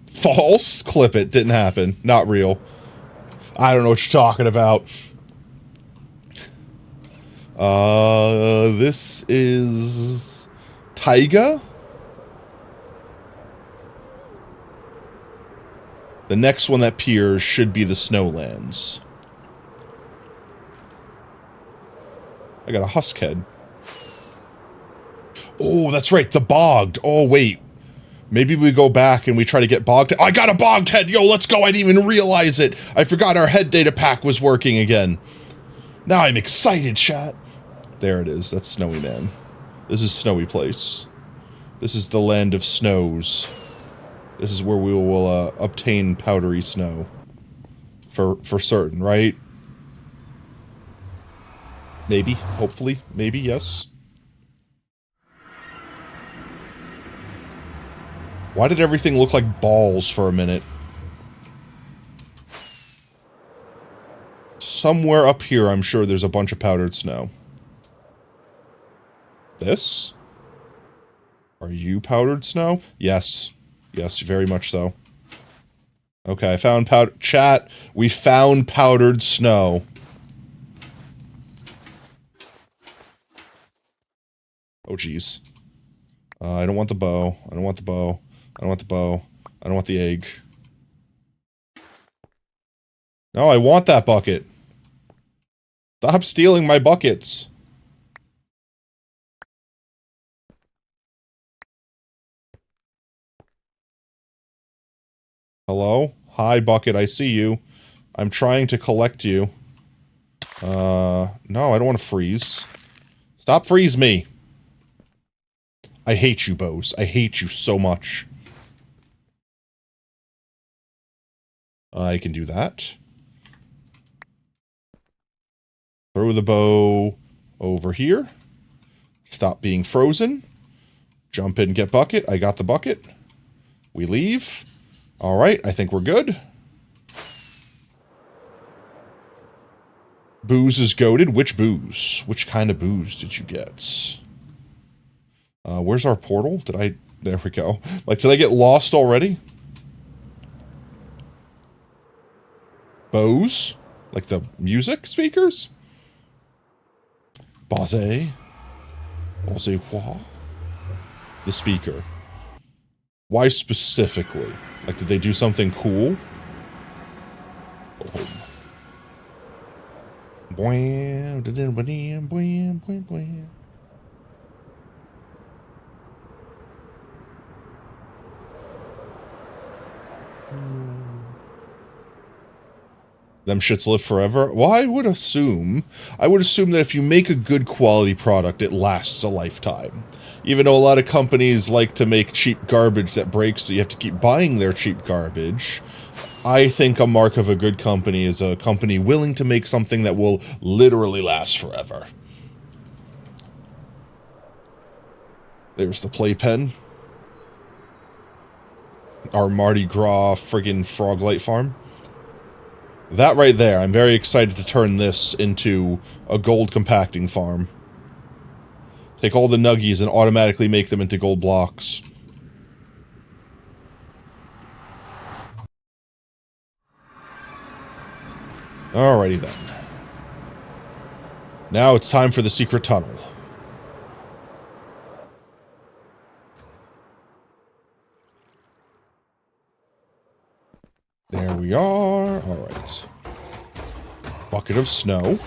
False? Clip it. Didn't happen. Not real. I don't know what you're talking about. This is... Taiga? The next one that appears should be the Snowlands. I got a husk head. Oh, that's right, the bogged. Oh, wait. Maybe we go back and we try to get bogged. I got a bogged head! Yo, let's go! I didn't even realize it! I forgot our head data pack was working again. Now I'm excited, chat. There it is. That's Snowy Man. This is Snowy Place. This is the land of snows. This is where we will obtain powdery snow. For certain, right? Maybe. Hopefully. Maybe, yes. Why did everything look like balls for a minute? Somewhere up here, I'm sure there's a bunch of powdered snow. This? Are you powdered snow? Yes. Yes, very much so. Okay, I found chat, we found powdered snow. Oh, jeez. I don't want the bow. I don't want the bow. I don't want the bow. I don't want the egg. No, I want that bucket. Stop stealing my buckets. Hello? Hi, bucket, I see you. I'm trying to collect you. No, I don't want to freeze. Stop freeze me. I hate you, bows. I hate you so much. I can do that. Throw the bow over here. Stop being frozen. Jump in, get bucket. I got the bucket. We leave. Alright, I think we're good. Booze is goated. Which booze? Which kind of booze did you get? Where's our portal? There we go. Like, did I get lost already? Bose? Like the music speakers? Base? Base what? The speaker. Why specifically? Like, did they do something cool? Oh. Bwam, da-dum, ba-dam, bwam, bwam, bwam. Them shits live forever? Well, I would assume that if you make a good quality product, it lasts a lifetime. Even though a lot of companies like to make cheap garbage that breaks, so you have to keep buying their cheap garbage, I think a mark of a good company is a company willing to make something that will literally last forever. There's the playpen. Our Mardi Gras friggin' frog light farm. That right there, I'm very excited to turn this into a gold compacting farm. Take all the nuggies and automatically make them into gold blocks. Alrighty then. Now it's time for the secret tunnel. There we are. Alright. Bucket of snow.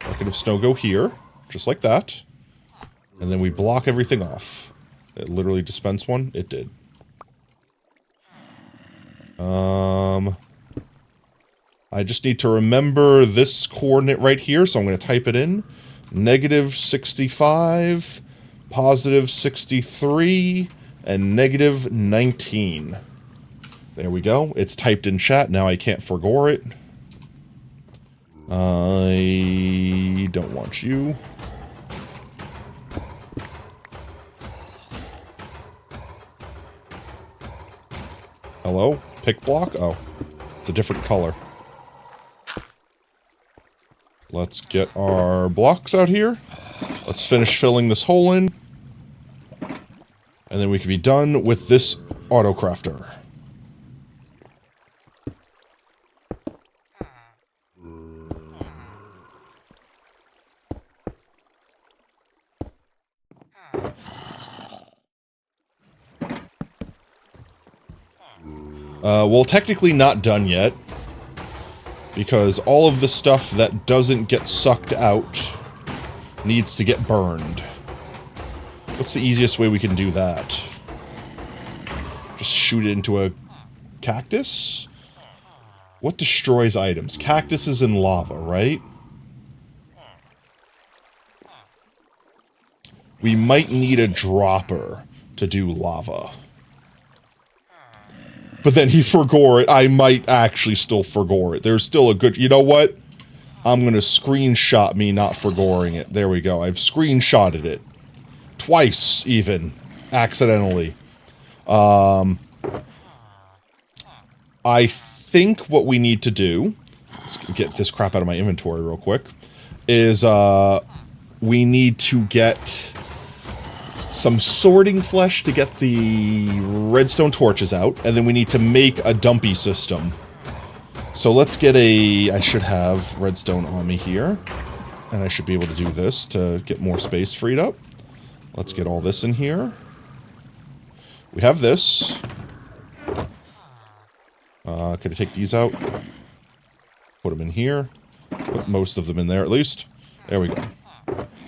Bucket of snow go here. Just like that. And then we block everything off. It literally dispensed one? It did. I just need to remember this coordinate right here, so I'm going to type it in. Negative 65, positive 63, and negative 19. There we go. It's typed in chat. Now I can't forgo it. I don't want you. Hello? Pick block? Oh. It's a different color. Let's get our blocks out here. Let's finish filling this hole in. And then we can be done with this auto crafter. Well, technically not done yet. Because all of the stuff that doesn't get sucked out needs to get burned. What's the easiest way we can do that? Just shoot it into a cactus? What destroys items? Cactuses and lava, right? We might need a dropper to do lava. But then he forgore it. I might actually still forgore it. There's still a good... You know what? I'm going to screenshot me not forgoring it. There we go. I've screenshotted it. Twice, even. Accidentally. I think what we need to do... Let's get this crap out of my inventory real quick. Is, we need to get... some sorting flesh to get the redstone torches out, and then we need to make a dumpy system. So let's get a... I should have redstone on me here, and I should be able to do this to get more space freed up. Let's get all this in here. We have this. Could I take these out? Put them in here. Put most of them in there, at least. There we go.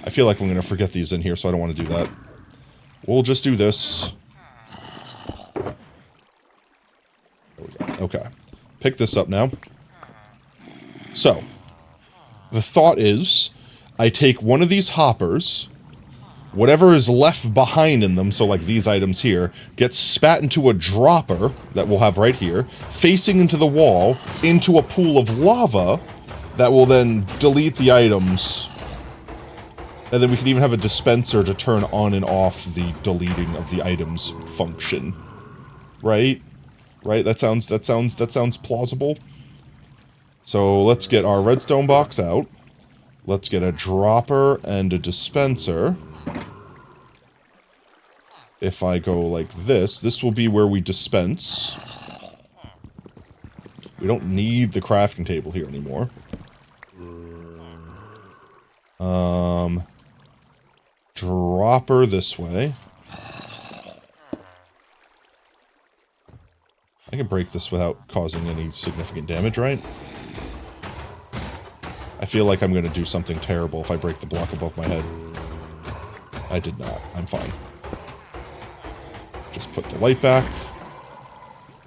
I feel like I'm going to forget these in here, so I don't want to do that. We'll just do this. There we go. Okay. Pick this up now. So, the thought is, I take one of these hoppers, whatever is left behind in them, so like these items here, gets spat into a dropper that we'll have right here, facing into the wall, into a pool of lava that will then delete the items. And then we can even have a dispenser to turn on and off the deleting of the items function. Right? Right? That sounds plausible. So let's get our redstone box out. Let's get a dropper and a dispenser. If I go like this, this will be where we dispense. We don't need the crafting table here anymore. Dropper this way. I can break this without causing any significant damage, right? I feel like I'm going to do something terrible if I break the block above my head. I did not. I'm fine. Just put the light back.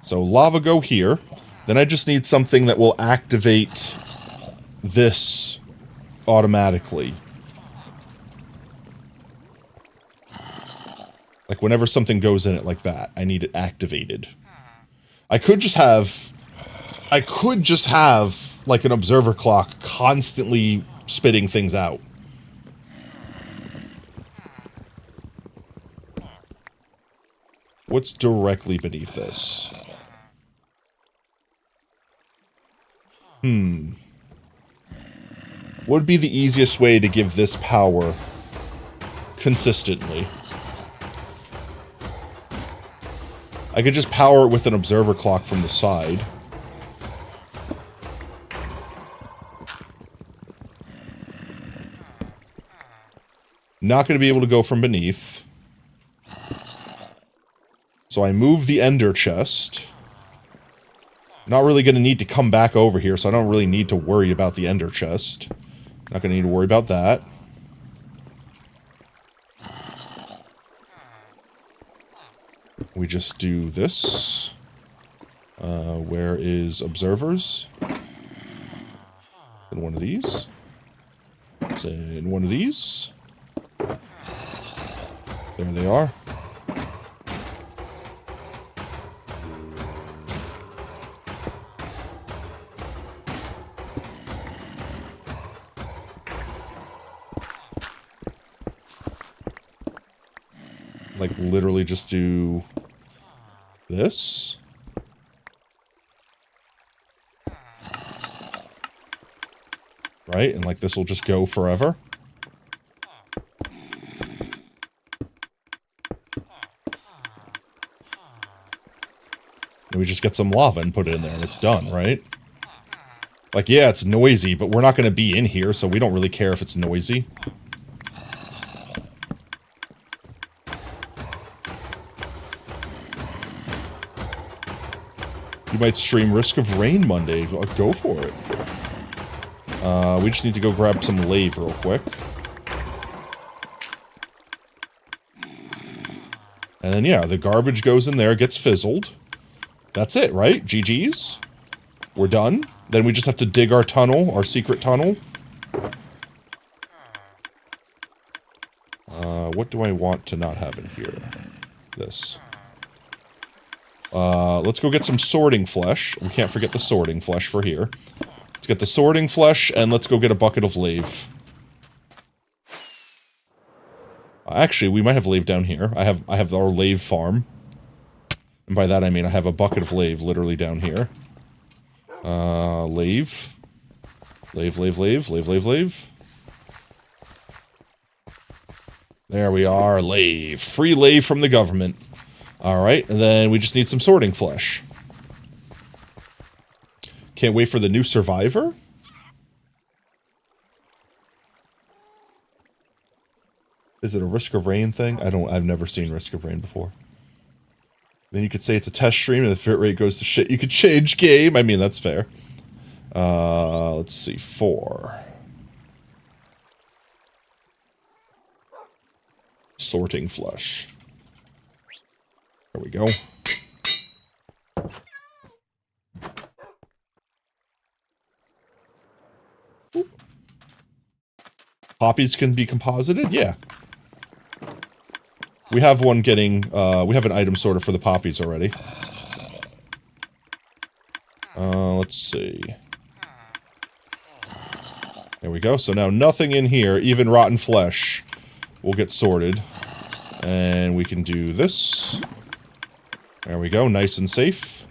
So lava go here. Then I just need something that will activate this automatically. Like whenever something goes in it like that, I need it activated. I could just have like an observer clock constantly spitting things out. What's directly beneath this? What would be the easiest way to give this power consistently? I could just power it with an observer clock from the side. Not going to be able to go from beneath. So I move the ender chest. Not really going to need to come back over here, so I don't really need to worry about the ender chest. Not going to need to worry about that. We just do this. Where is observers? In one of these. It's in one of these. There they are. Like, literally just do this. Right? And, like, this will just go forever. And we just get some lava and put it in there and it's done, right? Like, yeah, it's noisy, but we're not going to be in here, so we don't really care if it's noisy. You might stream Risk of Rain Monday. Go for it. We just need to go grab some lave real quick. And then, yeah, the garbage goes in there, gets fizzled. That's it, right? GG's. We're done. Then we just have to dig our tunnel, our secret tunnel. What do I want to not have in here? This. Let's go get some sorting flesh. We can't forget the sorting flesh for here. Let's get the sorting flesh, and let's go get a bucket of lave. Actually, we might have lave down here. I have our lave farm. And by that I mean I have a bucket of lave literally down here. Lave. Lave. There we are, lave. Free lave from the government. Alright, and then we just need some sorting flesh. Can't wait for the new survivor. Is it a Risk of Rain thing? I've never seen Risk of Rain before. Then you could say it's a test stream and the fit rate goes to shit. You could change game. I mean, that's fair. Let's see. 4. Sorting flesh. There we go. Oop. Poppies can be composited? Yeah. We have one getting, we have an item sorter for the poppies already. Let's see. There we go. So now nothing in here, even rotten flesh, will get sorted. And we can do this. There we go, nice and safe.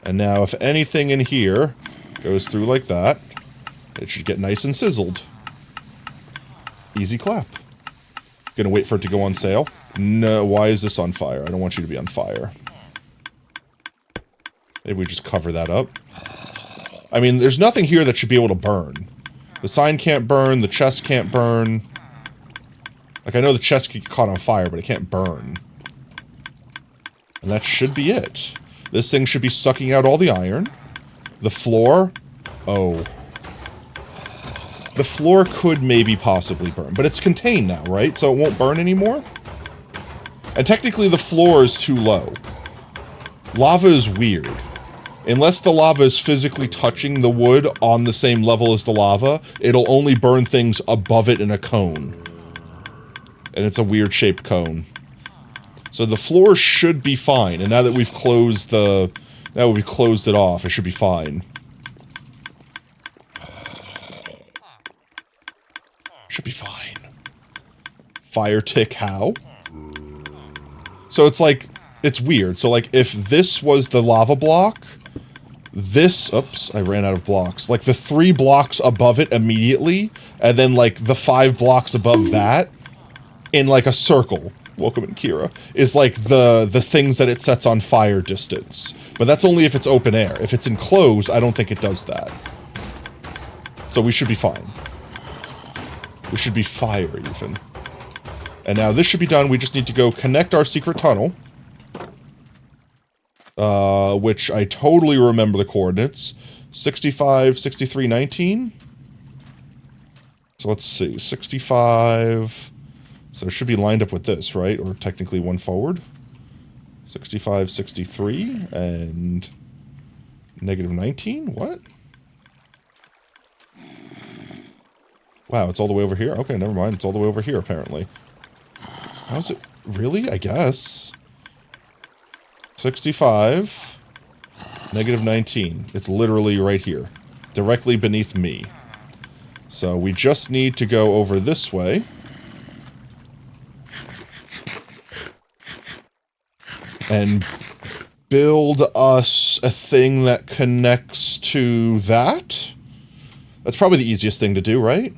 And now if anything in here goes through like that, it should get nice and sizzled. Easy clap. Gonna wait for it to go on sale. No, why is this on fire? I don't want you to be on fire. Maybe we just cover that up. I mean, there's nothing here that should be able to burn. The sign can't burn, the chest can't burn. Like, I know the chest can get caught on fire, but it can't burn. And that should be it. This thing should be sucking out all the iron. The floor. Oh. The floor could maybe possibly burn, but it's contained now, right? So it won't burn anymore? And technically the floor is too low. Lava is weird. Unless the lava is physically touching the wood on the same level as the lava, it'll only burn things above it in a cone. And it's a weird shaped cone. So the floor should be fine, and now that we've closed it off, it should be fine. Should be fine. Fire tick how? So it's like, it's weird. So like, if this was the lava block, this, oops, I ran out of blocks. Like the 3 blocks above it immediately, and then like the 5 blocks above that, in like a circle, welcome in Kira, is like the things that it sets on fire distance. But that's only if it's open air. If it's enclosed, I don't think it does that. So we should be fine. We should be fire even. And now this should be done. We just need to go connect our secret tunnel. Which I totally remember the coordinates. 65, 63, 19. So let's see. 65. So it should be lined up with this, right? Or technically one forward. 65, 63, and negative 19? What? Wow, it's all the way over here? Okay, never mind. It's all the way over here, apparently. How's it? Really? I guess. 65, negative 19. It's literally right here. Directly beneath me. So we just need to go over this way. And build us a thing that connects to that. That's probably the easiest thing to do, right?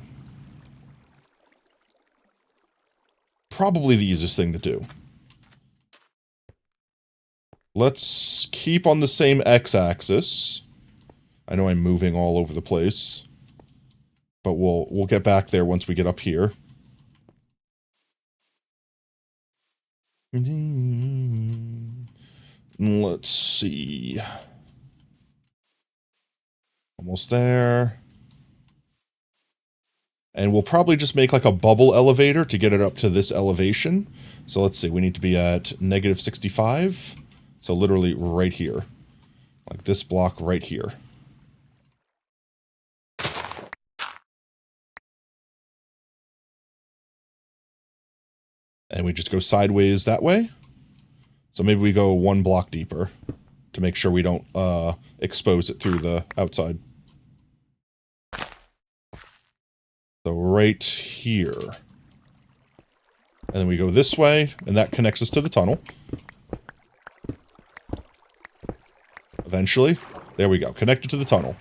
Probably the easiest thing to do. Let's keep on the same x-axis. I know I'm moving all over the place. But we'll get back there once we get up here. Let's see. Almost there. And we'll probably just make like a bubble elevator to get it up to this elevation. So let's see, we need to be at negative 65. So literally right here. Like this block right here. And we just go sideways that way. So maybe we go 1 block deeper to make sure we don't expose it through the outside. So right here. And then we go this way, and that connects us to the tunnel. Eventually. There we go, connected to the tunnel.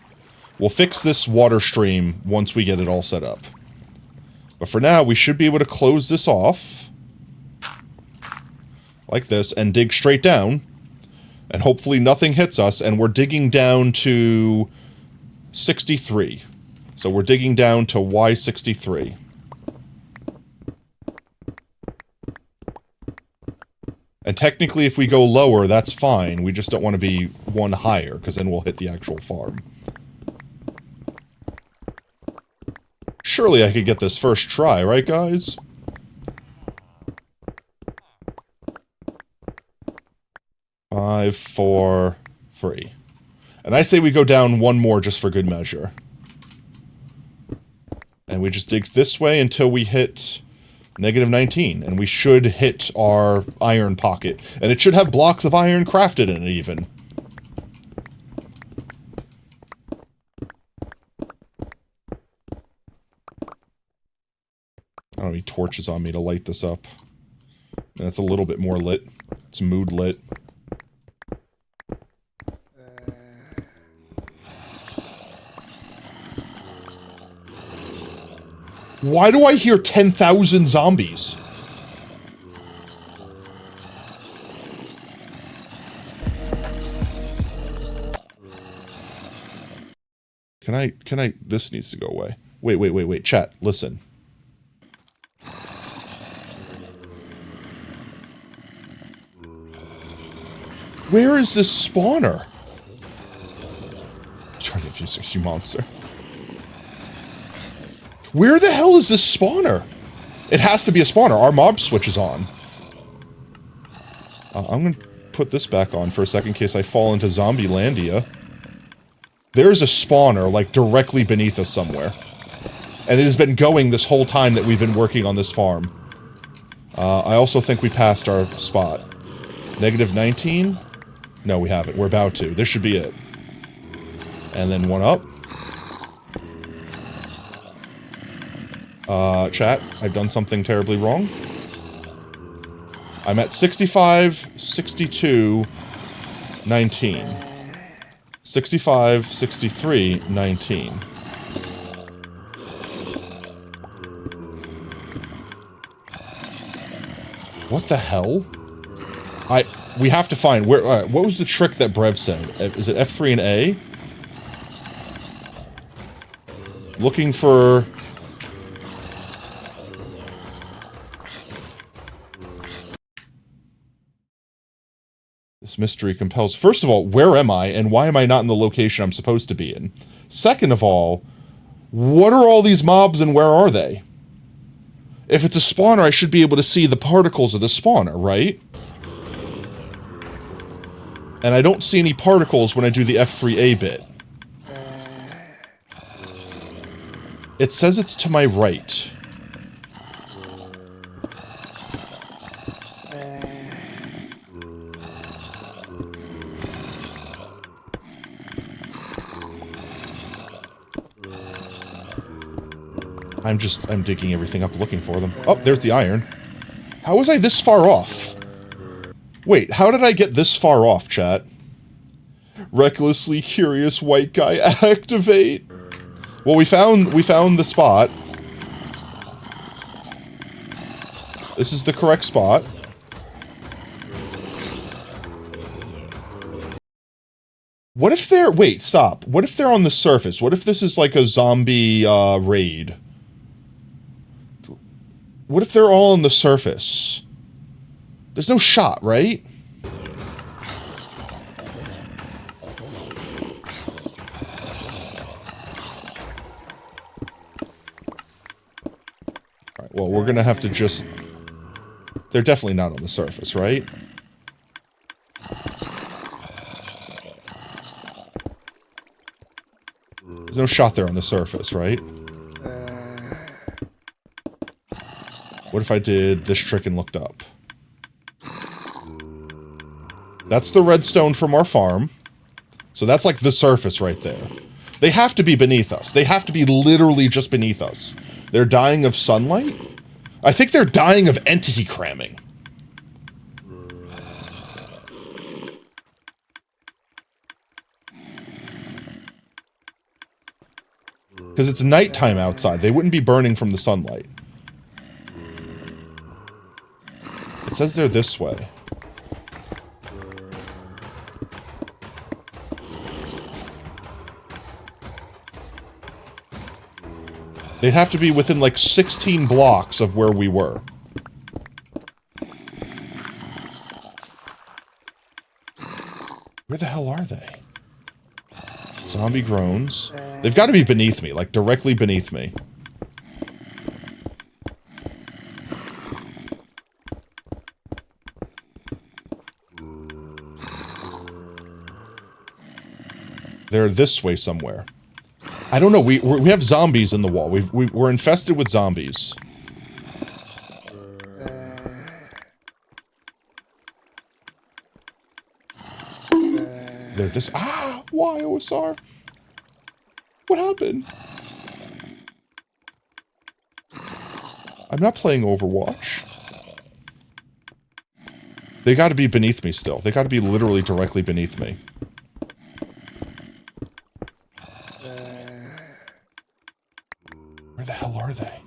We'll fix this water stream once we get it all set up. But for now, we should be able to close this off. Like this, and dig straight down. And hopefully nothing hits us, and we're digging down to 63. So we're digging down to Y63. And technically if we go lower, that's fine. We just don't want to be 1 higher, because then we'll hit the actual farm. Surely I could get this first try, right guys? Five, 4, 3. And I say we go down 1 more just for good measure. And we just dig this way until we hit negative 19. And we should hit our iron pocket. And it should have blocks of iron crafted in it even. I don't have any torches on me to light this up. That's a little bit more lit. It's mood lit. Why do I hear 10,000 zombies? Can I, this needs to go away. Wait, chat, listen. Where is this spawner? I'm trying to defuse you monster. Where the hell is this spawner? It has to be a spawner. Our mob switch is on. I'm gonna put this back on for a second in case I fall into Zombie Landia. There's a spawner, like, directly beneath us somewhere. And it has been going this whole time that we've been working on this farm. I also think we passed our spot. Negative 19? No, we haven't. We're about to. This should be it. And then one up. Chat, I've done something terribly wrong. I'm at 65, 62, 19. 65, 63, 19. What the hell? We have to find where. Alright, what was the trick that Brev said? Is it F3 and A? Looking for. This mystery compels. First of all, where am I, and why am I not in the location I'm supposed to be in? Second of all, what are all these mobs and where are they? If it's a spawner, I should be able to see the particles of the spawner, right? And I don't see any particles when I do the F3A bit. It says it's to my right. I'm digging everything up looking for them. Oh, there's the iron. How was I this far off? Wait, how did I get this far off, chat? Recklessly curious white guy activate. Well, we found the spot. This is the correct spot. What if they're... Wait, stop. What if they're on the surface? What if this is like a zombie, raid? What if they're all on the surface? There's no shot, right? Alright, well, we're gonna have to just... They're definitely not on the surface, right? There's no shot there on the surface, right? What if I did this trick and looked up? That's the redstone from our farm. So that's like the surface right there. They have to be beneath us. They have to be literally just beneath us. They're dying of sunlight? I think they're dying of entity cramming. Because it's nighttime outside. They wouldn't be burning from the sunlight. It says they're this way. They'd have to be within like 16 blocks of where we were. Where the hell are they? Zombie groans. They've got to be beneath me, like directly beneath me. They're this way somewhere. I don't know. We have zombies in the wall. We're infested with zombies. They're this. Ah! Why, OSR? What happened? I'm not playing Overwatch. They got to be beneath me still. They got to be literally directly beneath me. Where the hell are they?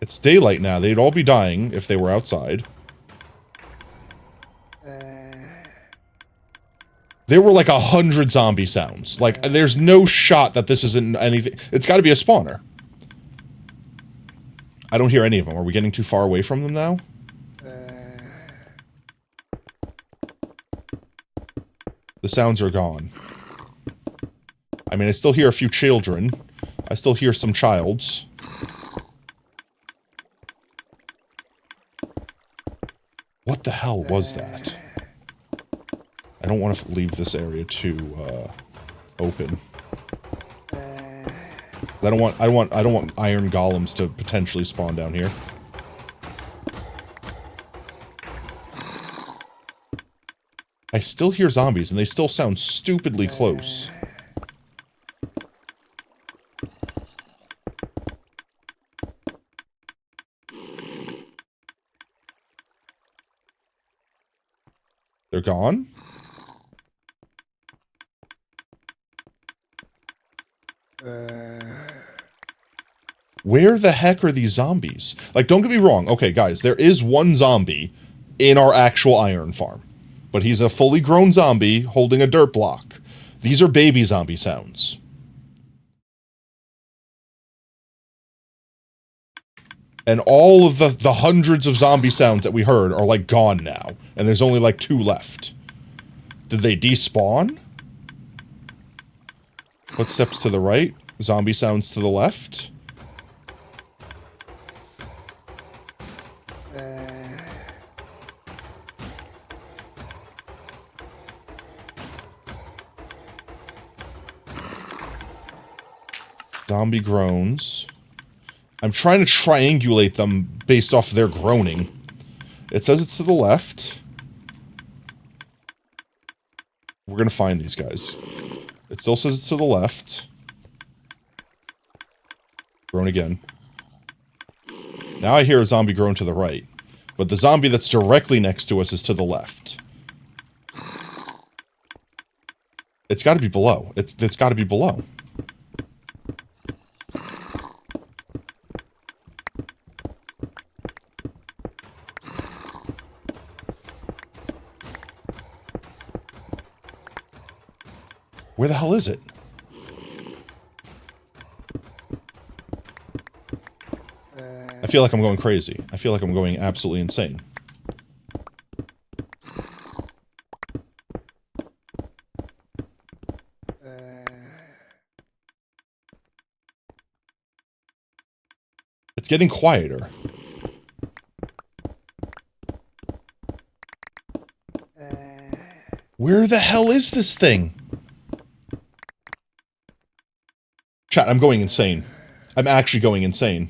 It's daylight now. They'd all be dying if they were outside. There were like 100 zombie sounds. Like, there's no shot that this isn't anything. It's got to be a spawner. I don't hear any of them. Are we getting too far away from them now? The sounds are gone. I mean, I still hear a few children. I still hear some childs. What the hell was that? I don't want to leave this area too, open. I don't want iron golems to potentially spawn down here. I still hear zombies, and they still sound stupidly close. They're gone? Where the heck are these zombies? Like, don't get me wrong. Okay, guys, there is one zombie in our actual iron farm. But he's a fully grown zombie holding a dirt block. These are baby zombie sounds. And all of the hundreds of zombie sounds that we heard are, like, gone now. And there's only, like, 2 left. Did they despawn? Footsteps to the right. Zombie sounds to the left. Zombie groans. I'm trying to triangulate them based off their groaning. It says it's to the left. We're gonna find these guys. It still says it's to the left. Groan again. Now I hear a zombie groan to the right. But the zombie that's directly next to us is to the left. It's gotta be below. It's gotta be below. Where the hell is it? I feel like I'm going crazy. I feel like I'm going absolutely insane. It's getting quieter. Where the hell is this thing? Chat, I'm going insane. I'm actually going insane.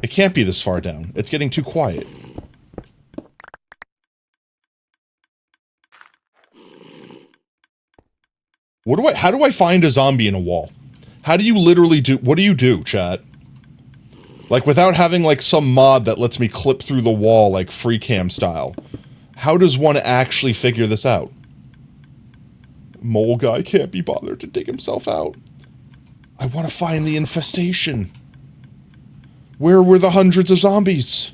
It can't be this far down. It's getting too quiet. How do I find a zombie in a wall? How do you literally do, what do you do, chat? Like, without having, like, some mod that lets me clip through the wall, like, free cam style. How does one actually figure this out? Mole guy can't be bothered to dig himself out. I want to find the infestation. Where were the hundreds of zombies?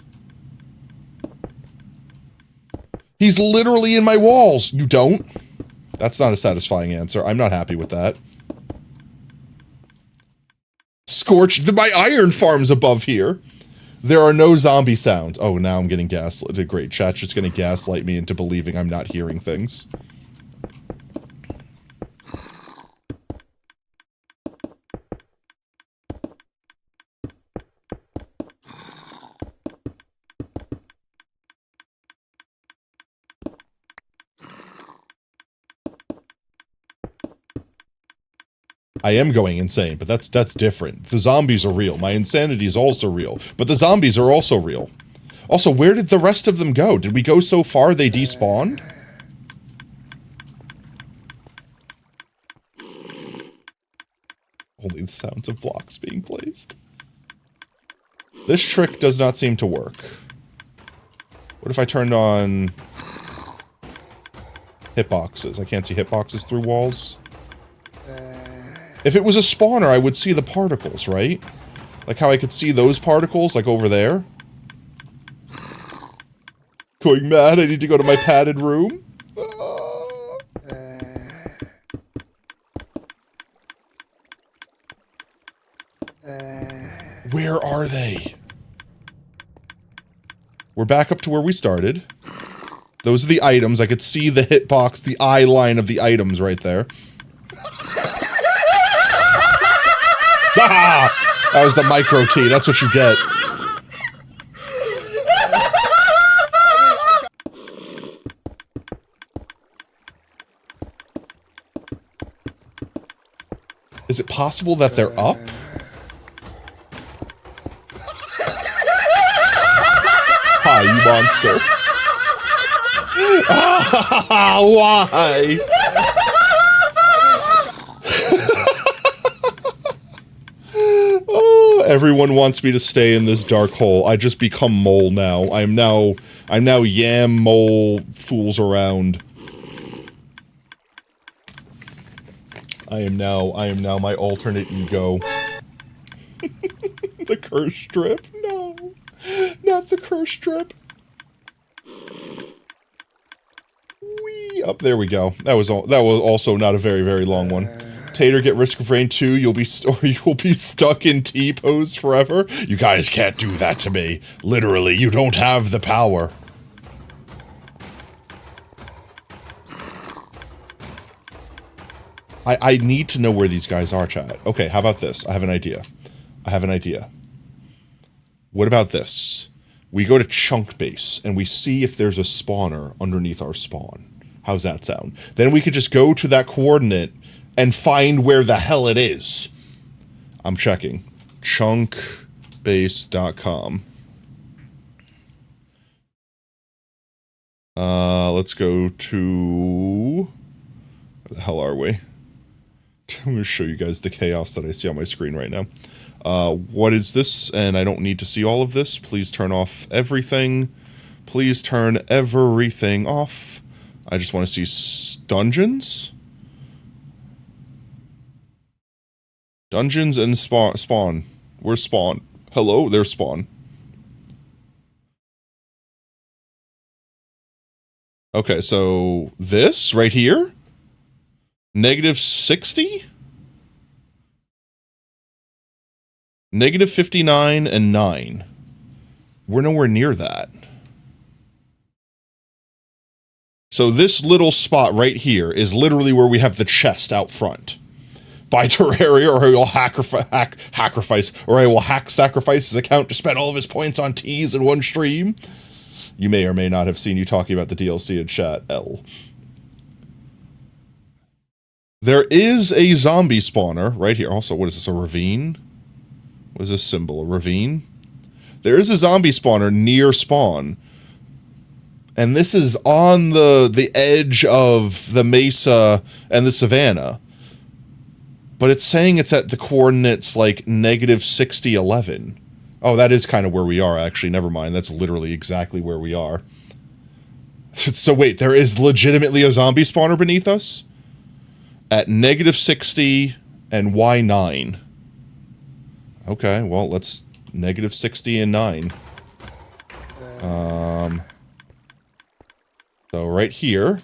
He's literally in my walls. You don't? That's not a satisfying answer. I'm not happy with that. Scorched. My iron farm's above here. There are no zombie sounds. Oh, now I'm getting gaslit. Great. Chat's just gonna gaslight me into believing I'm not hearing things. I am going insane, but that's different. The zombies are real. My insanity is also real. But the zombies are also real. Also, where did the rest of them go? Did we go so far they despawned? Only the sounds of blocks being placed. This trick does not seem to work. What if I turned on hitboxes? I can't see hitboxes through walls. If it was a spawner, I would see the particles, right? Like how I could see those particles, like over there. Going mad, I need to go to my padded room. Where are they? We're back up to where we started. Those are the items. I could see the hitbox, the eye line of the items right there. Ah! That was the micro T. That's what you get. Is it possible that they're up? Hi, you monster. Why? Oh, everyone wants me to stay in this dark hole. I just become mole now. I'm now Yam Mole fools around. I am now my alternate ego. The curse strip? No. Not the curse strip. Whee! Up there we go. That was also not a very, very long one. Tater, get Risk of Rain 2. You'll be stuck in T-pose forever. You guys can't do that to me. Literally, you don't have the power. I need to know where these guys are, chat. Okay, how about this? I have an idea. What about this? We go to Chunk Base, and we see if there's a spawner underneath our spawn. How's that sound? Then we could just go to that coordinate and find where the hell it is. I'm checking. Chunkbase.com. Let's go to... Where the hell are we? I'm going to show you guys the chaos that I see on my screen right now. What is this? And I don't need to see all of this. Please turn off everything. Please turn everything off. I just want to see dungeons. Dungeons and spawn. Where's spawn? Hello, there's spawn. Okay, so this right here? -60? -59 and 9. We're nowhere near that. So this little spot right here is literally where we have the chest out front. Buy Terraria or I will hack sacrifice his account to spend all of his points on teas in one stream. You may or may not have seen you talking about the DLC in chat, L. There is a zombie spawner right here. Also, what is this, a ravine? What is this symbol, a ravine? There is a zombie spawner near spawn. And this is on the edge of the mesa and the savannah. But it's saying it's at the coordinates like -6011. Oh, that is kind of where we are, actually. Never mind. That's literally exactly where we are. So wait, there is legitimately a zombie spawner beneath us? At -60 and Y9. Okay, well, let's -60 and 9. So right here.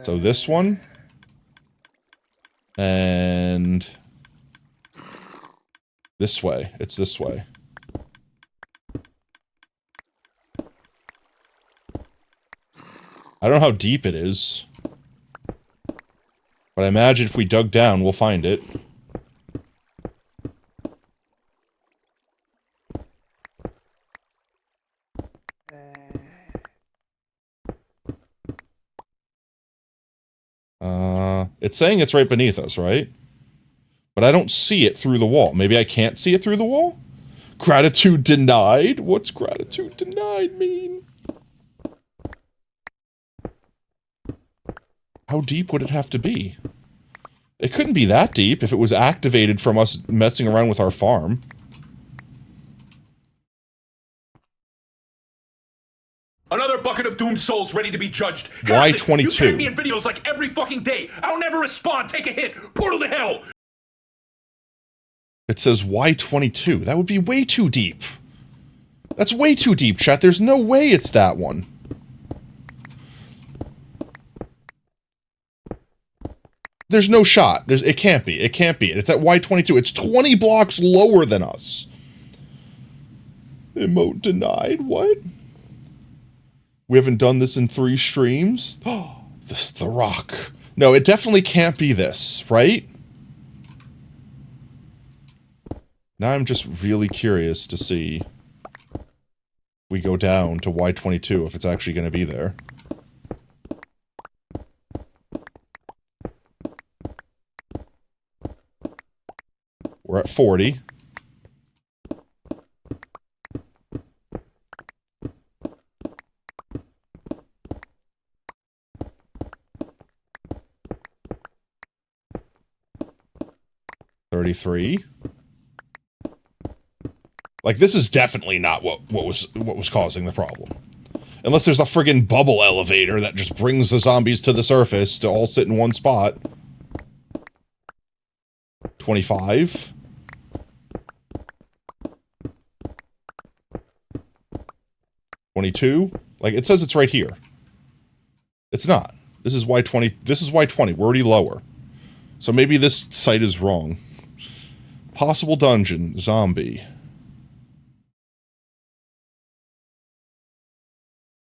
So this one. And this way. It's this way. I don't know how deep it is. But I imagine if we dug down, we'll find it. It's saying it's right beneath us, right? But I don't see it through the wall. Maybe I can't see it through the wall? Gratitude denied? What's gratitude denied mean? How deep would it have to be? It couldn't be that deep if it was activated from us messing around with our farm. Another bucket of doomed souls ready to be judged. Why Harrison, 22? You tag me in videos like every fucking day. I don't ever respond. Take a hit. Portal to hell. It says Y22. That would be way too deep. That's way too deep, chat. There's no way it's that one. There's no shot. It can't be. It can't be. It's at Y22. It's 20 blocks lower than us. Emote denied? What? We haven't done this in 3 streams? Oh, this is the rock. No, it definitely can't be this, right? Now I'm just really curious to see we go down to Y22 if it's actually going to be there. We're at 40. $33. Like, this is definitely not what was causing the problem. Unless there's a friggin' bubble elevator that just brings the zombies to the surface to all sit in one spot. 25. $22. Like, it says it's right here. It's not. This is Y20. This is Y20. We're already lower. So maybe this site is wrong. Possible dungeon. Zombie.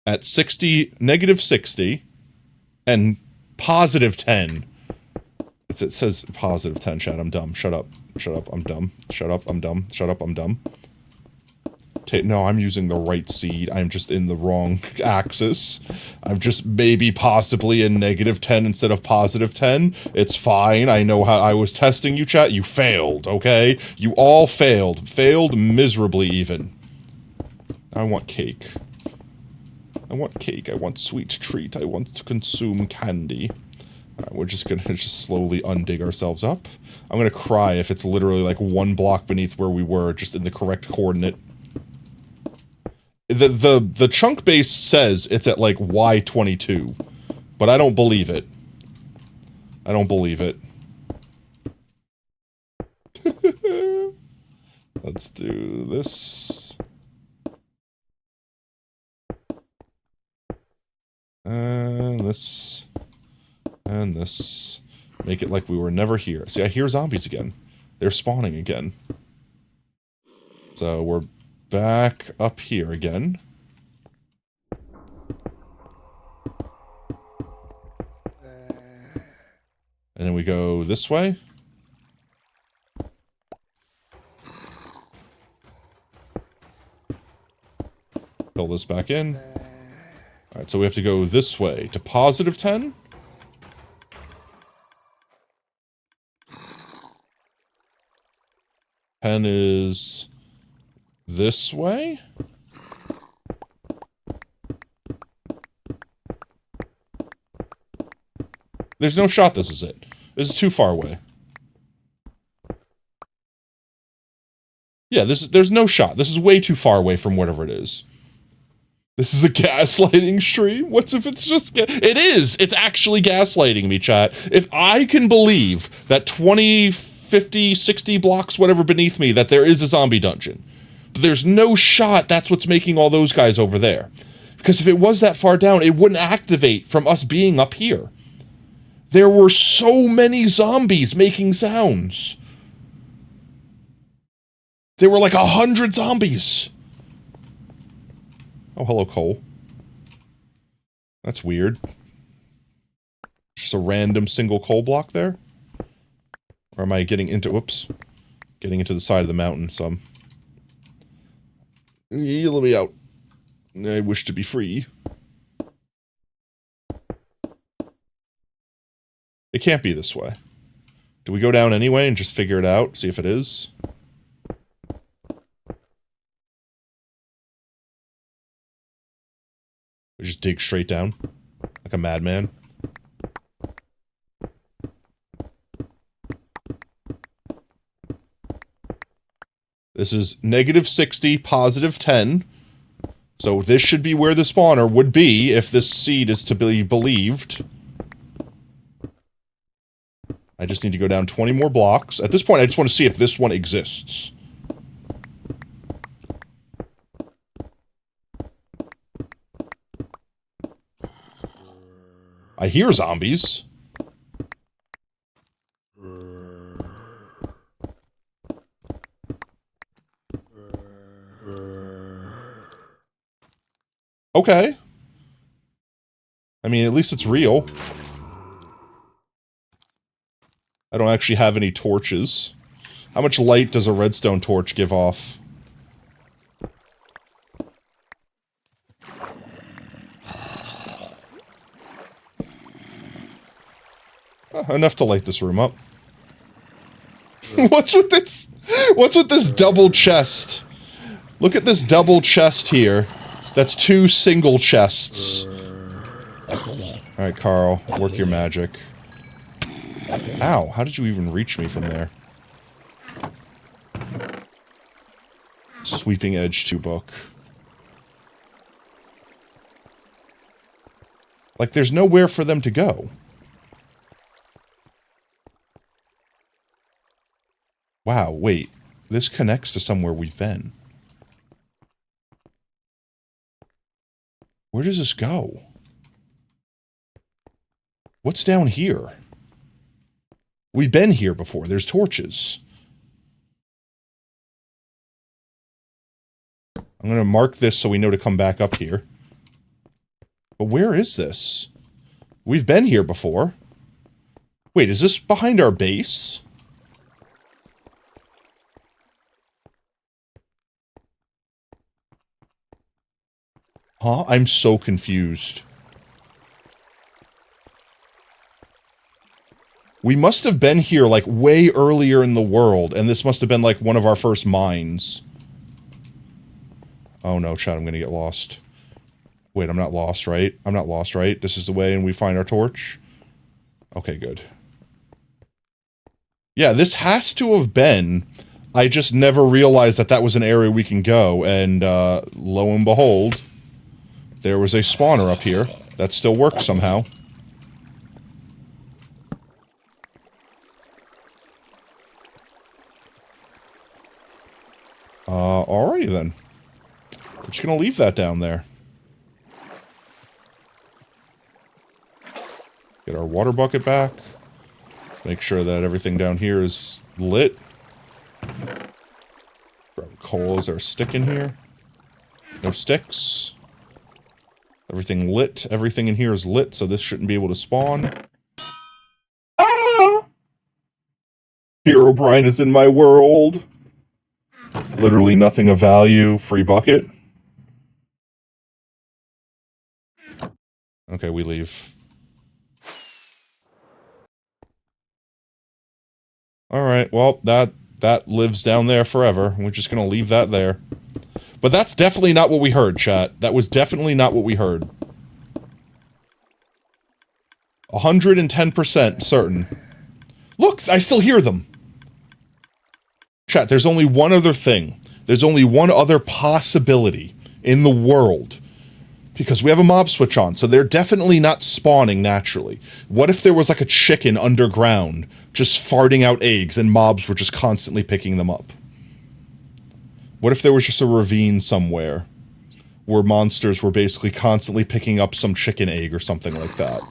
At 60, negative 60, and positive 10. It says positive 10, chat. I'm dumb. Shut up. Shut up. I'm dumb. Shut up. I'm dumb. Shut up. I'm dumb. No, I'm using the right seed. I'm just in the wrong axis. I'm just maybe possibly in negative 10 instead of positive 10. It's fine. I know how I was testing you, chat. You failed, okay? You all failed. Failed miserably, even. I want cake. I want cake. I want sweet treat. I want to consume candy. Alright, we're just gonna just slowly undig ourselves up. I'm gonna cry if it's literally like 1 block beneath where we were, just in the correct coordinate. The chunk base says it's at like Y22, but I don't believe it. I don't believe it. Let's do this. And this. And this. Make it like we were never here. See, I hear zombies again. They're spawning again. So we're back up here again. And then we go this way. Fill this back in. Alright, so we have to go this way to positive 10. Pen is this way. There's no shot this is it. This is too far away. Yeah, there's no shot. This is way too far away from whatever it is. This is a gaslighting stream? What's if it's just it is! It's actually gaslighting me, chat. If I can believe that 20, 50, 60 blocks, whatever beneath me, that there is a zombie dungeon. But there's no shot that's what's making all those guys over there. Because if it was that far down, it wouldn't activate from us being up here. There were so many zombies making sounds. There were like 100 zombies. Oh, hello, Cole. That's weird. Just a random single coal block there? Or am I getting into, whoops. Getting into the side of the mountain some. Let me out. I wish to be free. It can't be this way. Do we go down anyway and just figure it out? See if it is? We just dig straight down? Like a madman? This is negative 60, positive 10. So this should be where the spawner would be if this seed is to be believed. I just need to go down 20 more blocks. At this point, I just want to see if this one exists. I hear zombies. Okay. I mean, at least it's real. I don't actually have any torches. How much light does a redstone torch give off? Enough to light this room up. What's with this? What's with this double chest? Look at this double chest here. That's 2 single chests. Alright, Carl, work your magic. Ow, how did you even reach me from there? Sweeping Edge 2 book. Like, there's nowhere for them to go. Wow, wait. This connects to somewhere we've been. Where does this go? What's down here? We've been here before. There's torches. I'm going to mark this so we know to come back up here. But where is this? We've been here before. Wait, is this behind our base? Huh? I'm so confused. We must have been here, like, way earlier in the world, and this must have been, like, one of our first mines. Oh no, Chad, I'm gonna get lost. Wait, I'm not lost, right? I'm not lost, right? This is the way and we find our torch? Okay, good. Yeah, this has to have been... I just never realized that that was an area we can go, and, lo and behold... There was a spawner up here that still works somehow. Alrighty then. We're just gonna leave that down there. Get our water bucket back. Make sure that everything down here is lit. Grab coal. Is there a stick in here? No sticks. Everything lit. Everything in here is lit, so this shouldn't be able to spawn. Ah! Herobrine is in my world. Literally nothing of value. Free bucket. Okay, we leave. Alright, well, that lives down there forever. We're just gonna leave that there. But that's definitely not what we heard, chat. That was definitely not what we heard. 110% certain. Look, I still hear them. Chat, there's only one other thing. There's only one other possibility in the world. Because we have a mob switch on, so they're definitely not spawning naturally. What if there was like a chicken underground, just farting out eggs, and mobs were just constantly picking them up? What if there was just a ravine somewhere, where monsters were basically constantly picking up some chicken egg or something like that?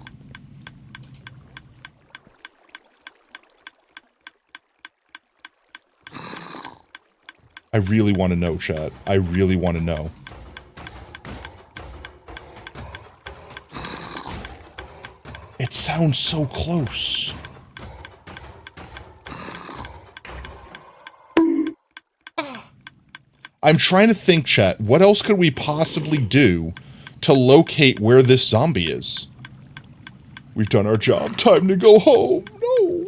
I really want to know, chat. I really want to know. It sounds so close. I'm trying to think, chat. What else could we possibly do to locate where this zombie is? We've done our job. Time to go home. No.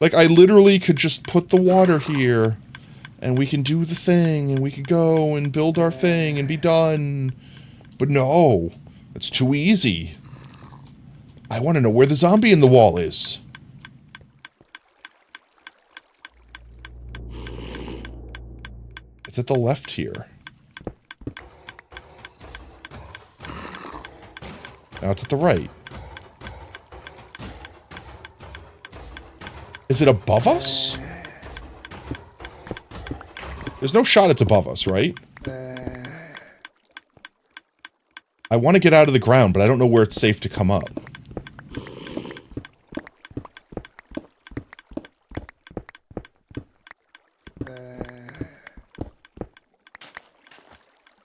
Like, I literally could just put the water here, and we can do the thing, and we can go and build our thing and be done. But no. It's too easy. I want to know where the zombie in the wall is. It's at the left here. Now it's at the right. Is it above us? There's no shot it's above us, right? I want to get out of the ground, but I don't know where it's safe to come up.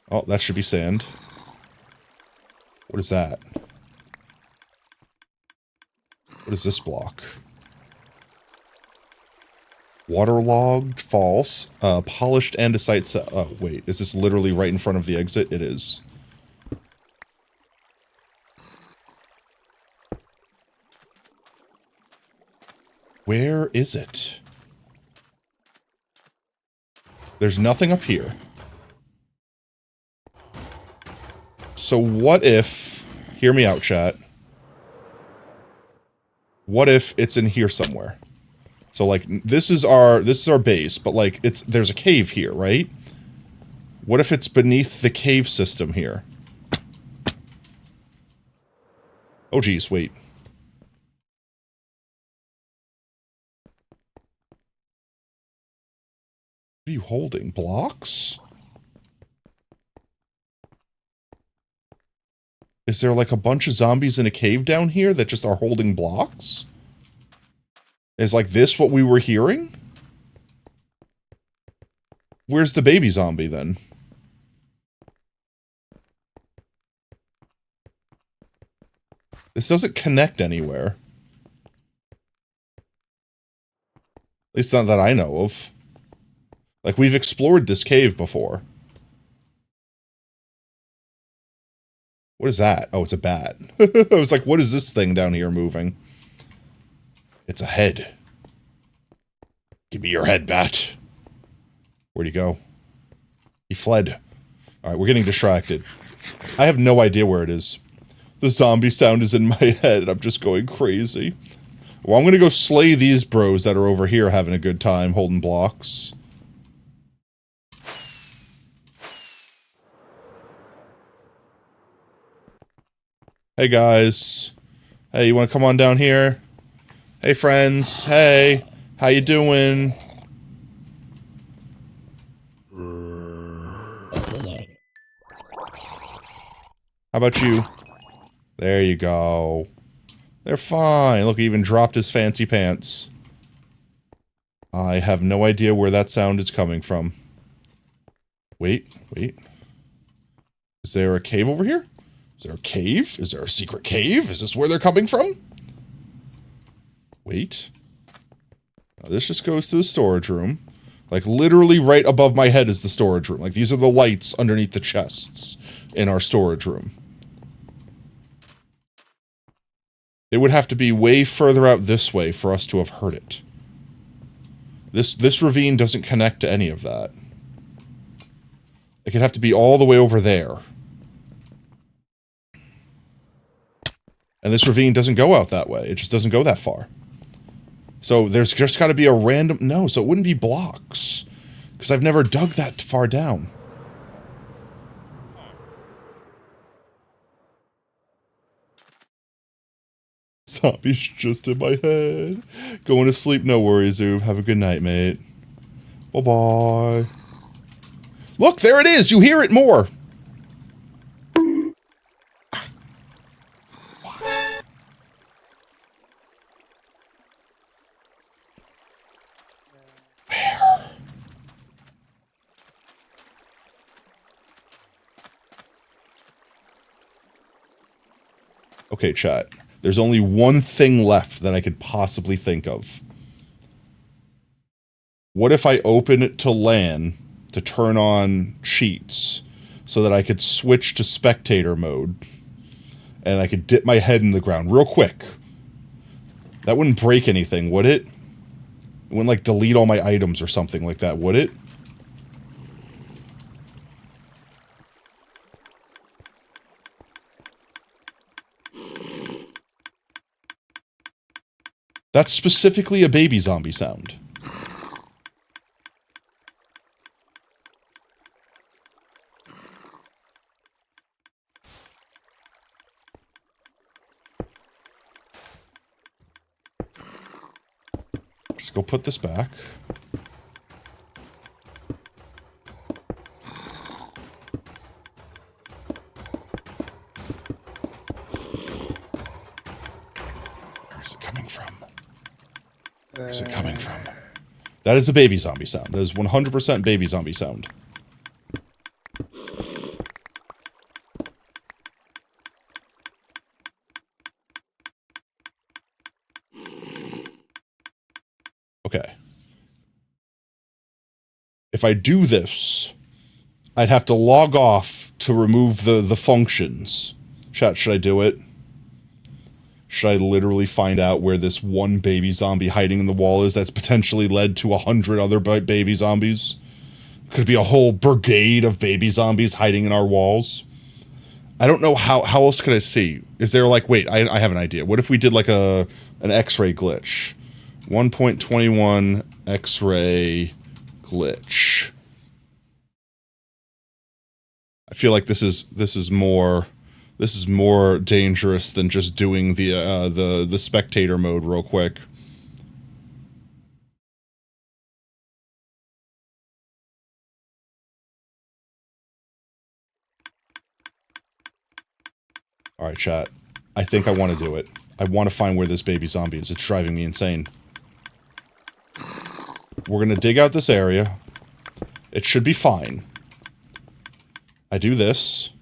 Oh, that should be sand. What is that? What is this block? Waterlogged, false. Polished andesite. Oh, wait. Is this literally right in front of the exit? It is. Where is it? There's nothing up here. So what if... Hear me out, chat. What if it's in here somewhere? So, like, this is our base, but, like, there's a cave here, right? What if it's beneath the cave system here? Oh, geez, wait. What are you holding? Blocks? Is there, like, a bunch of zombies in a cave down here that just are holding blocks? Is, like, this what we were hearing? Where's the baby zombie, then? This doesn't connect anywhere. At least not that I know of. Like, we've explored this cave before. What is that? Oh, it's a bat. I was like, what is this thing down here moving? It's a head. Give me your head, bat. Where'd he go? He fled. Alright, we're getting distracted. I have no idea where it is. The zombie sound is in my head, and I'm just going crazy. Well, I'm gonna go slay these bros that are over here having a good time holding blocks. Hey, guys. Hey, you wanna come on down here? Hey, friends. Hey. How you doing? How about you? There you go. They're fine. Look, he even dropped his fancy pants. I have no idea where that sound is coming from. Wait. Is there a cave over here? Is there a cave? Is there a secret cave? Is this where they're coming from? Wait. Now, this just goes to the storage room. Like, literally right above my head is the storage room. Like, these are the lights underneath the chests in our storage room. It would have to be way further out this way for us to have heard it. This ravine doesn't connect to any of that. It could have to be all the way over there. And this ravine doesn't go out that way. It just doesn't go that far. So there's just got to be a random... No, so it wouldn't be blocks. Because I've never dug that far down. Zombie's just in my head. Going to sleep, no worries, Oob. Have a good night, mate. Bye-bye. Look, there it is! You hear it more! Where? Okay, chat. There's only one thing left that I could possibly think of. What if I open it to LAN to turn on cheats so that I could switch to spectator mode and I could dip my head in the ground real quick? That wouldn't break anything, would it? It wouldn't, like, delete all my items or something like that, would it? That's specifically a baby zombie sound. Just go put this back. Where's it coming from? Where's it coming from? That is a baby zombie sound. That is 100% baby zombie sound. If I do this, I'd have to log off to remove the functions. Chat, should I do it? Should I literally find out where this one baby zombie hiding in the wall is that's potentially led to 100 other baby zombies? Could be a whole brigade of baby zombies hiding in our walls. I don't know how else could I see? Is there like, wait, I have an idea. What if we did like an X-ray glitch? 1.21 X-ray glitch. I feel like this is more dangerous than just doing the spectator mode real quick. All right, chat. I think I want to do it. I want to find where this baby zombie is. It's driving me insane. We're gonna dig out this area. It should be fine. I do this.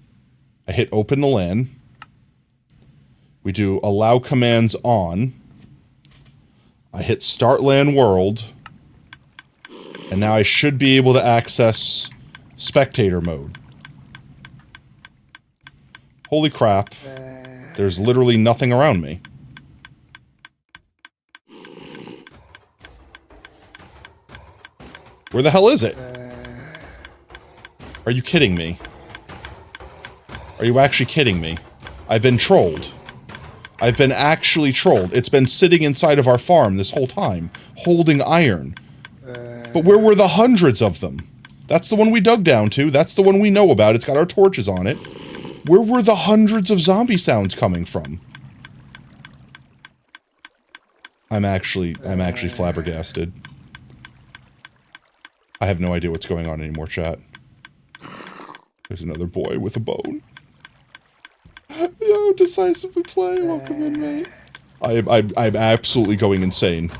I hit open the LAN. We do allow commands on. I hit start LAN world. And now I should be able to access spectator mode. Holy crap. There's literally nothing around me. Where the hell is it? Are you kidding me? Are you actually kidding me? I've been trolled. I've been actually trolled. It's been sitting inside of our farm this whole time, holding iron. But where were the hundreds of them? That's the one we dug down to. That's the one we know about. It's got our torches on it. Where were the hundreds of zombie sounds coming from? I'm actually flabbergasted. I have no idea what's going on anymore, chat. There's another boy with a bone. Yo, decisively play. Welcome in, mate. I'm absolutely going insane.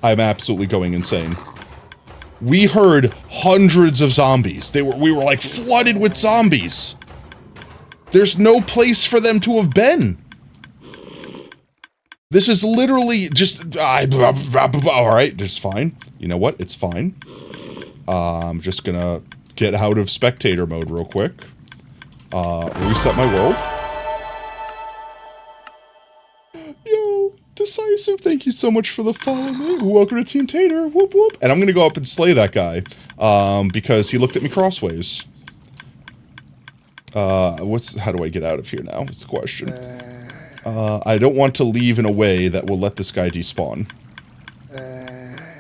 I'm absolutely going insane. We heard hundreds of zombies. We were like flooded with zombies. There's no place for them to have been. This is literally just alright, just fine. You know what? It's fine. I'm just gonna get out of spectator mode real quick. Reset my world. Yo, Decisive, thank you so much for the follow, mate. Welcome to Team Tater. Whoop whoop. And I'm gonna go up and slay that guy. Because he looked at me crossways. How do I get out of here now? That's the question. I don't want to leave in a way that will let this guy despawn.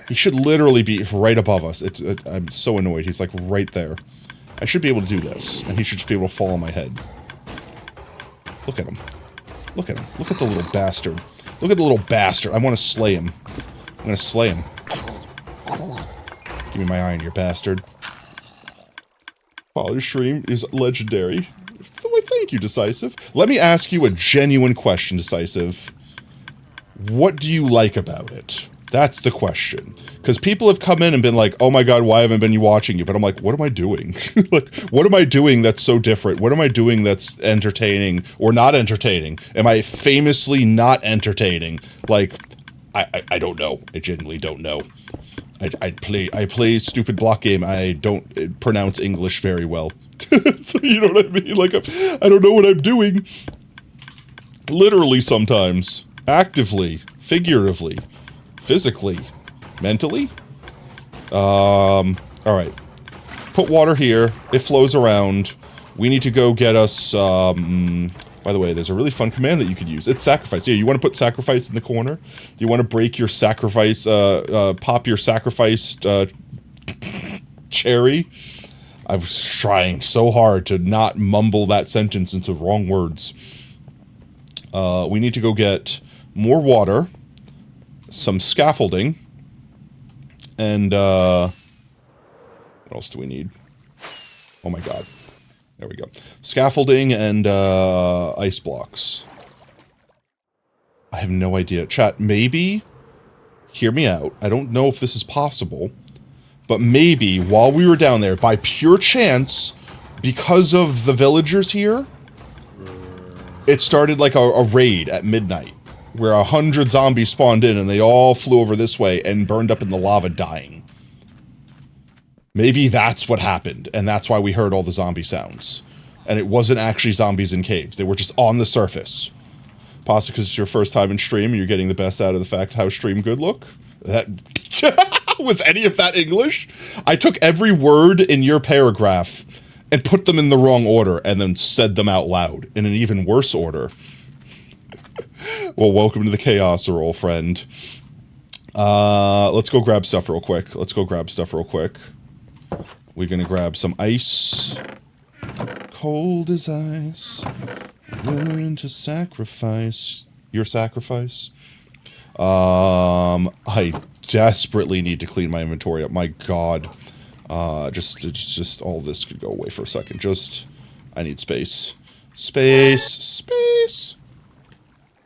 He should literally be right above us. I'm so annoyed. He's like right there. I should be able to do this, and he should just be able to fall on my head. Look at him. Look at him. Look at the little bastard. Look at the little bastard. I want to slay him. I'm gonna slay him. Give me my iron, you bastard. Wow, your stream is legendary. Why, thank you, Decisive. Let me ask you a genuine question, Decisive. What do you like about it? That's the question. Because people have come in and been like, oh my god, why haven't been you watching you? But I'm like, what am I doing? Like, what am I doing that's so different? What am I doing that's entertaining or not entertaining? Am I famously not entertaining? Like, I don't know. I genuinely don't know. I play stupid block game. I don't pronounce English very well. So, you know what I mean? Like, I don't know what I'm doing. Literally sometimes. Actively. Figuratively. Physically. Mentally? Alright. Put water here. It flows around. We need to go get us, by the way, there's a really fun command that you could use. It's sacrifice. Yeah, you want to put sacrifice in the corner? You want to break your sacrifice, pop your sacrificed, cherry? I was trying so hard to not mumble that sentence into wrong words. We need to go get more water, some scaffolding, and, what else do we need? Oh my god. There we go. Scaffolding and, ice blocks. I have no idea. Chat, maybe, hear me out, I don't know if this is possible, but maybe, while we were down there, by pure chance, because of the villagers here, it started like a raid at midnight, where 100 zombies spawned in and they all flew over this way and burned up in the lava dying. Maybe that's what happened, and that's why we heard all the zombie sounds. And it wasn't actually zombies in caves. They were just on the surface. Possibly because it's your first time in stream and you're getting the best out of the fact how stream good look. That was any of that English? I took every word in your paragraph and put them in the wrong order and then said them out loud in an even worse order. Well, welcome to the chaos, old friend. Let's go grab stuff real quick. We're gonna grab some ice. Cold as ice. Willing to sacrifice your sacrifice. I desperately need to clean my inventory up. My God. Just all this could go away for a second. I need space. Space.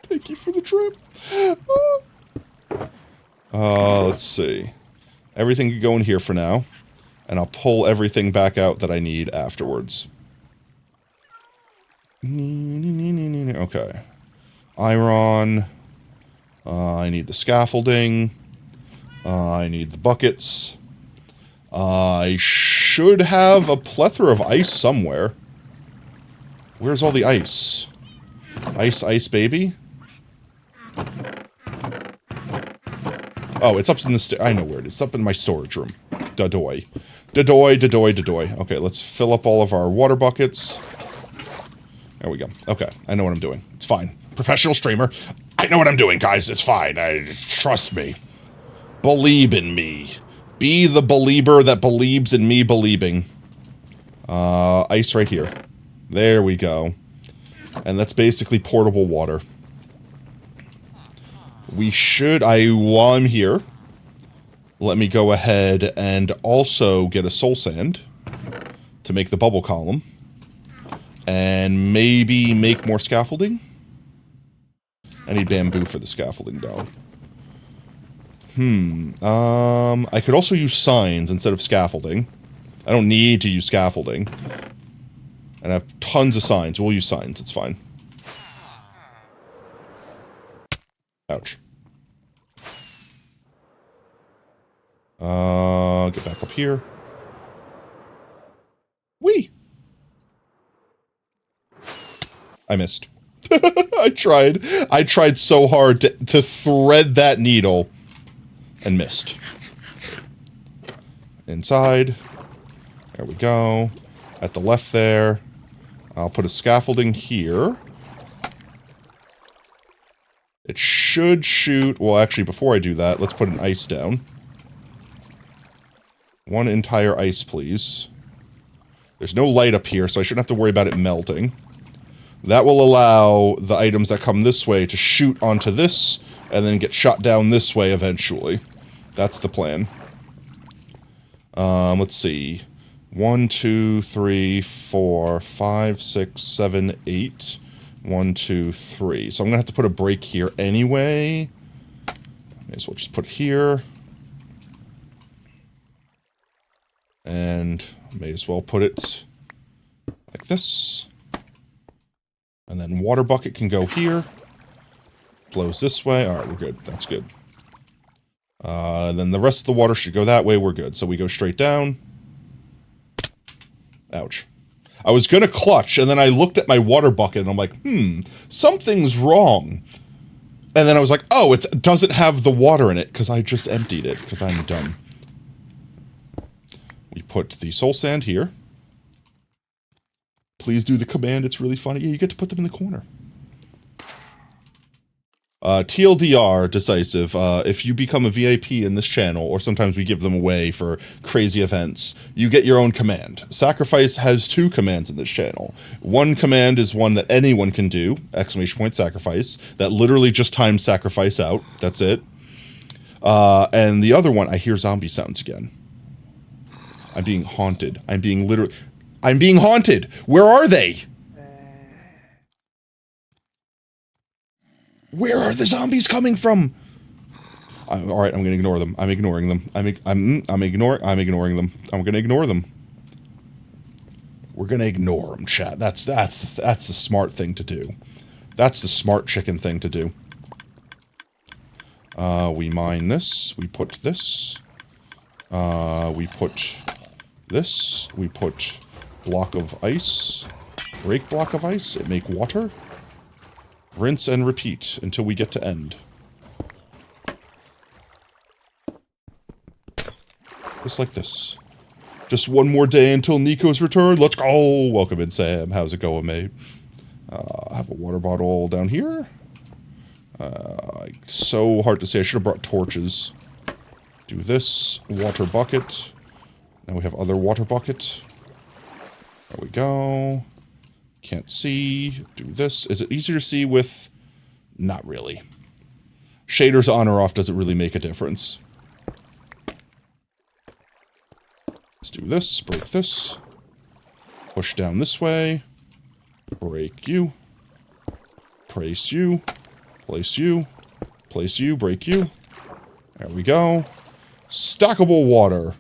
Thank you for the trip. Let's see. Everything could go in here for now. And I'll pull everything back out that I need afterwards. Okay. Iron. I need the scaffolding. I need the buckets. I should have a plethora of ice somewhere. Where's all the ice? Ice, baby? Oh, it's up in the I know where it is. It's up in my storage room. Dadoy. Okay, let's fill up all of our water buckets. There we go. Okay, I know what I'm doing. It's fine. Professional streamer. I know what I'm doing, guys. It's fine. Trust me. Believe in me. Be the believer that believes in me believing. Ice right here. There we go. And that's basically portable water. While I'm here, let me go ahead and also get a soul sand to make the bubble column. And maybe make more scaffolding? I need bamboo for the scaffolding, though. I could also use signs instead of scaffolding. I don't need to use scaffolding. And I have tons of signs. We'll use signs, it's fine. Ouch. Get back up here. Whee! I missed. I tried so hard to thread that needle and missed. Inside. There we go. At the left there. I'll put a scaffolding here. It should shoot... Well, actually, before I do that, let's put an ice down. One entire ice, please. There's no light up here, so I shouldn't have to worry about it melting. That will allow the items that come this way to shoot onto this, and then get shot down this way eventually. That's the plan. Let's see. 1, 2, 3, 4, 5, 6, 7, 8. 1, 2, 3. So I'm gonna have to put a break here anyway. May as well just put it here. And may as well put it like this. And then water bucket can go here. Flows this way. Alright, we're good. That's good. Then the rest of the water should go that way. We're good. So we go straight down. Ouch. I was gonna clutch, and then I looked at my water bucket, and I'm like, something's wrong. And then I was like, oh, it doesn't have the water in it, because I just emptied it, because I'm dumb. We put the soul sand here. Please do the command, it's really funny. Yeah, you get to put them in the corner. TLDR, Decisive, if you become a VIP in this channel, or sometimes we give them away for crazy events, you get your own command. Sacrifice has 2 commands in this channel. One command is one that anyone can do, ! Sacrifice, that literally just times sacrifice out, that's it. And the other one, I hear zombie sounds again. I'm being haunted. I'm being haunted! Where are they? Where are the zombies coming from? Alright, I'm gonna ignore them. I'm ignoring them. I'm ignoring them. I'm gonna ignore them. We're gonna ignore them, chat. That's the smart thing to do. That's the smart chicken thing to do. We mine this. We put this. We put this. We put block of ice. Break block of ice. It make water. Rinse and repeat until we get to end. Just like this. Just one more day until Nico's return. Let's go! Welcome in, Sam. How's it going, mate? I have a water bottle down here. So hard to say. I should have brought torches. Do this. Water bucket. Now we have other water bucket. There we go. Can't see. Do this. Is it easier to see with... Not really. Shaders on or off doesn't really make a difference. Let's do this. Break this. Push down this way. Break you. Place you. Place you. Place you. Break you. There we go. Stackable water.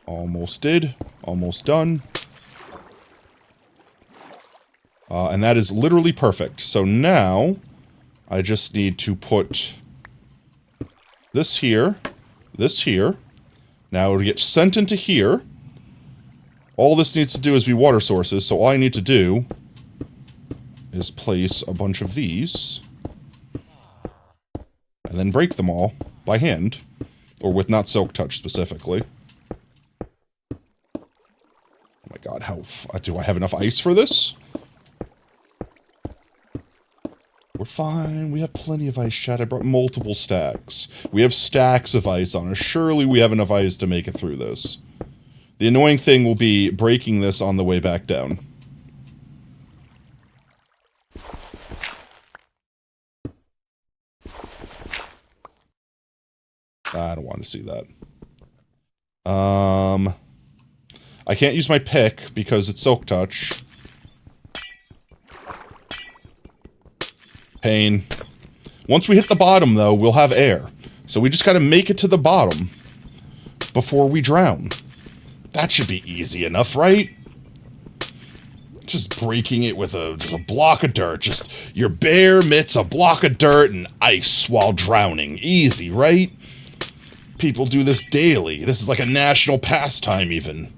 Almost did. Almost done. And that is literally perfect. So now, I just need to put this here, this here. Now it'll get sent into here. All this needs to do is be water sources, so all I need to do is place a bunch of these. And then break them all by hand. Or with not silk touch specifically. Oh my god, how... do I have enough ice for this? We're fine. We have plenty of ice, chat. I brought multiple stacks. We have stacks of ice on us. Surely we have enough ice to make it through this. The annoying thing will be breaking this on the way back down. I don't want to see that. I can't use my pick because it's silk touch. Pain. Once we hit the bottom, though, we'll have air. So we just gotta make it to the bottom before we drown. That should be easy enough, right? Just breaking it with just a block of dirt. Just your bare mitts, a block of dirt, and ice while drowning. Easy, right? People do this daily. This is like a national pastime, even.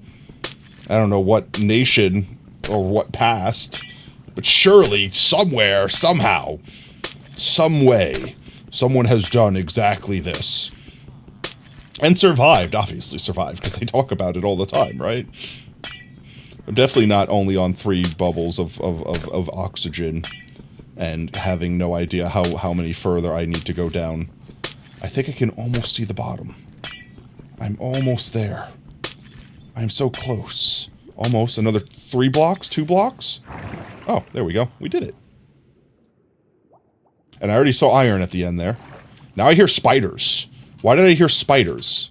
I don't know what nation or what past. But surely, somewhere, somehow, some way, someone has done exactly this. And survived, obviously survived, because they talk about it all the time, right? I'm definitely not only on 3 bubbles of oxygen, and having no idea how many further I need to go down. I think I can almost see the bottom. I'm almost there. I'm so close. Almost. Another 3 blocks? 2 blocks? Oh, there we go. We did it. And I already saw iron at the end there. Now I hear spiders. Why did I hear spiders?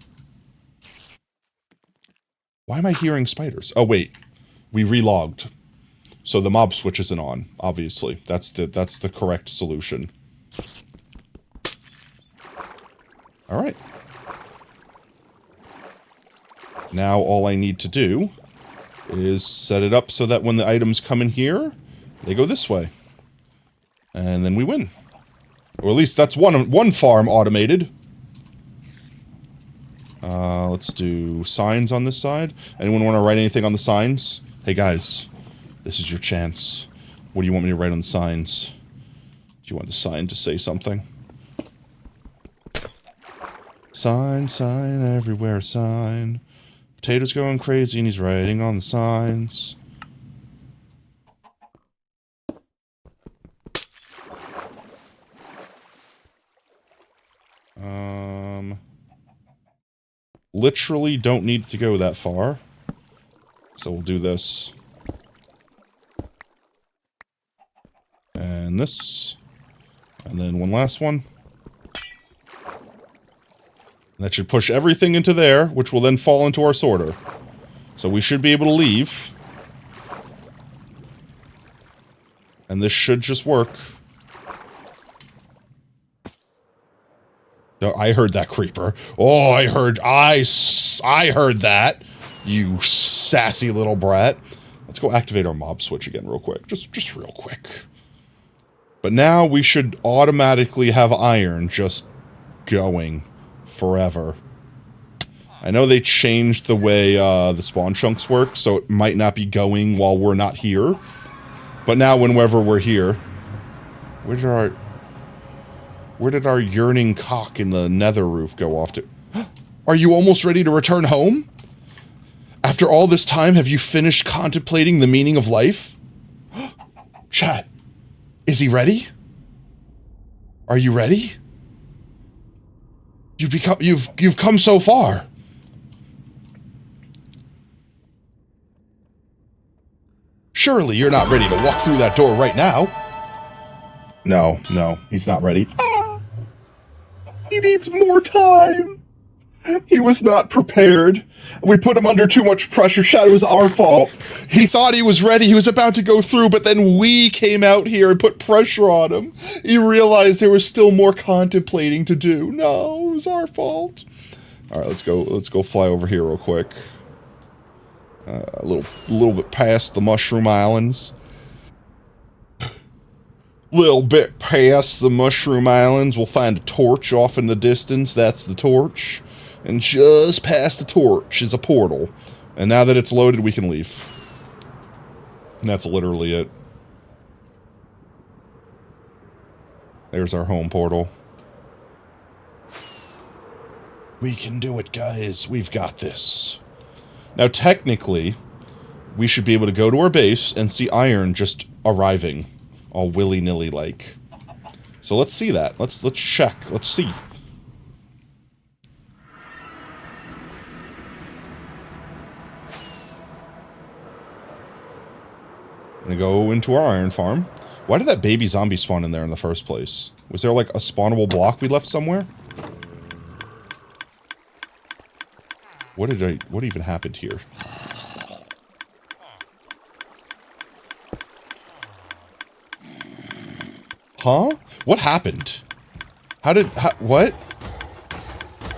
Why am I hearing spiders? Oh, wait. We relogged. So the mob switch isn't on, obviously. That's the correct solution. Alright. Now all I need to do is set it up so that when the items come in here, they go this way. And then we win. Or at least that's one farm automated. Let's do signs on this side. Anyone want to write anything on the signs? Hey guys, this is your chance. What do you want me to write on the signs? Do you want the sign to say something? Sign, sign, everywhere a sign. Potato's going crazy and he's writing on the signs. Literally don't need to go that far. So we'll do this. And this. And then one last one. And that should push everything into there, which will then fall into our sorter. So we should be able to leave. And this should just work. Oh, I heard that creeper. Oh, I heard that. You sassy little brat. Let's go activate our mob switch again real quick. Just real quick. But now we should automatically have iron just going forever. I know they changed the way the spawn chunks work, so it might not be going while we're not here. But now whenever we're here... Where did our yearning cock in the nether roof go off to? Are you almost ready to return home? After all this time, have you finished contemplating the meaning of life? Chat, is he ready? Are you ready? You've come so far. Surely you're not ready to walk through that door right now. No, he's not ready. He needs more time. He was not prepared. We put him under too much pressure. Chat, it was our fault. He thought he was ready. He was about to go through, but then we came out here and put pressure on him. He realized there was still more contemplating to do. No, it was our fault. All right, let's go fly over here real quick. A little bit past the Mushroom Islands. Little bit past the Mushroom Islands, we'll find a torch off in the distance. That's the torch. And just past the torch is a portal. And now that it's loaded, we can leave. And that's literally it. There's our home portal. We can do it, guys. We've got this. Now, technically, we should be able to go to our base and see iron just arriving. All willy-nilly like. So let's see that. Let's check. Let's see. I'm gonna go into our iron farm. Why did that baby zombie spawn in there in the first place? Was there like a spawnable block we left somewhere? What even happened here? Huh? What happened? What?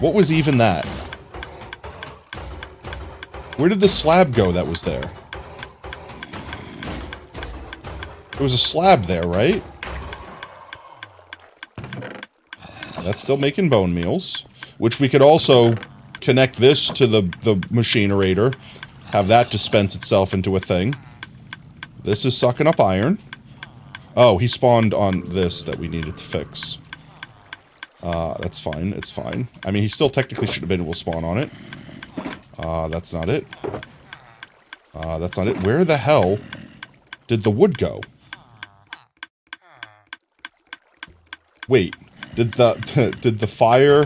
What was even that? Where did the slab go that was there? There was a slab there, right? That's still making bone meals. Which we could also connect this to the machinerator. Have that dispense itself into a thing. This is sucking up iron. Oh, he spawned on this that we needed to fix. That's fine. It's fine. I mean, he still technically should have been able to spawn on it. That's not it. That's not it. Where the hell did the wood go? Wait. Did the fire...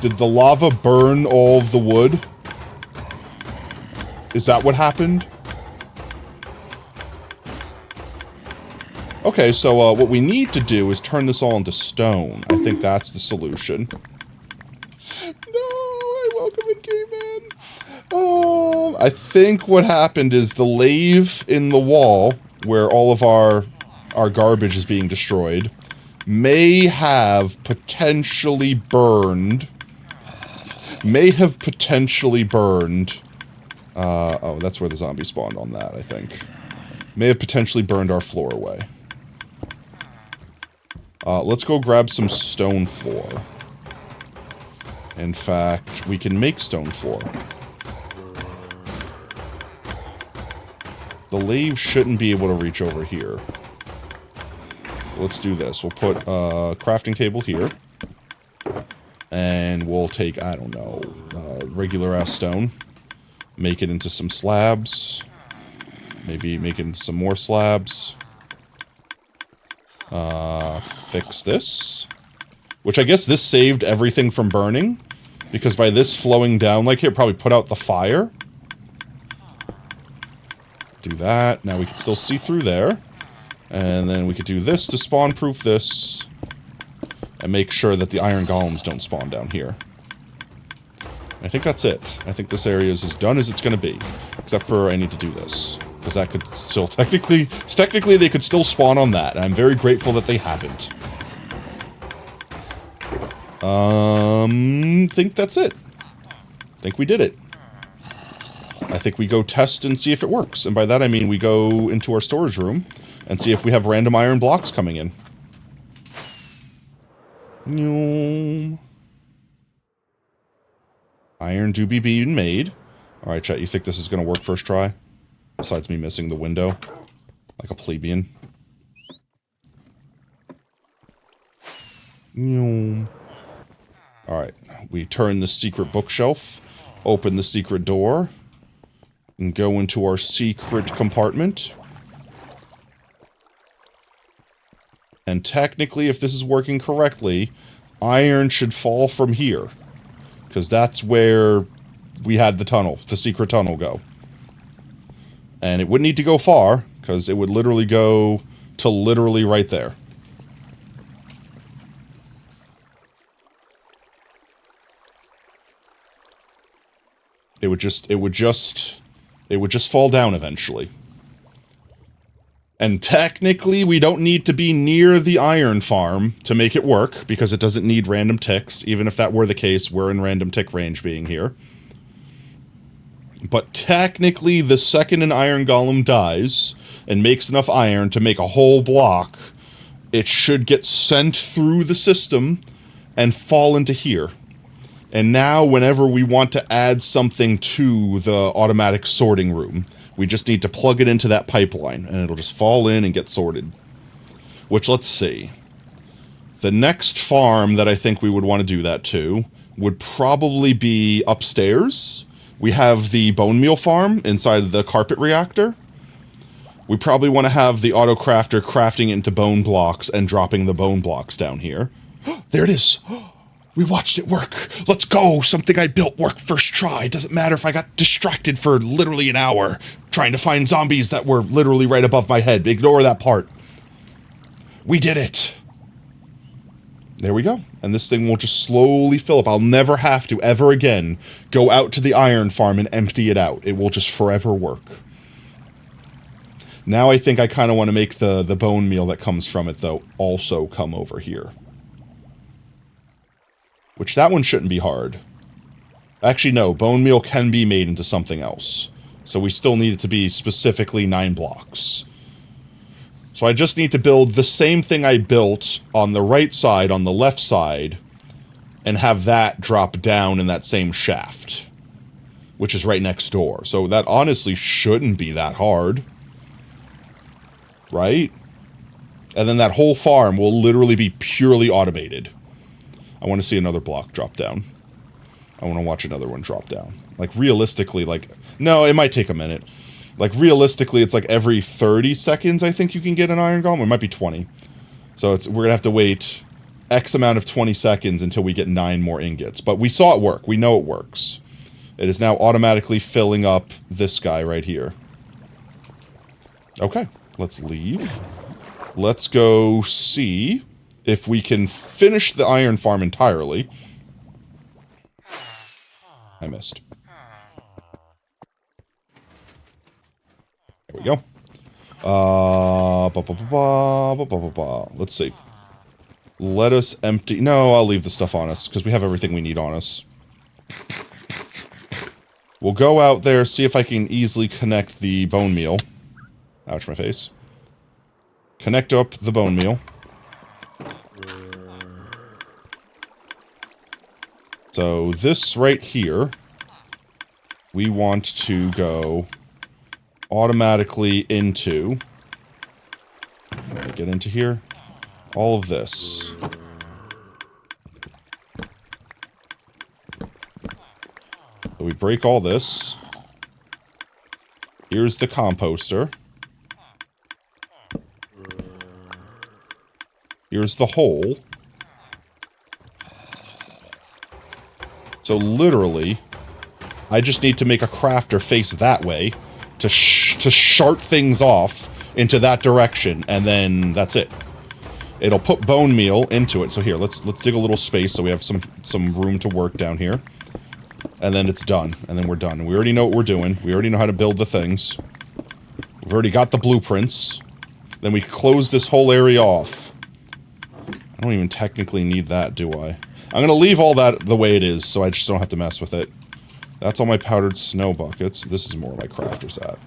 Did the lava burn all of the wood? Is that what happened? Okay, so what we need to do is turn this all into stone. I think that's the solution. No, I welcome in, Game Man. I think what happened is the lave in the wall, where all of our garbage is being destroyed, may have potentially burned. Oh, that's where the zombie spawned on that, I think. May have potentially burned our floor away. Let's go grab some stone floor. In fact, we can make stone floor. The lathe shouldn't be able to reach over here. Let's do this. We'll put a crafting table here. And we'll take, I don't know, regular-ass stone. Make it into some slabs. Maybe make it into some more slabs. Fix this. Which I guess this saved everything from burning. Because by this flowing down like here, probably put out the fire. Do that. Now we can still see through there. And then we could do this to spawn-proof this. And make sure that the iron golems don't spawn down here. I think that's it. I think this area is as done as it's going to be. Except for I need to do this. Because that could still technically they could still spawn on that. And I'm very grateful that they haven't. Think that's it. Think we did it. I think we go test and see if it works. And by that I mean we go into our storage room and see if we have random iron blocks coming in. Iron do be being made. Alright, chat, you think this is going to work first try? Besides me missing the window. Like a plebeian. Alright, we turn the secret bookshelf, open the secret door, and go into our secret compartment. And technically, if this is working correctly, iron should fall from here. Because that's where we had the tunnel, the secret tunnel go. And it wouldn't need to go far, because it would literally go to literally right there. It would just fall down eventually. And technically, we don't need to be near the iron farm to make it work, because it doesn't need random ticks. Even if that were the case, we're in random tick range being here. But technically, the second an iron golem dies and makes enough iron to make a whole block, it should get sent through the system and fall into here. And now, whenever we want to add something to the automatic sorting room, we just need to plug it into that pipeline, and it'll just fall in and get sorted. Which, let's see. The next farm that I think we would want to do that to would probably be upstairs. We have the bone meal farm inside the carpet reactor. We probably want to have the auto crafter crafting it into bone blocks and dropping the bone blocks down here. There it is! We watched it work. Let's go. Something I built worked first try. Doesn't matter if I got distracted for literally an hour trying to find zombies that were literally right above my head. Ignore that part. We did it. There we go. And this thing will just slowly fill up. I'll never have to ever again go out to the iron farm and empty it out. It will just forever work. Now I think I kind of want to make the bone meal that comes from it, though, also come over here. Which, that one shouldn't be hard. Actually, no. Bone meal can be made into something else. So we still need it to be specifically 9 blocks. So I just need to build the same thing I built on the right side, on the left side, and have that drop down in that same shaft. Which is right next door. So that honestly shouldn't be that hard. Right? And then that whole farm will literally be purely automated. I want to see another block drop down. I want to watch another one drop down. Like, realistically, like... No, it might take a minute. Like, realistically, it's like every 30 seconds, I think you can get an iron golem. It might be 20. So we're going to have to wait X amount of 20 seconds until we get 9 more ingots. But we saw it work. We know it works. It is now automatically filling up this guy right here. Okay, let's leave. Let's go see if we can finish the iron farm entirely. I missed. There we go. Let's see. Let us empty... No, I'll leave the stuff on us, because we have everything we need on us. We'll go out there, see if I can easily connect the bone meal. Ouch, my face. Connect up the bone meal. So this right here, we want to go automatically into, get into here, all of this. So we break all this. Here's the composter. Here's the hole. So literally, I just need to make a crafter face that way to shart things off into that direction, and then that's it. It'll put bone meal into it. So here, let's dig a little space so we have some room to work down here. And then it's done, and then we're done. And we already know what we're doing. We already know how to build the things. We've already got the blueprints. Then we close this whole area off. I don't even technically need that, do I? I'm going to leave all that the way it is, so I just don't have to mess with it. That's all my powdered snow buckets. This is more where my crafter's at.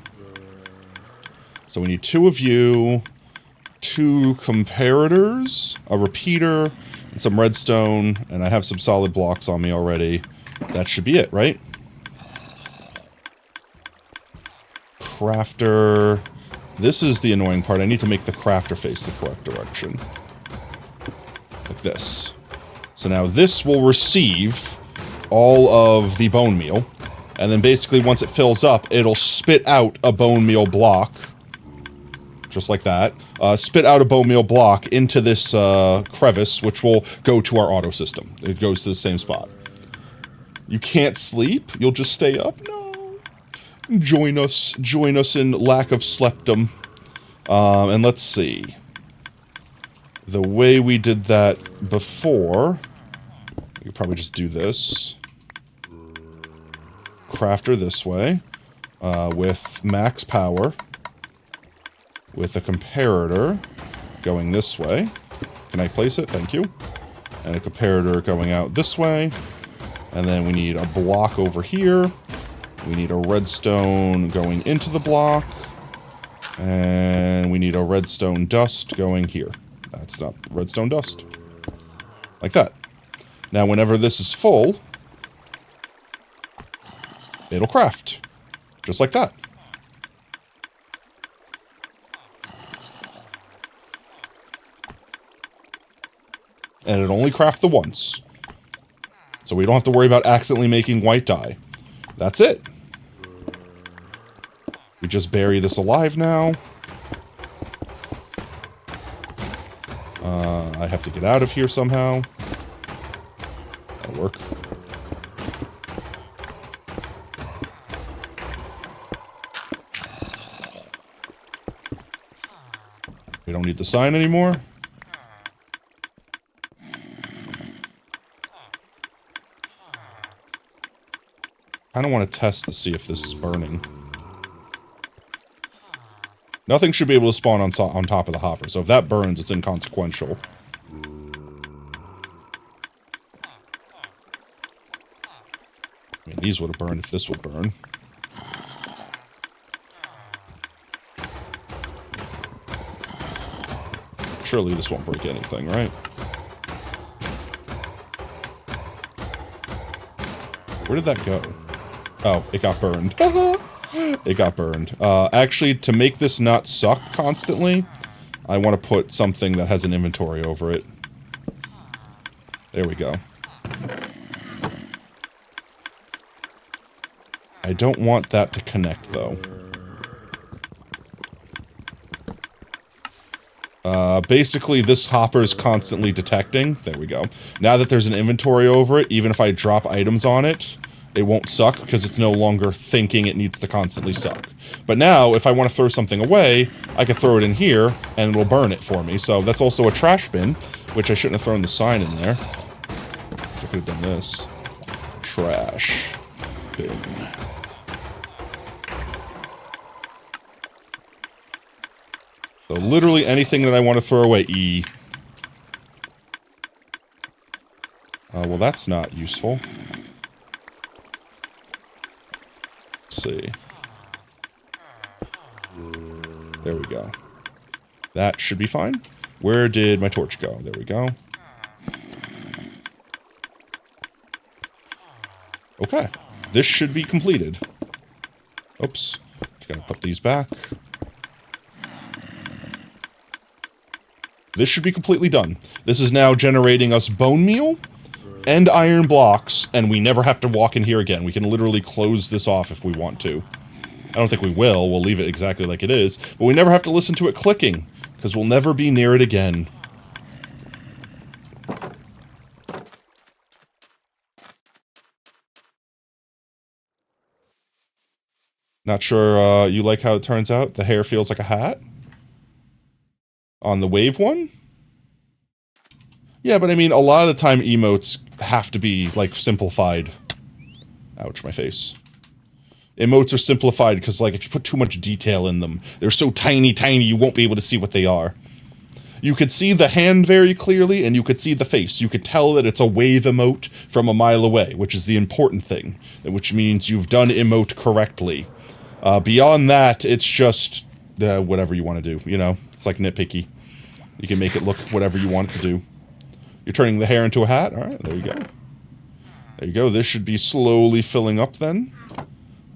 So we need 2 of you, 2 comparators, a repeater, and some redstone, and I have some solid blocks on me already. That should be it, right? Crafter. This is the annoying part. I need to make the crafter face the correct direction. Like this. So now this will receive all of the bone meal. And then basically once it fills up, it'll spit out a bone meal block. Just like that. Spit out a bone meal block into this crevice, which will go to our auto system. It goes to the same spot. You can't sleep? You'll just stay up? No. Join us in lack of sleptum. And let's see. The way we did that before, you could probably just do this. Crafter this way, with max power, with a comparator going this way. Can I place it? Thank you. And a comparator going out this way. And then we need a block over here. We need a redstone going into the block. And we need a redstone dust going here. That's not redstone dust. Like that. Now, whenever this is full, it'll craft. Just like that. And it only craft the once. So we don't have to worry about accidentally making white dye. That's it. We just bury this alive now. I have to get out of here somehow. That'll work. We don't need the sign anymore. I don't want to test to see if this is burning. Nothing should be able to spawn on top of the hopper, so if that burns, it's inconsequential. I mean, these would have burned if this would burn. Surely this won't break anything, right? Where did that go? Oh, it got burned. It got burned. Actually, to make this not suck constantly, I want to put something that has an inventory over it. There we go. I don't want that to connect, though. Basically, this hopper is constantly detecting. There we go. Now that there's an inventory over it, even if I drop items on it, it won't suck because it's no longer thinking it needs to constantly suck. But now, if I want to throw something away, I can throw it in here, and it'll burn it for me. So that's also a trash bin, which I shouldn't have thrown the sign in there. I could have done this. Trash bin. So literally anything that I want to throw away, E. Well, that's not useful. See. There we go. That should be fine. Where did my torch go? There we go. Okay. This should be completed. Oops. Just gotta put these back. This should be completely done. This is now generating us bone meal and iron blocks, and we never have to walk in here again. We can literally close this off if we want to. I don't think we will. We'll leave it exactly like it is. But we never have to listen to it clicking, because we'll never be near it again. Not sure you like how it turns out? The hair feels like a hat? On the wave one? Yeah, but I mean, a lot of the time emotes have to be, like, simplified. Ouch, my face. Emotes are simplified because, like, if you put too much detail in them, they're so tiny, you won't be able to see what they are. You could see the hand very clearly, and you could see the face. You could tell that it's a wave emote from a mile away, which is the important thing, which means you've done emote correctly. Beyond that, it's just whatever you want to do, you know? It's like nitpicky. You can make it look whatever you want it to do. You're turning the hair into a hat? Alright, there you go. There you go. This should be slowly filling up then.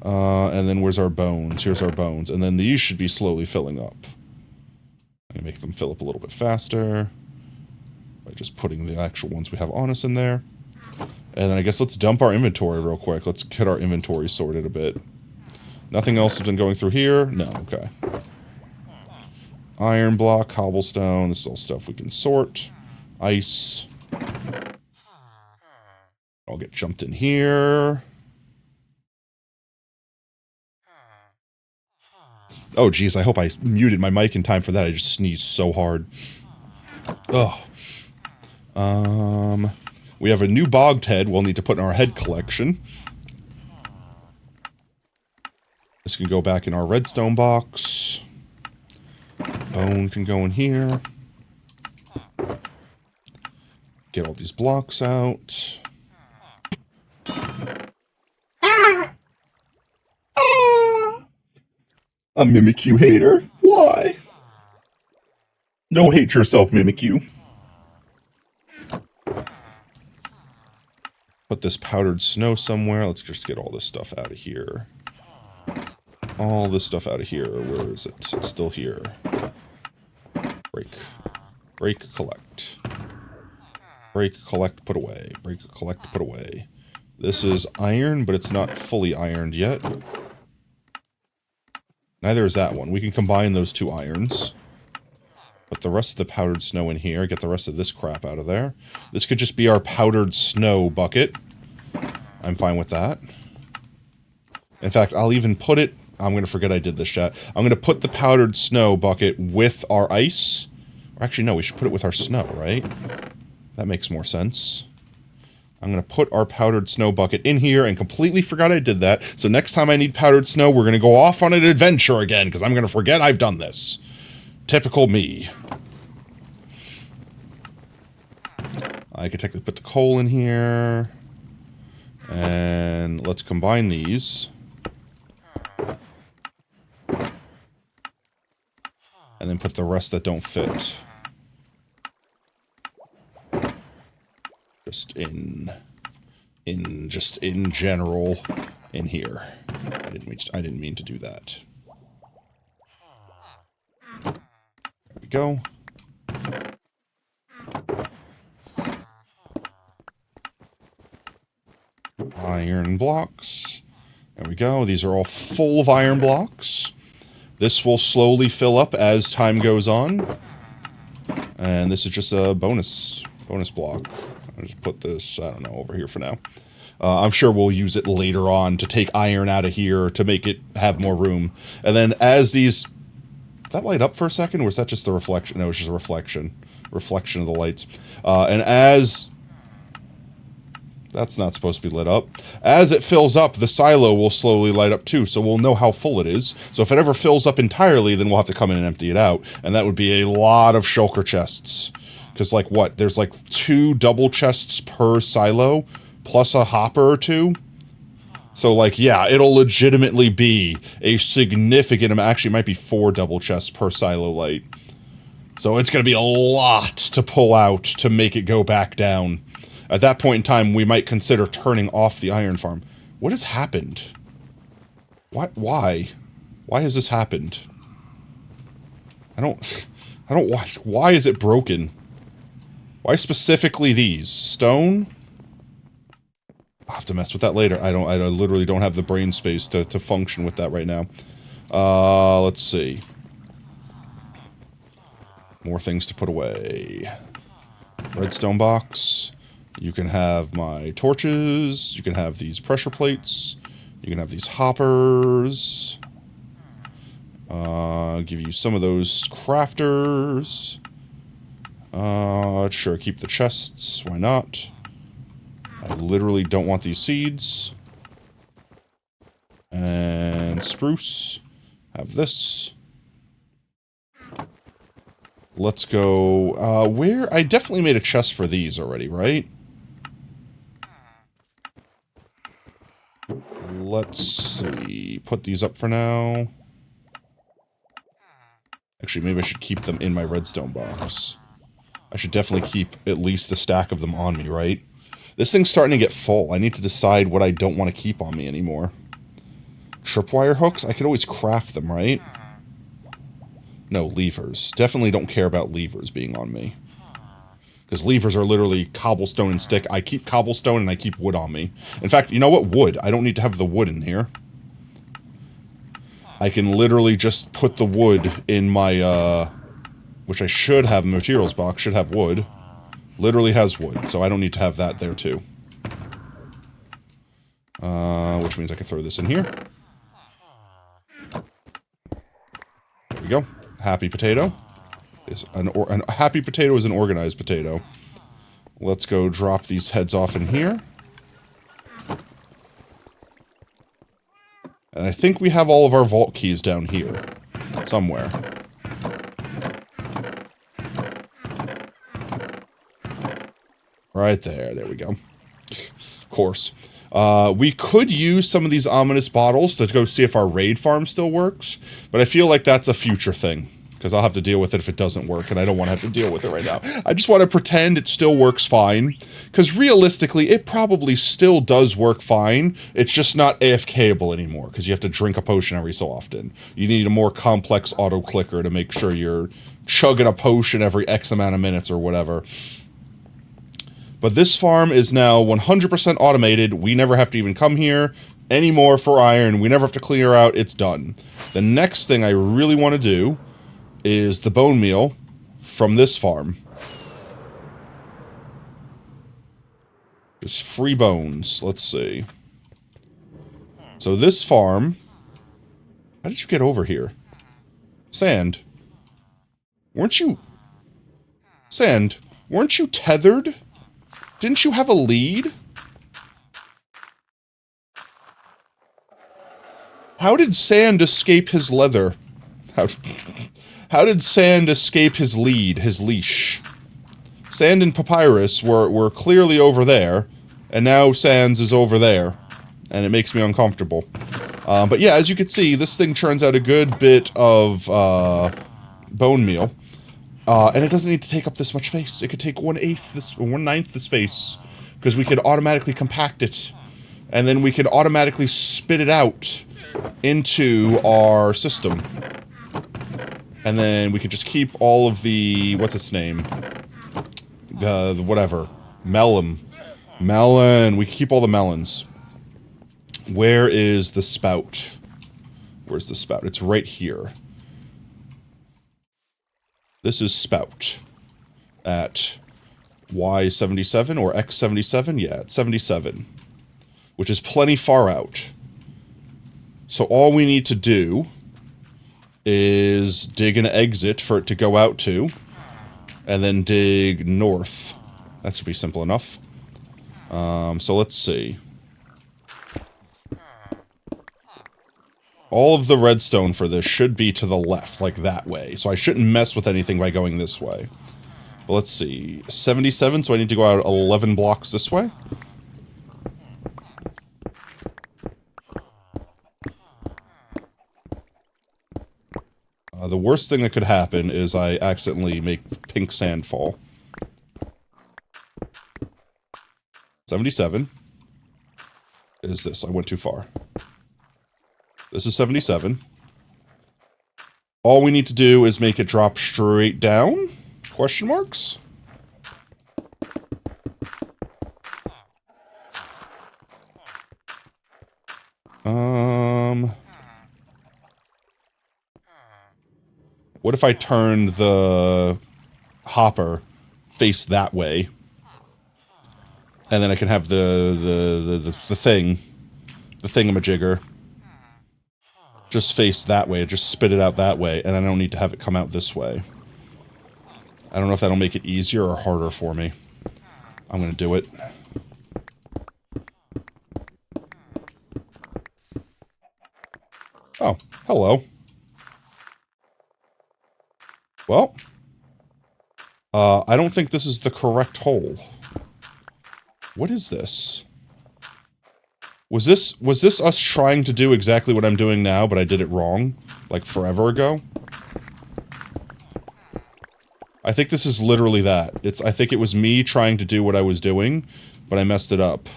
And then where's our bones? Here's our bones. And then these should be slowly filling up. I'm going to make them fill up a little bit faster by just putting the actual ones we have on us in there. And then I guess let's dump our inventory real quick. Let's get our inventory sorted a bit. Nothing else has been going through here? No, okay. Iron block, cobblestone, this is all stuff we can sort. Ice. I'll get jumped in here. Oh, geez, I hope I muted my mic in time for that. I just sneezed so hard. Ugh. We have a new bogged head we'll need to put in our head collection. This can go back in our redstone box. Bone can go in here. Get all these blocks out. A Mimikyu hater? Why? Don't hate yourself, Mimikyu. Put this powdered snow somewhere. Let's just get all this stuff out of here. All this stuff out of here. Where is it? It's still here. Break. Break, collect. Break, collect, put away. Break, collect, put away. This is iron, but it's not fully ironed yet. Neither is that one. We can combine those two irons. Put the rest of the powdered snow in here. Get the rest of this crap out of there. This could just be our powdered snow bucket. I'm fine with that. In fact, I'll even put it... I'm going to forget I did this, chat. I'm going to put the powdered snow bucket with our ice. Or actually, no, we should put it with our snow, right? That makes more sense. I'm going to put our powdered snow bucket in here and completely forgot I did that. So next time I need powdered snow, we're going to go off on an adventure again because I'm going to forget I've done this. Typical me. I could technically put the coal in here. And let's combine these. And then put the rest that don't fit. Just in general in here. I didn't mean to do that. There we go. Iron blocks. There we go. These are all full of iron blocks. This will slowly fill up as time goes on. And this is just a bonus block. I'll just put this, I don't know, over here for now. I'm sure we'll use it later on to take iron out of here to make it have more room. And then as these... Did that light up for a second, or was that just the reflection? No, it was just a reflection. Reflection of the lights. And as... That's not supposed to be lit up. As it fills up, the silo will slowly light up too, so we'll know how full it is. So if it ever fills up entirely, then we'll have to come in and empty it out. And that would be a lot of shulker chests. Because, like, what? There's, like, 2 double chests per silo, plus a hopper or 2. So, like, yeah, it'll legitimately be a significant amount. Actually, it might be 4 double chests per silo light. So it's going to be a lot to pull out to make it go back down. At that point in time, we might consider turning off the iron farm. What has happened? What? Why? Why has this happened? I don't watch. Why is it broken? Why specifically these? Stone? I'll have to mess with that later. I literally don't have the brain space to function with that right now. Let's see. More things to put away. Redstone box. You can have my torches. You can have these pressure plates. You can have these hoppers. Give you some of those crafters. Sure, keep the chests. Why not? I literally don't want these seeds. And spruce. Have this. Let's go, where? I definitely made a chest for these already, right? Let's see. Put these up for now. Actually, maybe I should keep them in my redstone box. I should definitely keep at least a stack of them on me, right? This thing's starting to get full. I need to decide what I don't want to keep on me anymore. Tripwire hooks? I could always craft them, right? No, levers. Definitely don't care about levers being on me. Because levers are literally cobblestone and stick. I keep cobblestone and I keep wood on me. In fact, you know what? Wood. I don't need to have the wood in here. I can literally just put the wood in my, which I should have in the materials box. Should have wood. Literally has wood, so I don't need to have that there too. Which means I can throw this in here. There we go. Happy potato. A happy potato is an organized potato. Let's go drop these heads off in here. And I think we have all of our vault keys down here. Somewhere. Right there. There we go. Of course. We could use some of these ominous bottles to go see if our raid farm still works. But I feel like that's a future thing. Because I'll have to deal with it if it doesn't work, and I don't want to have to deal with it right now. I just want to pretend it still works fine. Because realistically, it probably still does work fine. It's just not AFKable anymore, because you have to drink a potion every so often. You need a more complex auto-clicker to make sure you're chugging a potion every X amount of minutes or whatever. But this farm is now 100% automated. We never have to even come here anymore for iron. We never have to clear out. It's done. The next thing I really want to do is the bone meal from this farm. Just free bones. Let's see. So this farm... How did you get over here? Sand. Weren't you... Sand. Weren't you tethered? Didn't you have a lead? How did Sand escape his leather? How did Sand escape his lead, his leash? Sand and Papyrus were clearly over there, and now Sands is over there, and it makes me uncomfortable. But yeah, as you can see, this thing churns out a good bit of bone meal, and it doesn't need to take up this much space. It could take 1/9 the space, because we could automatically compact it, and then we could automatically spit it out into our system. And then we could just keep all of the... What's its name? The whatever. Melon. We can keep all the melons. Where is the spout? Where's the spout? It's right here. This is spout. At Y77 or X77? Yeah, at 77. Which is plenty far out. So all we need to do is dig an exit for it to go out to, and then dig north. That should be simple enough. So let's see. All of the redstone for this should be to the left, like that way. So I shouldn't mess with anything by going this way. But let's see. 77, so I need to go out 11 blocks this way. The worst thing that could happen is I accidentally make pink sand fall. 77. Is this? I went too far. This is 77. All we need to do is make it drop straight down? Question marks? What if I turned the hopper face that way? And then I can have the thingamajigger just face that way, just spit it out that way, and then I don't need to have it come out this way. I don't know if that'll make it easier or harder for me. I'm gonna do it. Oh, hello. Well, I don't think this is the correct hole. What is this? Was this us trying to do exactly what I'm doing now, but I did it wrong? Like forever ago? I think this is literally that. I think it was me trying to do what I was doing, but I messed it up.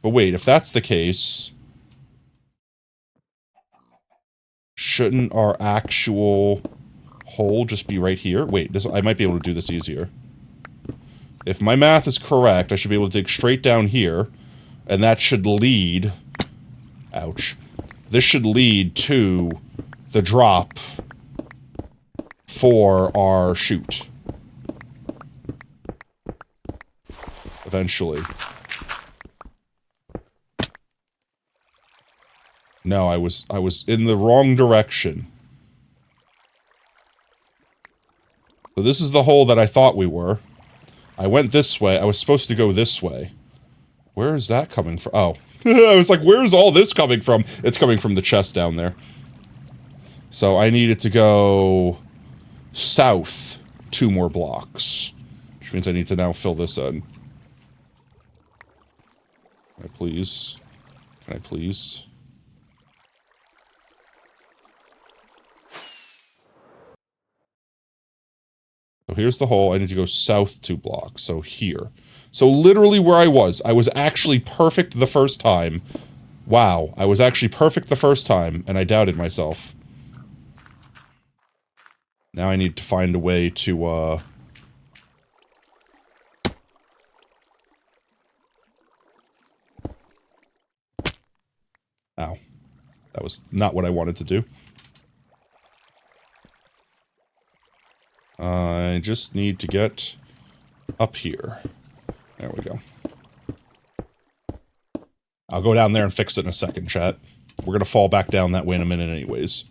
But wait, if that's the case, shouldn't our actual hole just be right here? Wait, this, I might be able to do this easier. If my math is correct, I should be able to dig straight down here, and that should lead... Ouch. This should lead to the drop for our chute. Eventually. No, I was in the wrong direction. So this is the hole that I thought we were. I went this way. I was supposed to go this way. Where is that coming from? Oh. I was like, where's all this coming from? It's coming from the chest down there. So I needed to go south 2 more blocks. Which means I need to now fill this in. Can I please? Can I please? So here's the hole. I need to go south 2 blocks. So here. So literally where I was actually perfect the first time. Wow, I was actually perfect the first time, and I doubted myself. Now I need to find a way to, Ow. That was not what I wanted to do. I just need to get up here. There we go. I'll go down there and fix it in a second, chat. We're gonna fall back down that way in a minute anyways.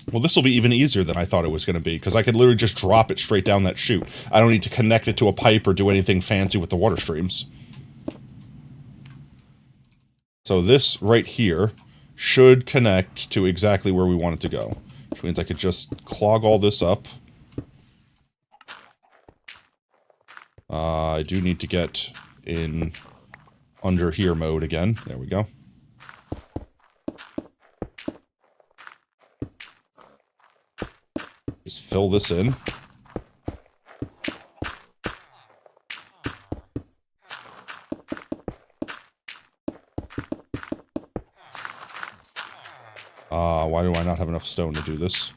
Well, this will be even easier than I thought it was gonna be, because I could literally just drop it straight down that chute. I don't need to connect it to a pipe or do anything fancy with the water streams. So this right here should connect to exactly where we want it to go. Which means I could just clog all this up. I do need to get in under here mode again. There we go. Just fill this in. Why do I not have enough stone to do this?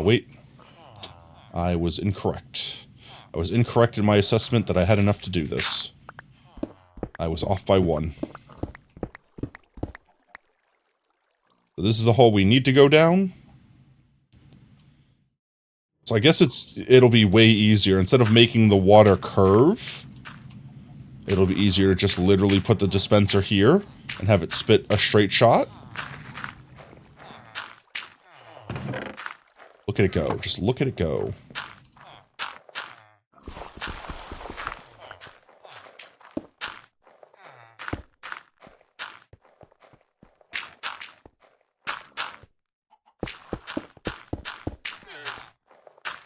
Wait. I was incorrect. I was incorrect in my assessment that I had enough to do this. I was off by 1. So this is the hole we need to go down. So I guess it'll be way easier. Instead of making the water curve, it'll be easier to just literally put the dispenser here and have it spit a straight shot. Look at it go. Just look at it go.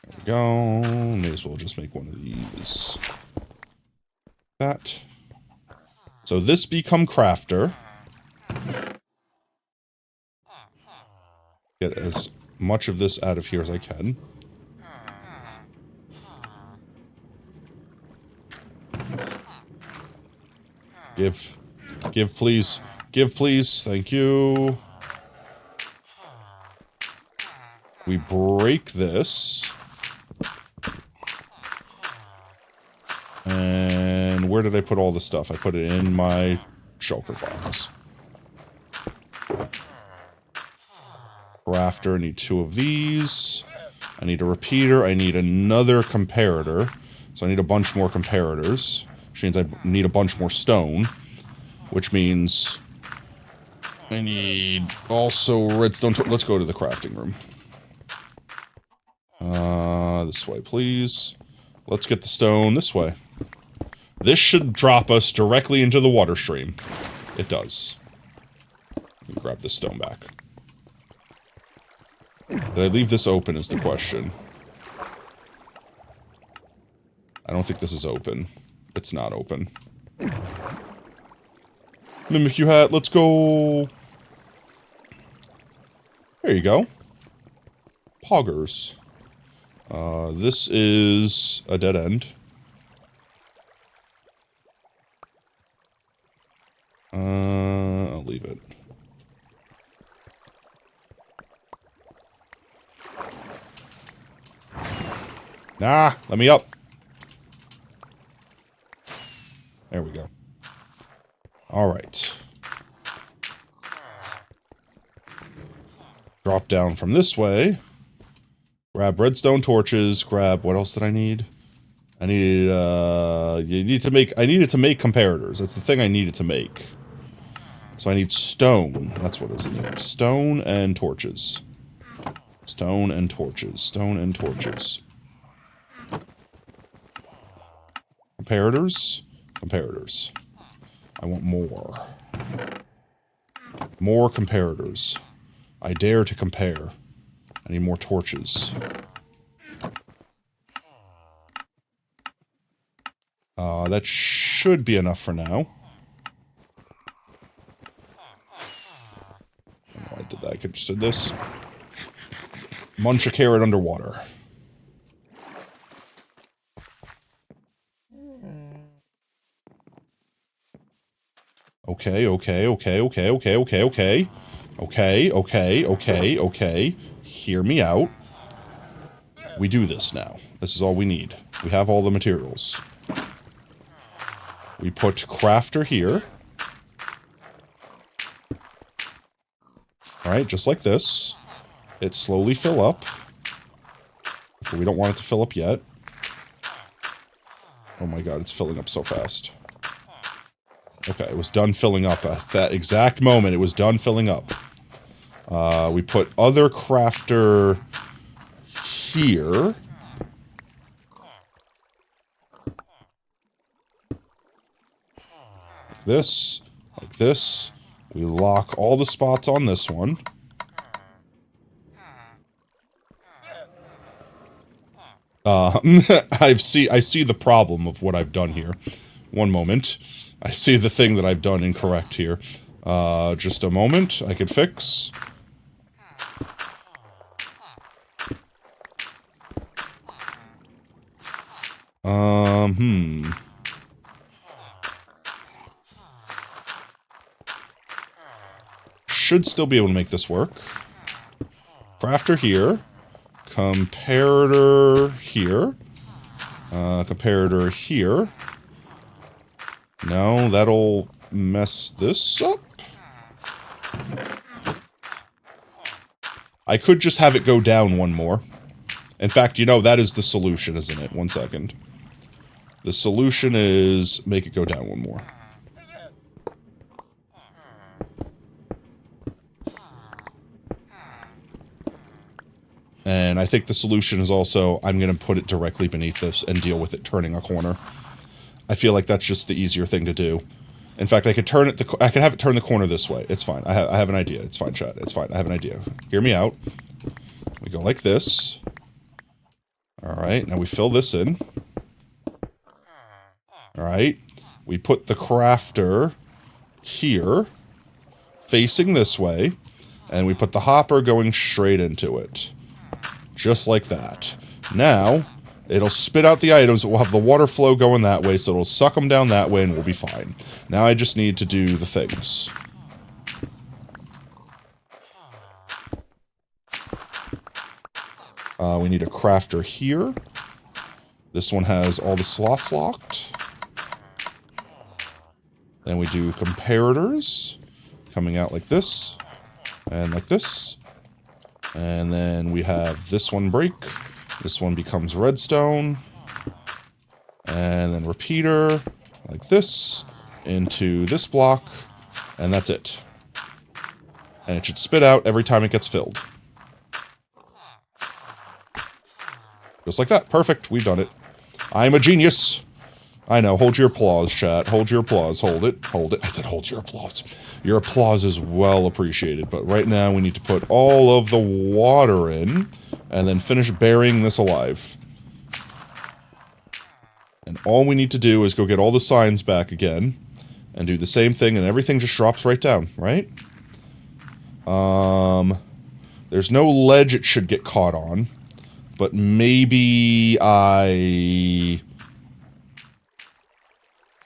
There we go. May as well just make one of these. That. So this become crafter. Get as much of this out of here as I can. Give. Give, please. Give, please. Thank you. We break this. And where did I put all the stuff? I put it in my shulker box. Crafter, I need 2 of these. I need a repeater. I need another comparator. So I need a bunch more comparators. Which means I need a bunch more stone. Which means I need also redstone. Let's go to the crafting room. This way, please. Let's get the stone this way. This should drop us directly into the water stream. It does. Let me grab this stone back. Did I leave this open is the question. I don't think this is open. It's not open. Mimikyu hat, let's go. There you go. poggers. This is a dead end. I'll leave it. Nah, let me up. There we go. Alright. Drop down from this way. Grab redstone torches, grab, what else did I need? I needed, I needed to make comparators. That's the thing I needed to make. So I need stone. That's what it's named. Stone and torches. Stone and torches. Stone and torches. Comparators? Comparators. I want more. More comparators. I dare to compare. I need more torches. That should be enough for now. Oh, I did that. I could just did this. Munch a carrot underwater. Okay. Hear me out. We do this now. This is all we need. We have all the materials. We put crafter here. Alright, just like this. It slowly fill up. So we don't want it to fill up yet. Oh my god, it's filling up so fast. Okay, it was done filling up. At that exact moment, it was done filling up. We put other crafter here. Like this. We lock all the spots on this one. I see the problem of what I've done here. One moment. I see the thing that I've done incorrect here. Just a moment. I could fix. Should still be able to make this work. Crafter here. Comparator here. Comparator here. No, that'll mess this up. I could just have it go down one more. In fact, you know, that is the solution, isn't it? 1 second. The solution is make it go down one more. And I think the solution is also, I'm going to put it directly beneath this and deal with it turning a corner. I feel like that's just the easier thing to do. In fact, I could turn it, I could have it turn the corner this way. It's fine. I have an idea. It's fine, chat. It's fine. I have an idea. Hear me out. We go like this. Alright, now we fill this in. Alright. We put the crafter here, facing this way, and we put the hopper going straight into it. Just like that. Now, it'll spit out the items, we'll have the water flow going that way, so it'll suck them down that way and we'll be fine. Now I just need to do the things. We need a crafter here. This one has all the slots locked. Then we do comparators, coming out like this, and like this. And then we have this one break. This one becomes redstone. And then repeater, like this, into this block, and that's it. And it should spit out every time it gets filled. Just like that. Perfect. We've done it. I'm a genius. I know. Hold your applause, chat. Hold your applause. Hold it. Hold it. I said hold your applause. Your applause is well appreciated. But right now we need to put all of the water in and then finish burying this alive. And all we need to do is go get all the signs back again and do the same thing and everything just drops right down, right? There's no ledge it should get caught on. But maybe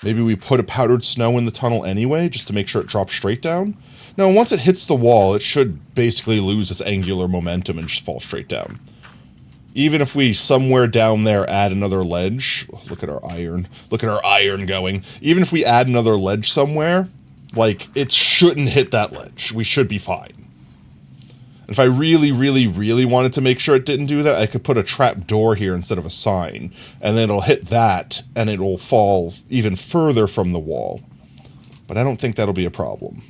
maybe we put a powdered snow in the tunnel anyway, just to make sure it drops straight down? No, once it hits the wall, it should basically lose its angular momentum and just fall straight down. Even if we somewhere down there add another ledge, look at our iron going. Even if we add another ledge somewhere, like, it shouldn't hit that ledge. We should be fine. If I really, really, really wanted to make sure it didn't do that, I could put a trap door here instead of a sign, and then it'll hit that, and it will fall even further from the wall. But I don't think that'll be a problem.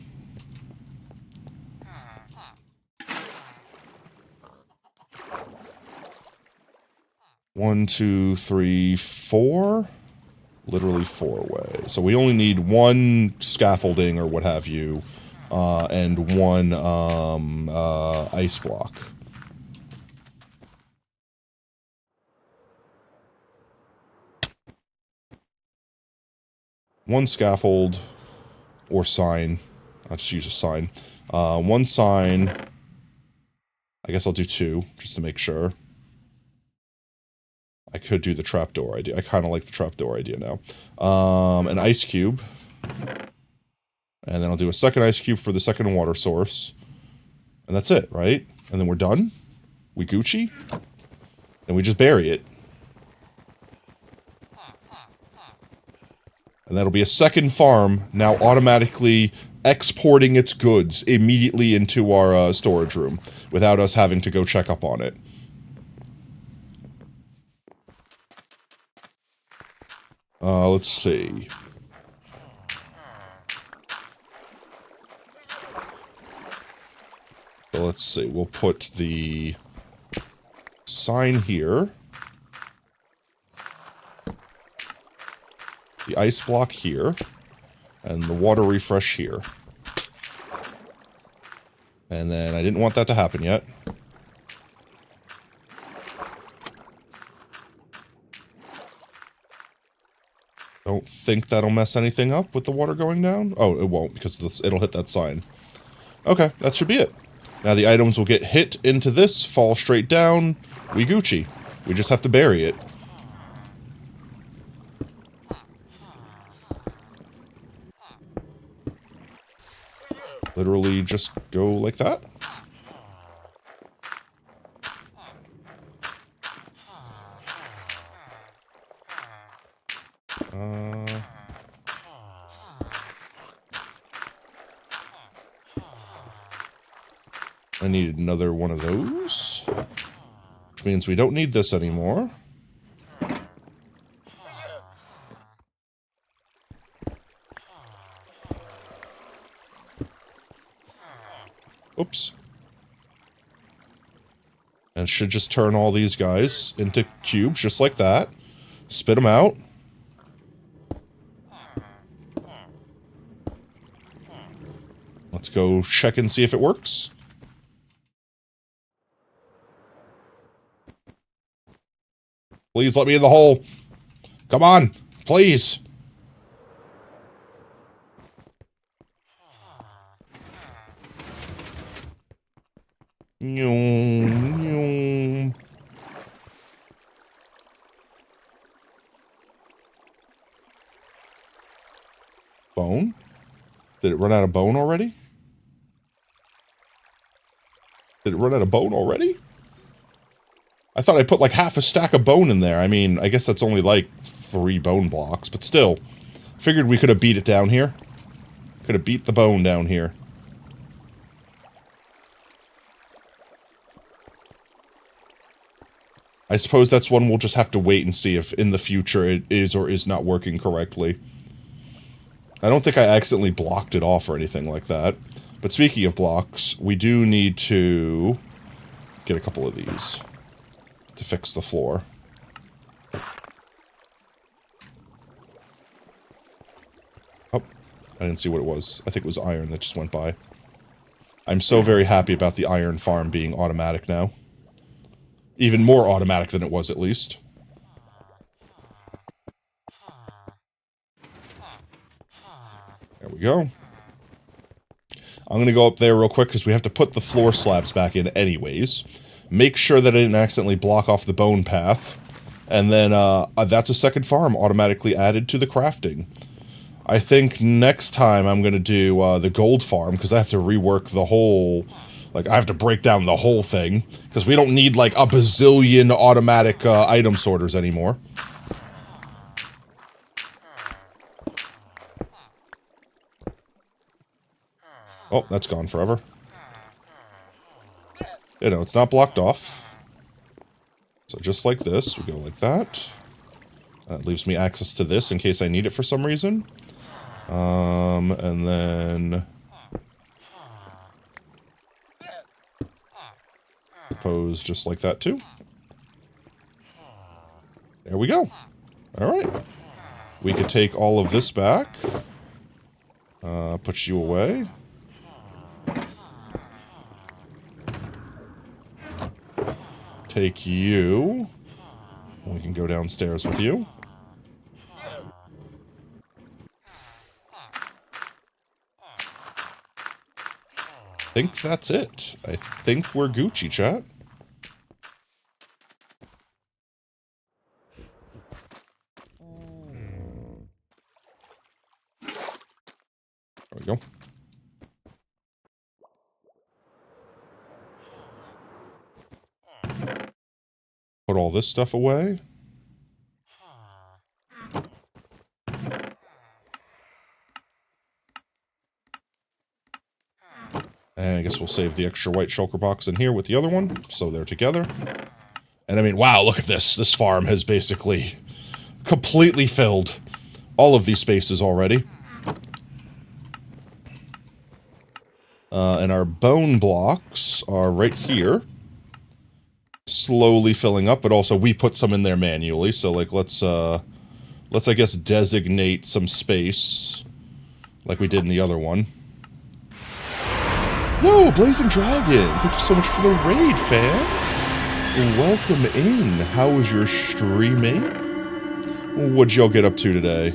One, two, three, four. Literally 4 away. So we only need 1 scaffolding or what have you, and 1 ice block. One scaffold or sign. I'll just use a sign. 1 sign. I guess I'll do 2 just to make sure. I could do the trapdoor idea. I kind of like the trapdoor idea now. An ice cube. And then I'll do a second ice cube for the second water source. And that's it, right? And then we're done? We Gucci? Then we just bury it. And that'll be a second farm, now automatically exporting its goods immediately into our storage room, without us having to go check up on it. Let's see. So let's see, we'll put the sign here. The ice block here. And the water refresh here. And then I didn't want that to happen yet. Don't think that'll mess anything up with the water going down. Oh, it won't, because it'll hit that sign. Okay, that should be it. Now the items will get hit into this, fall straight down. We Gucci. We just have to bury it. Literally just go like that. I need another one of those. Which means we don't need this anymore. Oops. And should just turn all these guys into cubes, just like that. Spit them out. Let's go check and see if it works. Please let me in the hole. Come on, please. Bone? Did it run out of bone already? Did it run out of bone already? I thought I put like half a stack of bone in there. I mean, I guess that's only like 3 bone blocks, but still. Figured we could have beat it down here. Could have beat the bone down here. I suppose that's one we'll just have to wait and see if in the future it is or is not working correctly. I don't think I accidentally blocked it off or anything like that. But speaking of blocks, we do need to get a couple of these to fix the floor. Oh, I didn't see what it was. I think it was iron that just went by. I'm so very happy about the iron farm being automatic now. Even more automatic than it was, at least. There we go. I'm going to go up there real quick because we have to put the floor slabs back in anyways. Make sure that I didn't accidentally block off the bone path. And then that's a second farm automatically added to the crafting. I think next time I'm going to do the gold farm because I have to rework the whole... Like, I have to break down the whole thing because we don't need, like, a bazillion automatic item sorters anymore. Oh, that's gone forever. You know, it's not blocked off. So just like this, we go like that. That leaves me access to this in case I need it for some reason. And then... Suppose just like that too. There we go. Alright. We could take all of this back. Put you away. Take you. We can go downstairs with you. I think that's it. I think we're Gucci, chat. There we go. Put all this stuff away. And I guess we'll save the extra white shulker box in here with the other one, so they're together. And I mean, wow, look at this. This farm has basically completely filled all of these spaces already. And our bone blocks are right here. Slowly filling up, but also we put some in there manually, so like let's I guess designate some space like we did in the other one. Whoa, Blazing Dragon! Thank you so much for the raid, fam! Welcome in. How was your streaming? What'd y'all get up to today?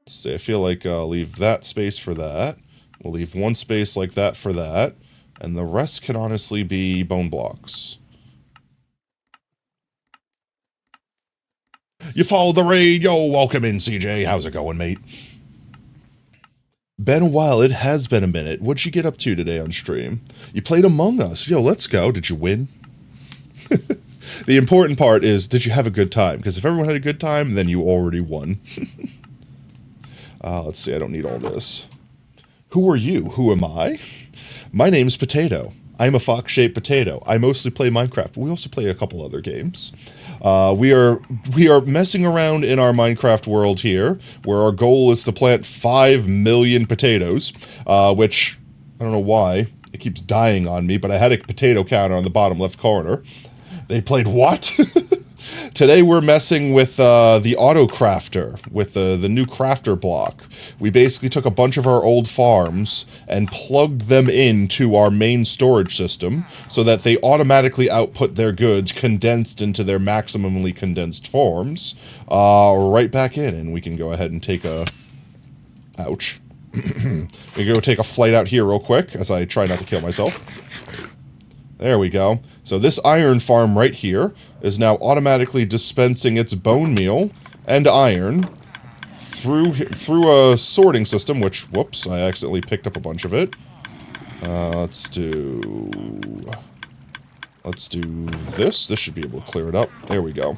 Let's see, I feel like I'll leave that space for that. We'll leave one space like that for that. And the rest can honestly be bone blocks. You followed the raid? Yo, welcome in, CJ. How's it going, mate? Been a while. It has been a minute. What'd you get up to today on stream? You played Among Us. Yo, let's go. Did you win? The important part is, did you have a good time? Because if everyone had a good time, then you already won. Let's see. I don't need all this. Who are you? Who am I? My name's Potato. I'm a fox-shaped potato. I mostly play Minecraft. We also play a couple other games. We are messing around in our Minecraft world here, where our goal is to plant 5 million potatoes, which, I don't know why, it keeps dying on me, but I had a potato counter on the bottom left corner. They played what? Today we're messing with the auto crafter, with the new crafter block. We basically took a bunch of our old farms and plugged them into our main storage system so that they automatically output their goods condensed into their maximally condensed forms right back in, and we can go ahead and take a... Ouch. We go take a flight out here real quick as I try not to kill myself. There we go. So this iron farm right here is now automatically dispensing its bone meal and iron through a sorting system, which, whoops, I accidentally picked up a bunch of it. Let's do this. This should be able to clear it up. There we go.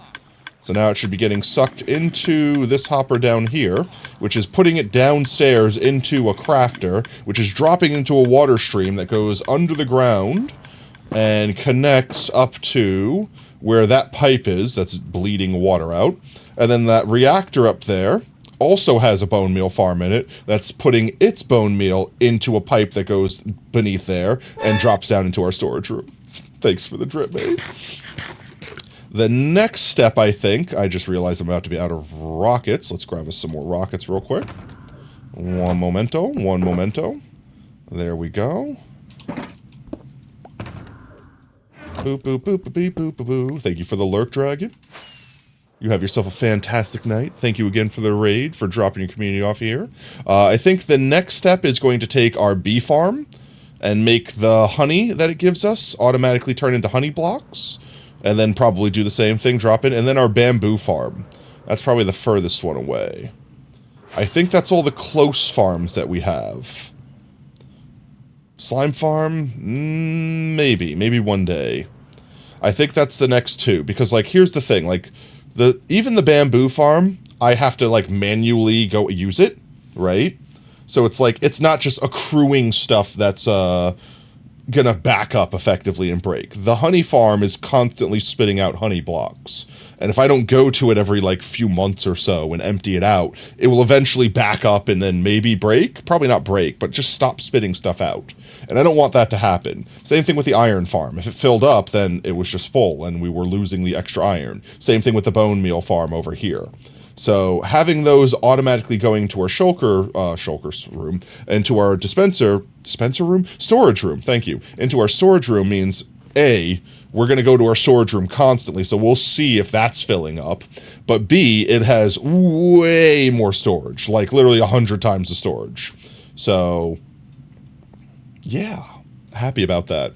So now it should be getting sucked into this hopper down here, which is putting it downstairs into a crafter, which is dropping into a water stream that goes under the ground and connects up to where that pipe is that's bleeding water out. And then that reactor up there also has a bone meal farm in it that's putting its bone meal into a pipe that goes beneath there and drops down into our storage room. Thanks for the drip, mate. The next step, I think, I just realized I'm about to be out of rockets. Let's grab us some more rockets real quick. One momento, one momento. There we go. Boop, boop, boop, boop, boop, boop, boop. Thank you for the lurk, dragon. You have yourself a fantastic night. Thank you again for the raid, for dropping your community off here. I think the next step is going to take our bee farm and make the honey that it gives us automatically turn into honey blocks. And then probably do the same thing, drop it. And then our bamboo farm. That's probably the furthest one away. I think that's all the close farms that we have. Slime farm? Maybe one day. I think that's the next two. Because, like, here's the thing. Like, even the bamboo farm, I have to, like, manually go use it, right? So it's like, it's not just accruing stuff that's gonna back up effectively and break. The honey farm is constantly spitting out honey blocks. And if I don't go to it every, like, few months or so and empty it out, it will eventually back up and then maybe break. Probably not break, but just stop spitting stuff out. And I don't want that to happen. Same thing with the iron farm. If it filled up, then it was just full and we were losing the extra iron. Same thing with the bone meal farm over here. So having those automatically going to our shulker room, and to our storage room, thank you, into our storage room means, A, we're going to go to our storage room constantly, so we'll see if that's filling up, but B, it has way more storage, like literally 100 times the storage. So, yeah, happy about that.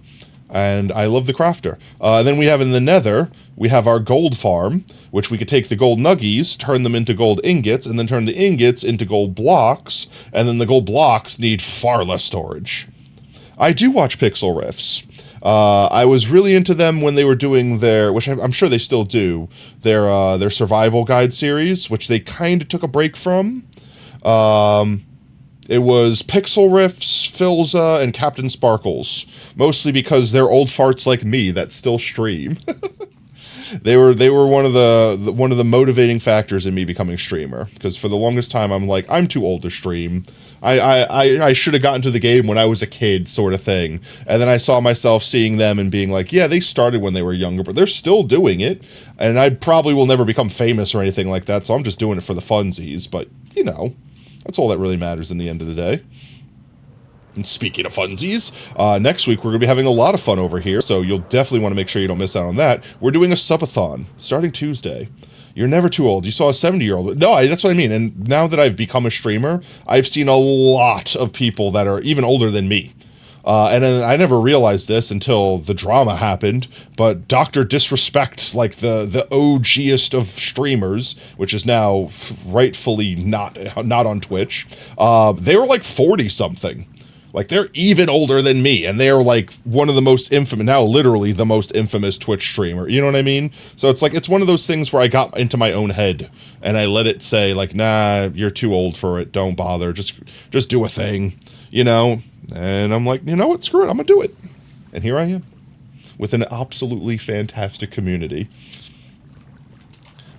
And I love the crafter. Then we have in the nether, we have our gold farm, which we could take the gold nuggies, turn them into gold ingots, and then turn the ingots into gold blocks, and then the gold blocks need far less storage. I do watch Pixel Riffs. I was really into them when they were doing their, which I'm sure they still do, their survival guide series, which they kind of took a break from. It was Pixel Riffs, Filza, and Captain Sparkles, mostly because they're old farts like me that still stream. They were one of the motivating factors in me becoming streamer, because for the longest time I'm like, I'm too old to stream. I should have gotten to the game when I was a kid, sort of thing. And then I saw myself seeing them and being like, yeah, they started when they were younger, but they're still doing it. And I probably will never become famous or anything like that, so I'm just doing it for the funsies. But, you know, that's all that really matters in the end of the day. And speaking of funsies, next week we're going to be having a lot of fun over here, so you'll definitely want to make sure you don't miss out on that. We're doing a subathon, starting Tuesday. You're never too old. You saw a 70-year-old. No, that's what I mean. And now that I've become a streamer, I've seen a lot of people that are even older than me. And I never realized this until the drama happened, but Dr. Disrespect, like the OGest of streamers, which is now rightfully not on Twitch, they were like 40-something. Like, they're even older than me, and they're, like, one of the most infamous, now literally the most infamous Twitch streamer, you know what I mean? So it's like, it's one of those things where I got into my own head, and I let it say, like, nah, you're too old for it, don't bother, just do a thing, you know? And I'm like, you know what, screw it, I'm gonna do it. And here I am, with an absolutely fantastic community.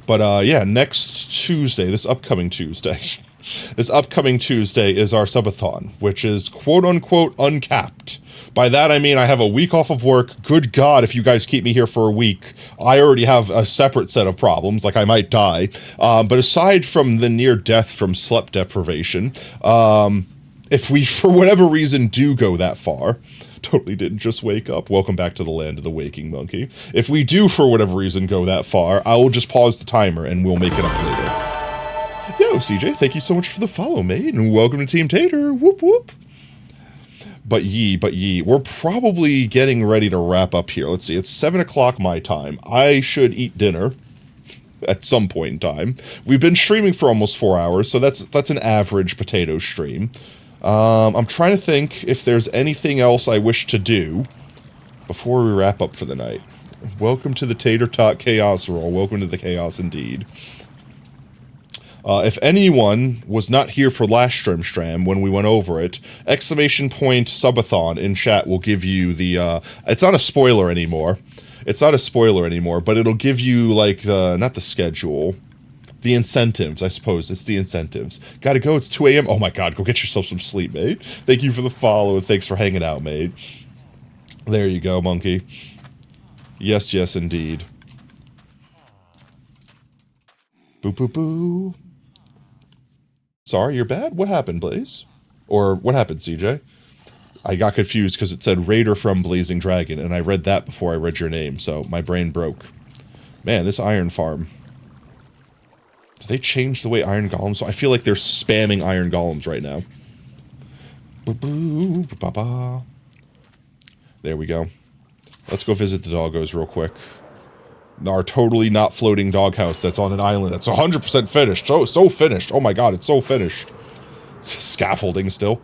But, yeah, next Tuesday, this upcoming Tuesday... This upcoming Tuesday is our subathon, which is quote-unquote uncapped. By that I mean I have a week off of work. Good God, if you guys keep me here for a week, I already have a separate set of problems, like I might die. But aside from the near death from sleep deprivation, if we, for whatever reason, do go that far, totally didn't just wake up. Welcome back to the land of the waking monkey. If we do, for whatever reason, go that far, I will just pause the timer and we'll make it up later. Yo, CJ, thank you so much for the follow, mate, and welcome to Team Tater. Whoop, whoop. But ye, we're probably getting ready to wrap up here. Let's see, it's 7 o'clock my time. I should eat dinner at some point in time. We've been streaming for almost 4 hours, so that's an average potato stream. I'm trying to think if there's anything else I wish to do before we wrap up for the night. Welcome to the Tater Tot Chaos Roll. Welcome to the chaos indeed. If anyone was not here for last Stram when we went over it, ! Subathon in chat will give you the, it's not a spoiler anymore. It's not a spoiler anymore, but it'll give you, like, not the schedule, the incentives, I suppose. It's the incentives. Gotta go, it's 2 a.m. Oh my god, go get yourself some sleep, mate. Thank you for the follow, and thanks for hanging out, mate. There you go, monkey. Yes, yes, indeed. Boo, boo, boo. Sorry, you're bad? What happened, Blaze? Or, what happened, CJ? I got confused because it said Raider from Blazing Dragon, and I read that before I read your name, so my brain broke. Man, this iron farm. Did they change the way iron golems? I feel like they're spamming iron golems right now. There we go. Let's go visit the doggos real quick. Our totally not floating doghouse that's on an island that's 100% finished. So finished. Oh my god, it's so finished. It's scaffolding still.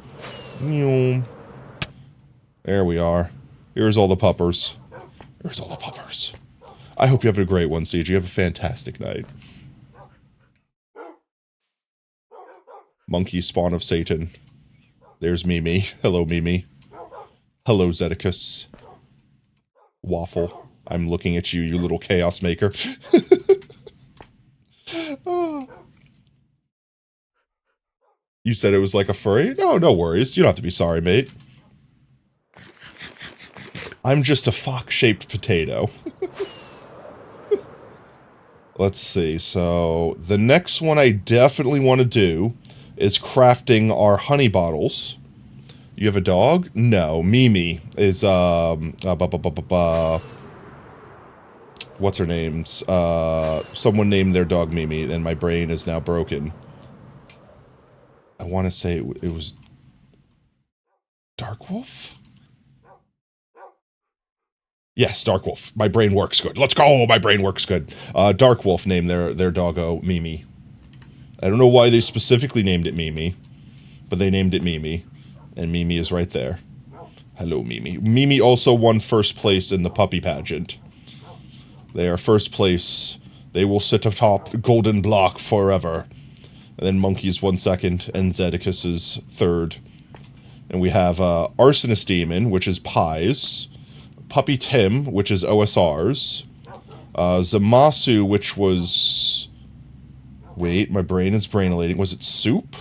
There we are. Here's all the puppers. Here's all the puppers. I hope you have a great one, CG. You have a fantastic night. Monkey spawn of Satan. There's Mimi. Hello, Mimi. Hello, Zedicus. Waffle. I'm looking at you, you little chaos maker. Oh. You said it was like a furry? No, no worries. You don't have to be sorry, mate. I'm just a fox-shaped potato. Let's see. So, the next one I definitely want to do is crafting our honey bottles. You have a dog? No. Mimi is, what's her name? Someone named their dog Mimi, and my brain is now broken. I want to say it was Darkwolf? Yes, Darkwolf. My brain works good. Let's go! My brain works good. Darkwolf named their doggo Mimi. I don't know why they specifically named it Mimi, but they named it Mimi. And Mimi is right there. Hello, Mimi. Mimi also won first place in the puppy pageant. They are first place. They will sit atop Golden Block forever. And then Monkey's won second, and Zedicus is third. And we have Arsonist Demon, which is Pies. Puppy Tim, which is OSRs. Zamasu, which was... Wait, my brain is brainolating. Was it Soup?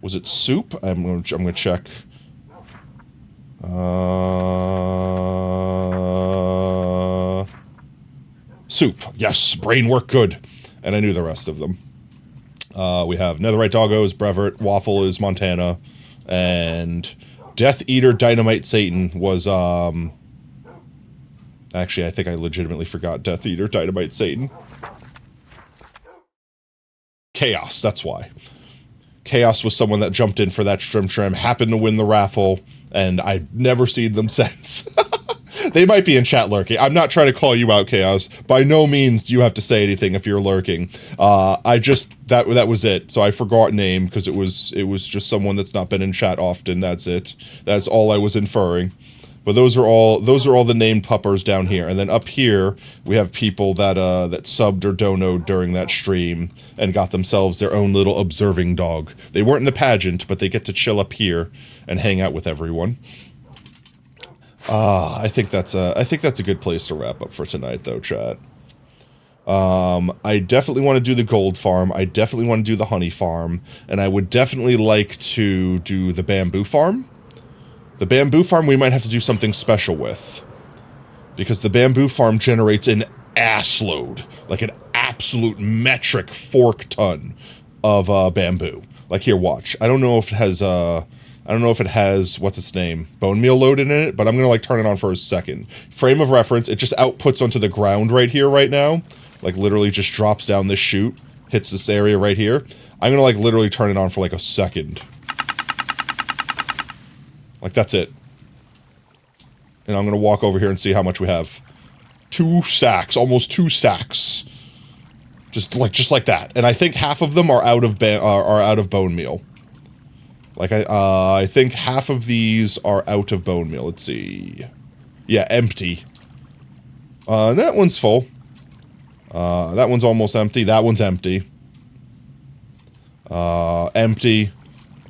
Was it Soup? I'm gonna check. Soup. Yes, brain work good. And I knew the rest of them. We have Netherite Doggo is Brevert, Waffle is Montana, and Death Eater Dynamite Satan was, actually, I think I legitimately forgot Death Eater Dynamite Satan. Chaos, that's why. Chaos was someone that jumped in for that Strim, happened to win the raffle, and I've never seen them since. They might be in chat lurking. I'm not trying to call you out, Chaos. By no means do you have to say anything if you're lurking. That was it. So I forgot name, because it was just someone that's not been in chat often, that's it. That's all I was inferring. But those are all the named puppers down here. And then up here, we have people that subbed or donoed during that stream and got themselves their own little observing dog. They weren't in the pageant, but they get to chill up here and hang out with everyone. I think that's a good place to wrap up for tonight, though, chat. I definitely want to do the gold farm. I definitely want to do the honey farm, and I would definitely like to do the bamboo farm. The bamboo farm we might have to do something special with, because the bamboo farm generates an assload, like an absolute metric fork ton of bamboo. Like here, watch. I don't know if it has what's its name, bone meal loaded in it, but I'm gonna like turn it on for a second. Frame of reference, it just outputs onto the ground right here, right now. Like literally just drops down this chute, hits this area right here. I'm gonna like literally turn it on for like a second. Like that's it. And I'm gonna walk over here and see how much we have. 2 sacks, almost 2 sacks. Just like that. And I think half of them are out of bone meal. Like I think half of these are out of bone meal. Let's see. Yeah, empty. That one's full. That one's almost empty. That one's empty. Empty.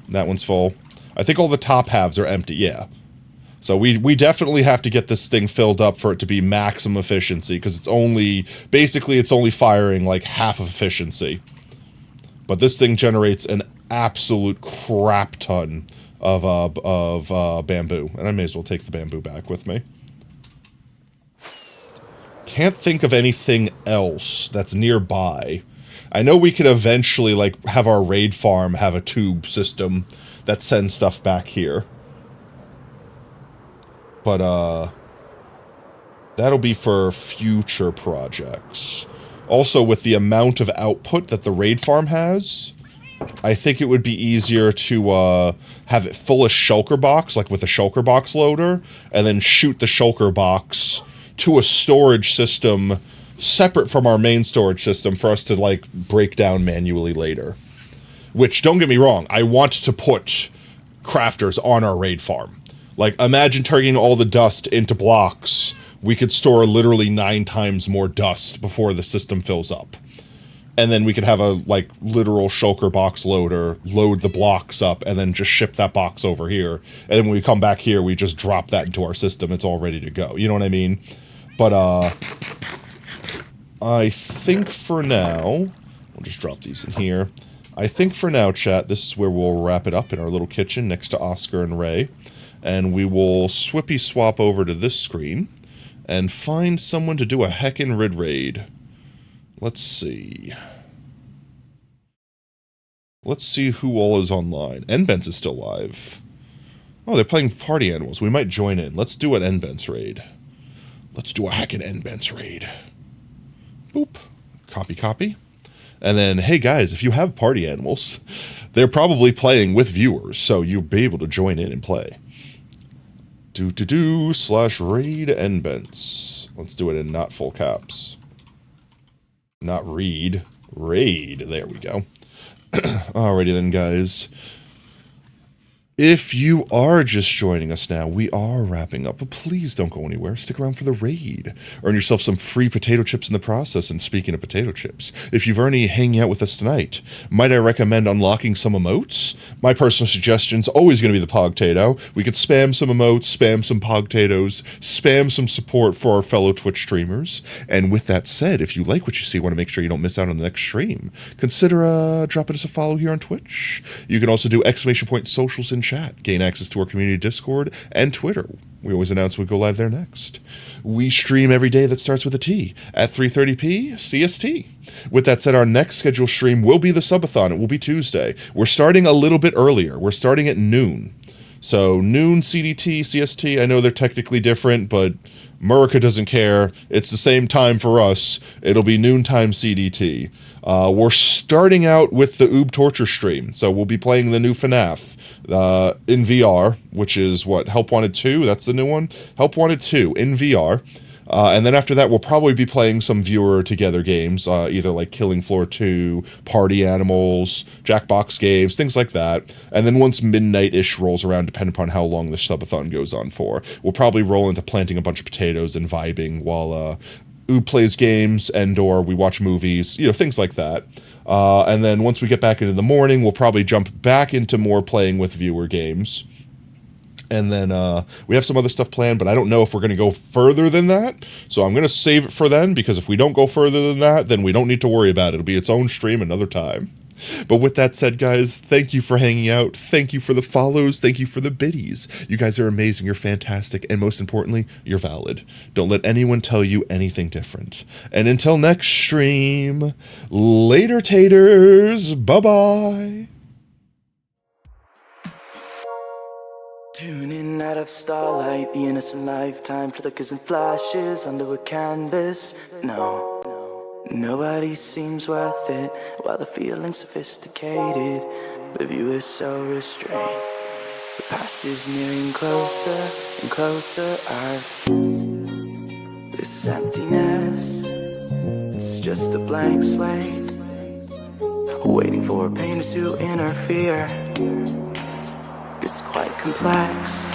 That one's full. I think all the top halves are empty, yeah. So we definitely have to get this thing filled up for it to be maximum efficiency, because it's only firing like half of efficiency. But this thing generates an absolute crap ton of bamboo, and I may as well take the bamboo back with me. Can't think of anything else that's nearby. I know we could eventually like have our raid farm have a tube system that sends stuff back here. But that'll be for future projects. Also, with the amount of output that the raid farm has, I think it would be easier to have it full of shulker box, like with a shulker box loader, and then shoot the shulker box to a storage system separate from our main storage system for us to, like, break down manually later. Which, don't get me wrong, I want to put crafters on our raid farm. Like, imagine turning all the dust into blocks. We could store literally 9 times more dust before the system fills up. And then we could have a, like, literal shulker box loader load the blocks up and then just ship that box over here. And then when we come back here, we just drop that into our system. It's all ready to go. You know what I mean? But, I think for now, we'll just drop these in here. I think for now, chat, this is where we'll wrap it up in our little kitchen next to Oscar and Ray. And we will swippy swap over to this screen and find someone to do a heckin' rid raid. Let's see. Let's see who all is online. Nbens is still live. Oh, they're playing party animals. We might join in. Let's do an Nbens raid. Let's do a heckin' Nbens raid. Boop. Copy, copy. And then, hey guys, if you have party animals, they're probably playing with viewers, so you'll be able to join in and play. /raid Nbens. Let's do it in not full caps. Not read. Raid. There we go. Alrighty then, guys. If you are just joining us now, we are wrapping up, but please don't go anywhere. Stick around for the raid. Earn yourself some free potato chips in the process, and speaking of potato chips, if you've already hanging out with us tonight, might I recommend unlocking some emotes? My personal suggestion's always going to be the Pogtato. We could spam some emotes, spam some Pogtatoes, spam some support for our fellow Twitch streamers, and with that said, if you like what you see, want to make sure you don't miss out on the next stream, consider dropping us a follow here on Twitch. You can also do !socials in chat, gain access to our community Discord and Twitter. We always announce we go live there next. We stream every day that starts with a T at 3:30 CST. With that said, our next scheduled stream will be the Subathon. It will be Tuesday. We're starting a little bit earlier. We're starting at noon. So noon CDT, CST, I know they're technically different, but Murica doesn't care. It's the same time for us. It'll be noontime CDT. We're starting out with the Oob Torture stream, so we'll be playing the new FNAF in VR, which is what, Help Wanted 2? That's the new one? Help Wanted 2 in VR. And then after that, we'll probably be playing some viewer together games, either like Killing Floor 2, Party Animals, Jackbox games, things like that. And then once midnight-ish rolls around, depending upon how long the subathon goes on for, we'll probably roll into planting a bunch of potatoes and vibing while Oob plays games and or we watch movies, you know, things like that. And then once we get back into the morning, we'll probably jump back into more playing with viewer games. And then we have some other stuff planned, but I don't know if we're going to go further than that. So I'm going to save it for then, because if we don't go further than that, then we don't need to worry about it. It'll be its own stream another time. But with that said, guys, thank you for hanging out. Thank you for the follows. Thank you for the biddies. You guys are amazing. You're fantastic. And most importantly, you're valid. Don't let anyone tell you anything different. And until next stream, later taters. Bye-bye. Tuning out of starlight, the innocent lifetime flickers and flashes under a canvas. No, nobody seems worth it, while the feeling's sophisticated. The view is so restrained. The past is nearing closer and closer. This emptiness, it's just a blank slate, waiting for a painter to interfere. It's quite complex.